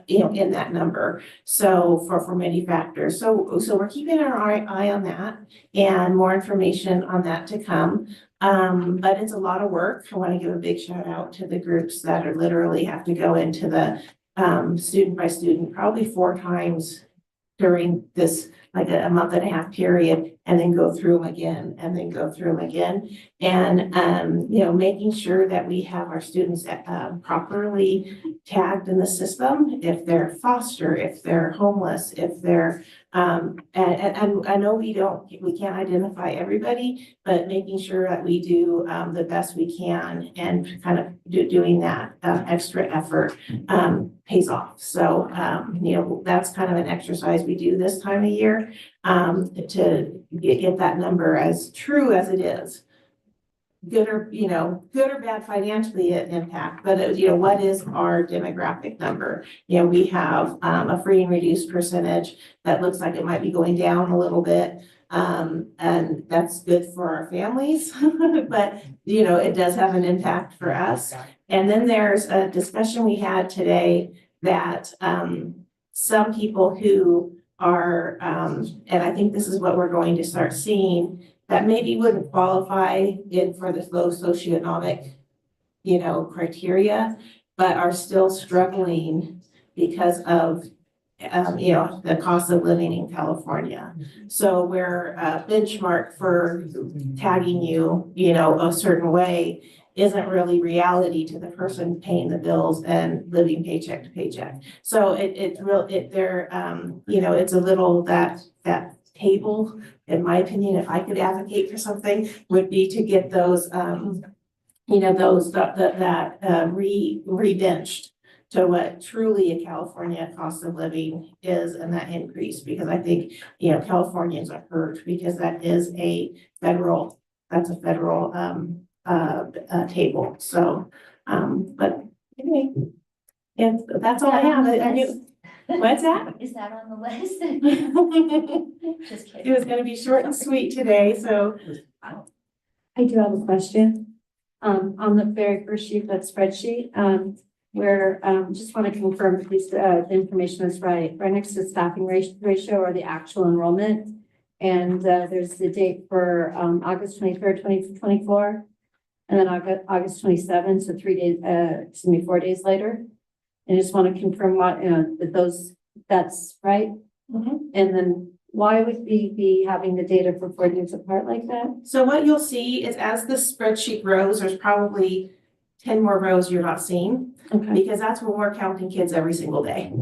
in that number. So for many factors. So we're keeping our eye on that, and more information on that to come. But it's a lot of work. I want to give a big shout out to the groups that are literally have to go into the student by student, probably 4 times during this like a month and a half period, and then go through them again, and then go through them again. And, making sure that we have our students properly tagged in the system, if they're foster, if they're homeless, if they're, and I know we can't identify everybody, but making sure that we do the best we can, and kind of doing that extra effort pays off. So, that's kind of an exercise we do this time of year to get that number as true as it is. Good or bad financially impact, but what is our demographic number? We have a free and reduced percentage that looks like it might be going down a little bit. And that's good for our families, but it does have an impact for us. And then there's a discussion we had today that some people who are, and I think this is what we're going to start seeing, that maybe wouldn't qualify for this low socioeconomic, criteria, but are still struggling because of, the cost of living in California. So where a benchmark for tagging you, a certain way isn't really reality to the person paying the bills and living paycheck to paycheck. So it's a little that table, in my opinion, if I could advocate for something, would be to get those, re-benched to what truly a California cost of living is, and that increase, because I think, Californians are hurt because that is a federal table. So, but anyway, yeah, that's all I have. What's that? Is that on the list? Just kidding. It was gonna be short and sweet today, so. I do have a question. On the very first sheet, that spreadsheet, where, just want to confirm at least, the information is right next to staffing ratio or the actual enrollment. And, there's the date for, August 23rd, 2024, and then August 27th, so 4 days later. And I just want to confirm that's right. Mm-hmm. And then why would we be having the data for 4 days apart like that? So what you'll see is as the spreadsheet grows, there's probably 10 more rows you're not seeing, because that's when we're counting kids every single day.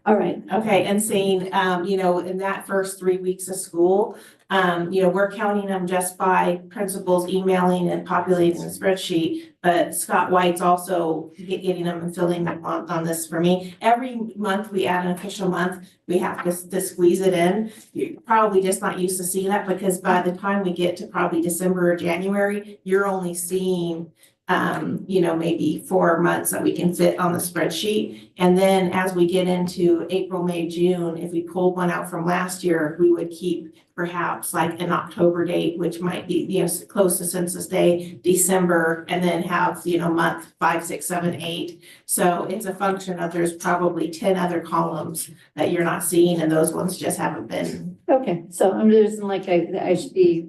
All right. Okay, and seeing, in that first 3 weeks of school, we're counting them just by principals emailing and populating the spreadsheet. But Scott White's also getting them and filling them on this for me. Every month we add an official month, we have to squeeze it in. You're probably just not used to seeing that, because by the time we get to probably December or January, you're only seeing maybe 4 months that we can fit on the spreadsheet. And then as we get into April, May, June, if we pulled one out from last year, we would keep perhaps like an October date, which might be, close to Census Day, December, and then have, month 5, 6, 7, 8. So it's a function of there's probably 10 other columns that you're not seeing, and those ones just haven't been. Okay, so I'm just like, I should be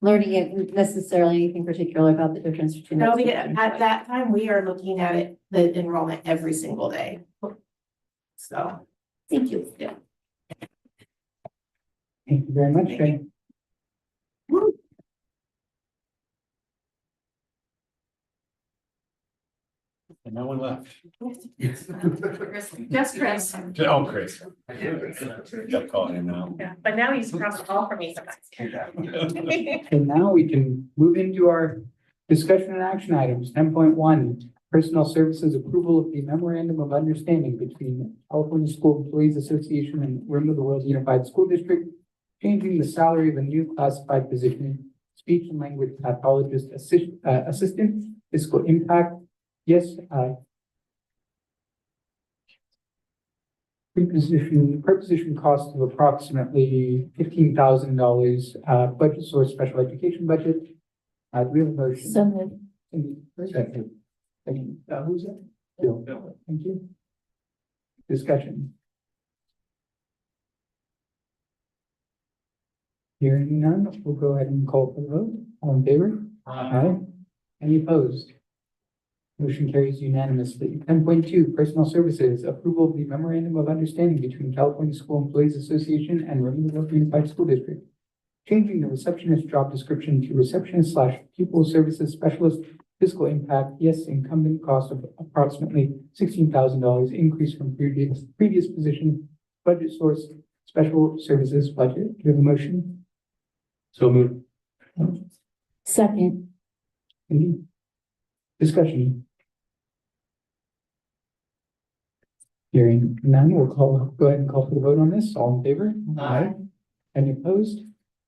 learning it necessarily anything particular about the difference between. No, those two. at that time, we are looking at it, the enrollment every single day. So. Thank you. Yeah. Thank you very much, Jane. And no one left. Just Chris. Oh, Chris. Kept calling him now. Yeah, but now he's across the hall from me sometimes. And now we can move into our discussion and action items. 10.1, Personnel Services Approval of the Memorandum of Understanding between California School Employees Association and Rim of the World Unified School District, changing the salary of a new classified position, speech and language pathologist assistant, fiscal impact. Yes, preposition cost of approximately $15,000, budget source special education budget. Do we have a motion? So moved. Second. Who's that? Bill. Thank you. Discussion. Hearing none, we'll go ahead and call for the vote. All in favor? Aye. Any opposed? Motion carries unanimously. 10.2, Personnel Services, approval of the memorandum of understanding between California School Employees Association and Remedial Unified School District, changing the receptionist job description to receptionist/pupil services specialist, fiscal impact, yes, incumbent cost of approximately $16,000, increase from previous position, budget source, special services budget. Do you have a motion? So moved. Second. Any discussion? Hearing none, we'll go ahead and call for the vote on this. All in favor? Aye. Any opposed?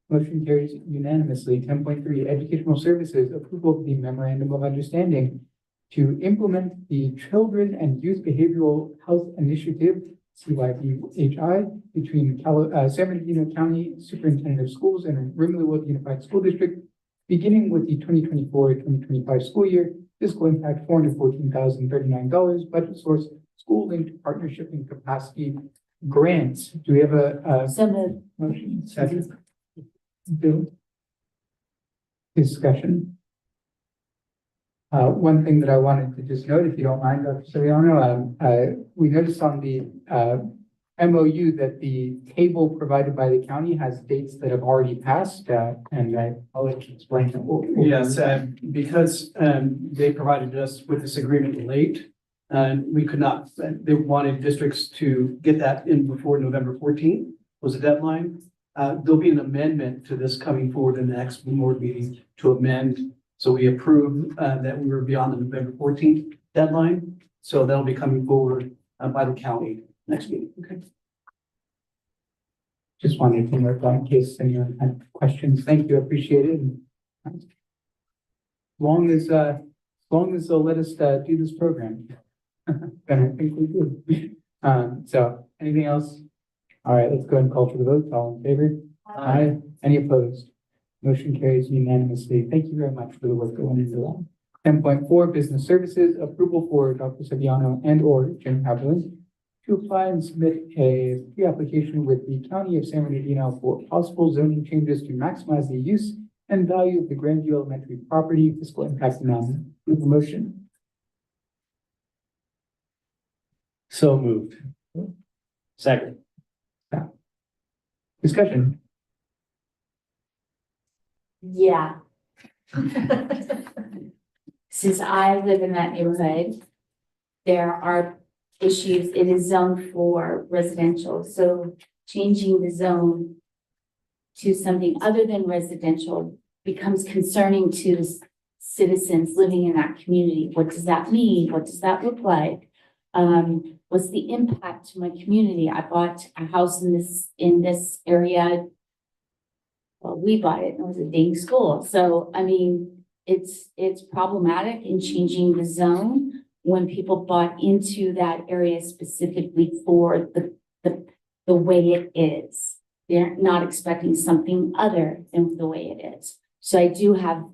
Motion carries unanimously. 10.3, Educational Services, approval of the memorandum of understanding to implement the Children and Youth Behavioral Health Initiative, CYBHI, between San Bernardino County Superintendent of Schools and Rim of the World Unified School District, beginning with the 2024-2025 school year. Fiscal impact $414,039. Budget source school linked partnership and capacity grants. Do we have a So moved. motion? Second. Bill. Discussion. One thing that I wanted to just note, if you don't mind, Dr. Soriano, we noticed on the MOU that the table provided by the county has dates that have already passed, and I'll let you explain. Yes, because they provided us with this agreement late, and we could not, they wanted districts to get that in before November 14th was the deadline. There'll be an amendment to this coming forward in the next board meeting to amend. So we approved that we were beyond the November 14th deadline. So that'll be coming forward by the county next meeting. Okay. Just wanted to note that in case anyone had questions. Thank you, appreciate it. As long as they'll let us do this program, then I think we do. So anything else? All right, let's go ahead and call for the vote. All in favor? Aye. Any opposed? Motion carries unanimously. Thank you very much for the work going into that. 10.4, Business Services, approval for Dr. Saviano and or Jim Haviland to apply and submit a pre-application with the County of San Bernardino for possible zoning changes to maximize the use and value of the Grandview Elementary property, fiscal impact amount. With the motion. So moved. Second. Discussion. Yeah. Since I live in that neighborhood, there are issues. It is zoned for residential, so changing the zone to something other than residential becomes concerning to citizens living in that community. What does that mean? What does that look like? What's the impact to my community? I bought a house in this area. Well, we bought it and it was a dang school. So, I mean, it's problematic in changing the zone when people bought into that area specifically for the way it is. They're not expecting something other than the way it is. So I do have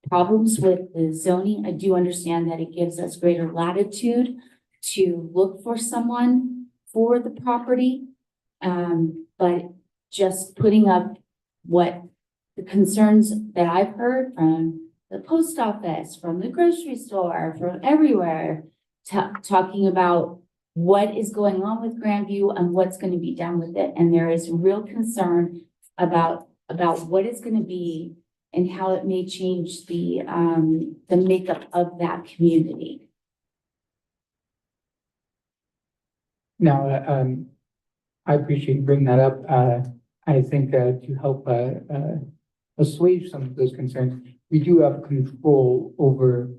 problems with the zoning. I do understand that it gives us greater latitude to look for someone for the property. But just putting up what the concerns that I've heard from the post office, from the grocery store, from everywhere, talking about what is going on with Grandview and what's going to be done with it. And there is real concern about what it's going to be and how it may change the makeup of that community. Now, I appreciate you bringing that up. I think to help assuage some of those concerns, we do have control over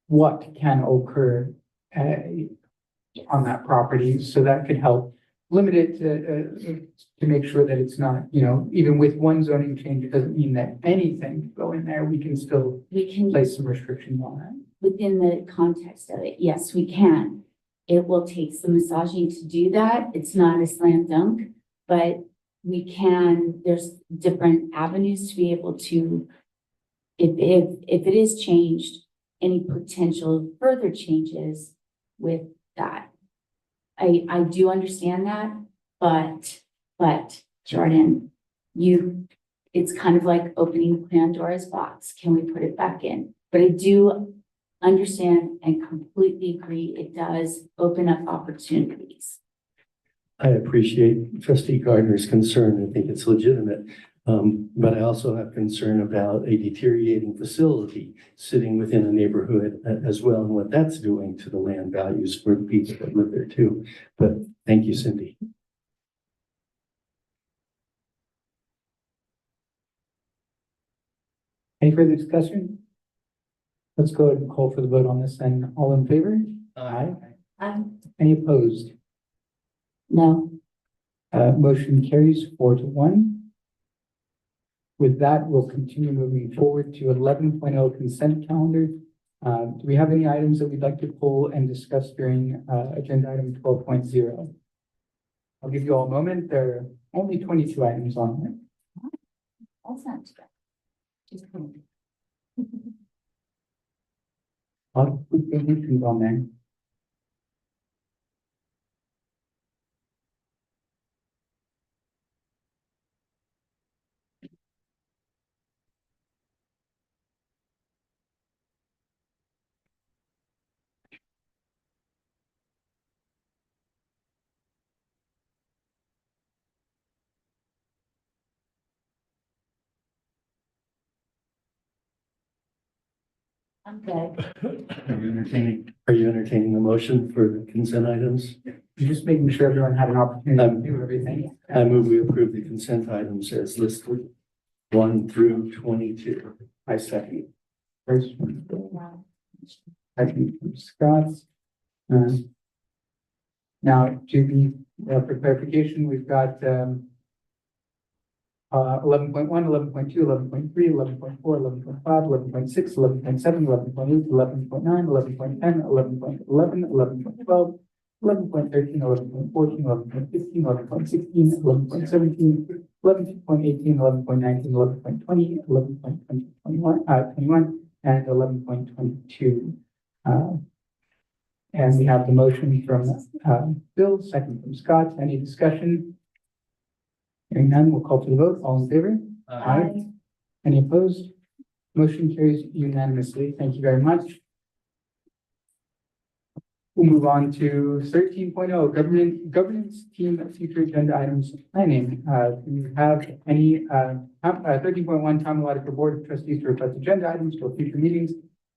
what can occur on that property. So that could help limit it to make sure that it's not, even with one zoning change, it doesn't mean that anything can go in there. We can still place some restrictions on that. Within the context of it, yes, we can. It will take some massaging to do that. It's not a slam dunk, but we can, there's different avenues to be able to, if it is changed, any potential further changes with that. I do understand that, but Jordan, it's kind of like opening Pandora's box. Can we put it back in? But I do understand and completely agree. It does open up opportunities. I appreciate Trustee Gardner's concern. I think it's legitimate. But I also have concern about a deteriorating facility sitting within a neighborhood as well, and what that's doing to the land values for the people that live there too. But thank you, Cindy. Any further discussion? Let's go ahead and call for the vote on this then. All in favor? Aye. Any opposed? No. Motion carries 4-1. With that, we'll continue moving forward to 11.0 consent calendar. Do we have any items that we'd like to pull and discuss during agenda item 12.0? I'll give you all a moment. There are only 22 items on there. That sounds good. A lot of good things on there. I'm good. Are you entertaining the motion for the consent items? You're just making sure everyone had an opportunity to do everything. I move we approve the consent items as listed, 1 through 22. I second. First one. Second from Scott. Now, to be, for clarification, we've got 11.1, 11.2, 11.3, 11.4, 11.5, 11.6, 11.7, 11.8, 11.9, 11.10, 11.11, 11.12, 11.13, 11.14, 11.15, 11.16, 11.17, 11.18, 11.19, 11.20, 11.21, and 11.22. And we have the motion from Bill, second from Scott. Any discussion? Hearing none, we'll call for the vote. All in favor? Aye. Any opposed? Motion carries unanimously. Thank you very much. We'll move on to 13.0, governance team future agenda items planning. Do you have any 13.1 time allotted for board of trustees to request agenda items for future meetings?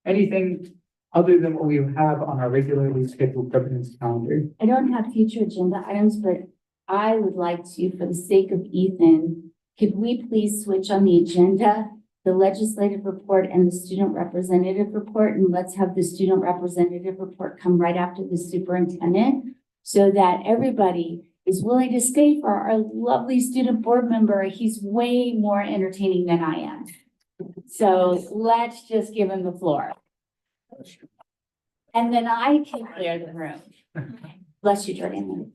Anything other than what we have on our regularly scheduled governance calendar? I don't have future agenda items, but I would like to, for the sake of Ethan, could we please switch on the agenda, the legislative report and the student representative report, and let's have the student representative report come right after the superintendent so that everybody is willing to stay for our lovely student board member. He's way more entertaining than I am. So let's just give him the floor. And then I can clear the room. Bless you, Jordan.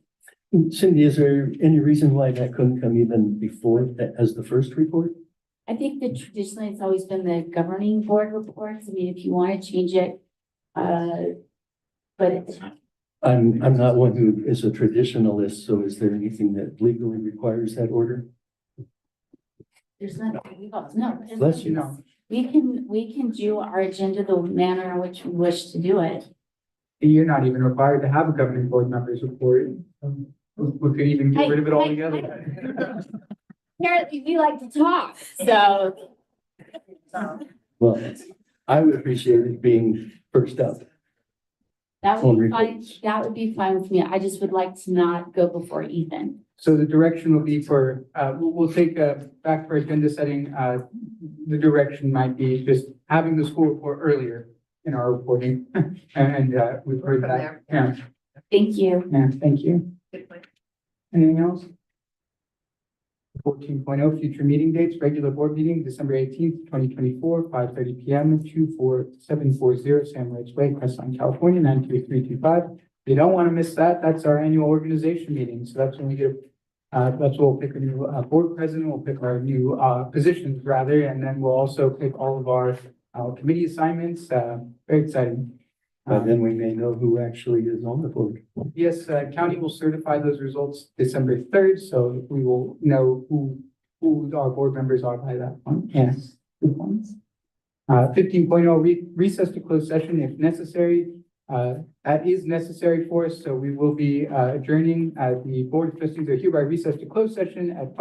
Cindy, is there any reason why that couldn't come even before as the first report? I think that traditionally it's always been the governing board reports. I mean, if you want to change it, but it's I'm not one who is a traditionalist, so is there anything that legally requires that order? there's not, no. Bless you. No, We can do our agenda the manner in which we wish to do it. you're not even required to have a governing board members report. We could even get rid of it altogether. Apparently, we like to talk, so. Well, I would appreciate it being first up. That would be On fine, reports. that would be fine with me. I just would like to not go before Ethan. So the direction will be for, we'll take, back for agenda setting, the direction might be just having the school report earlier in our reporting. And, we've heard that. Yeah, Thank you. yeah, thank you. Anything else? 14.0 future meeting dates, regular board meeting, December 18th, 2024, 5:30 PM, 24740 Sam Ridge Way, Crestline, California, 93325. If you don't want to miss that, that's our annual organization meeting. So that's when we get, that's when we'll pick a new board president, we'll pick our new positions rather, and then we'll also pick all of our committee assignments. Very exciting. But then we may know who actually is on the board. Yes, county will certify those results December 3rd, so we will know who our board members are by that point. Yes, good points. 15.0 recess to close session if necessary. That is necessary for us, so we will be adjourning. The board of trustees are hereby recessed to close session at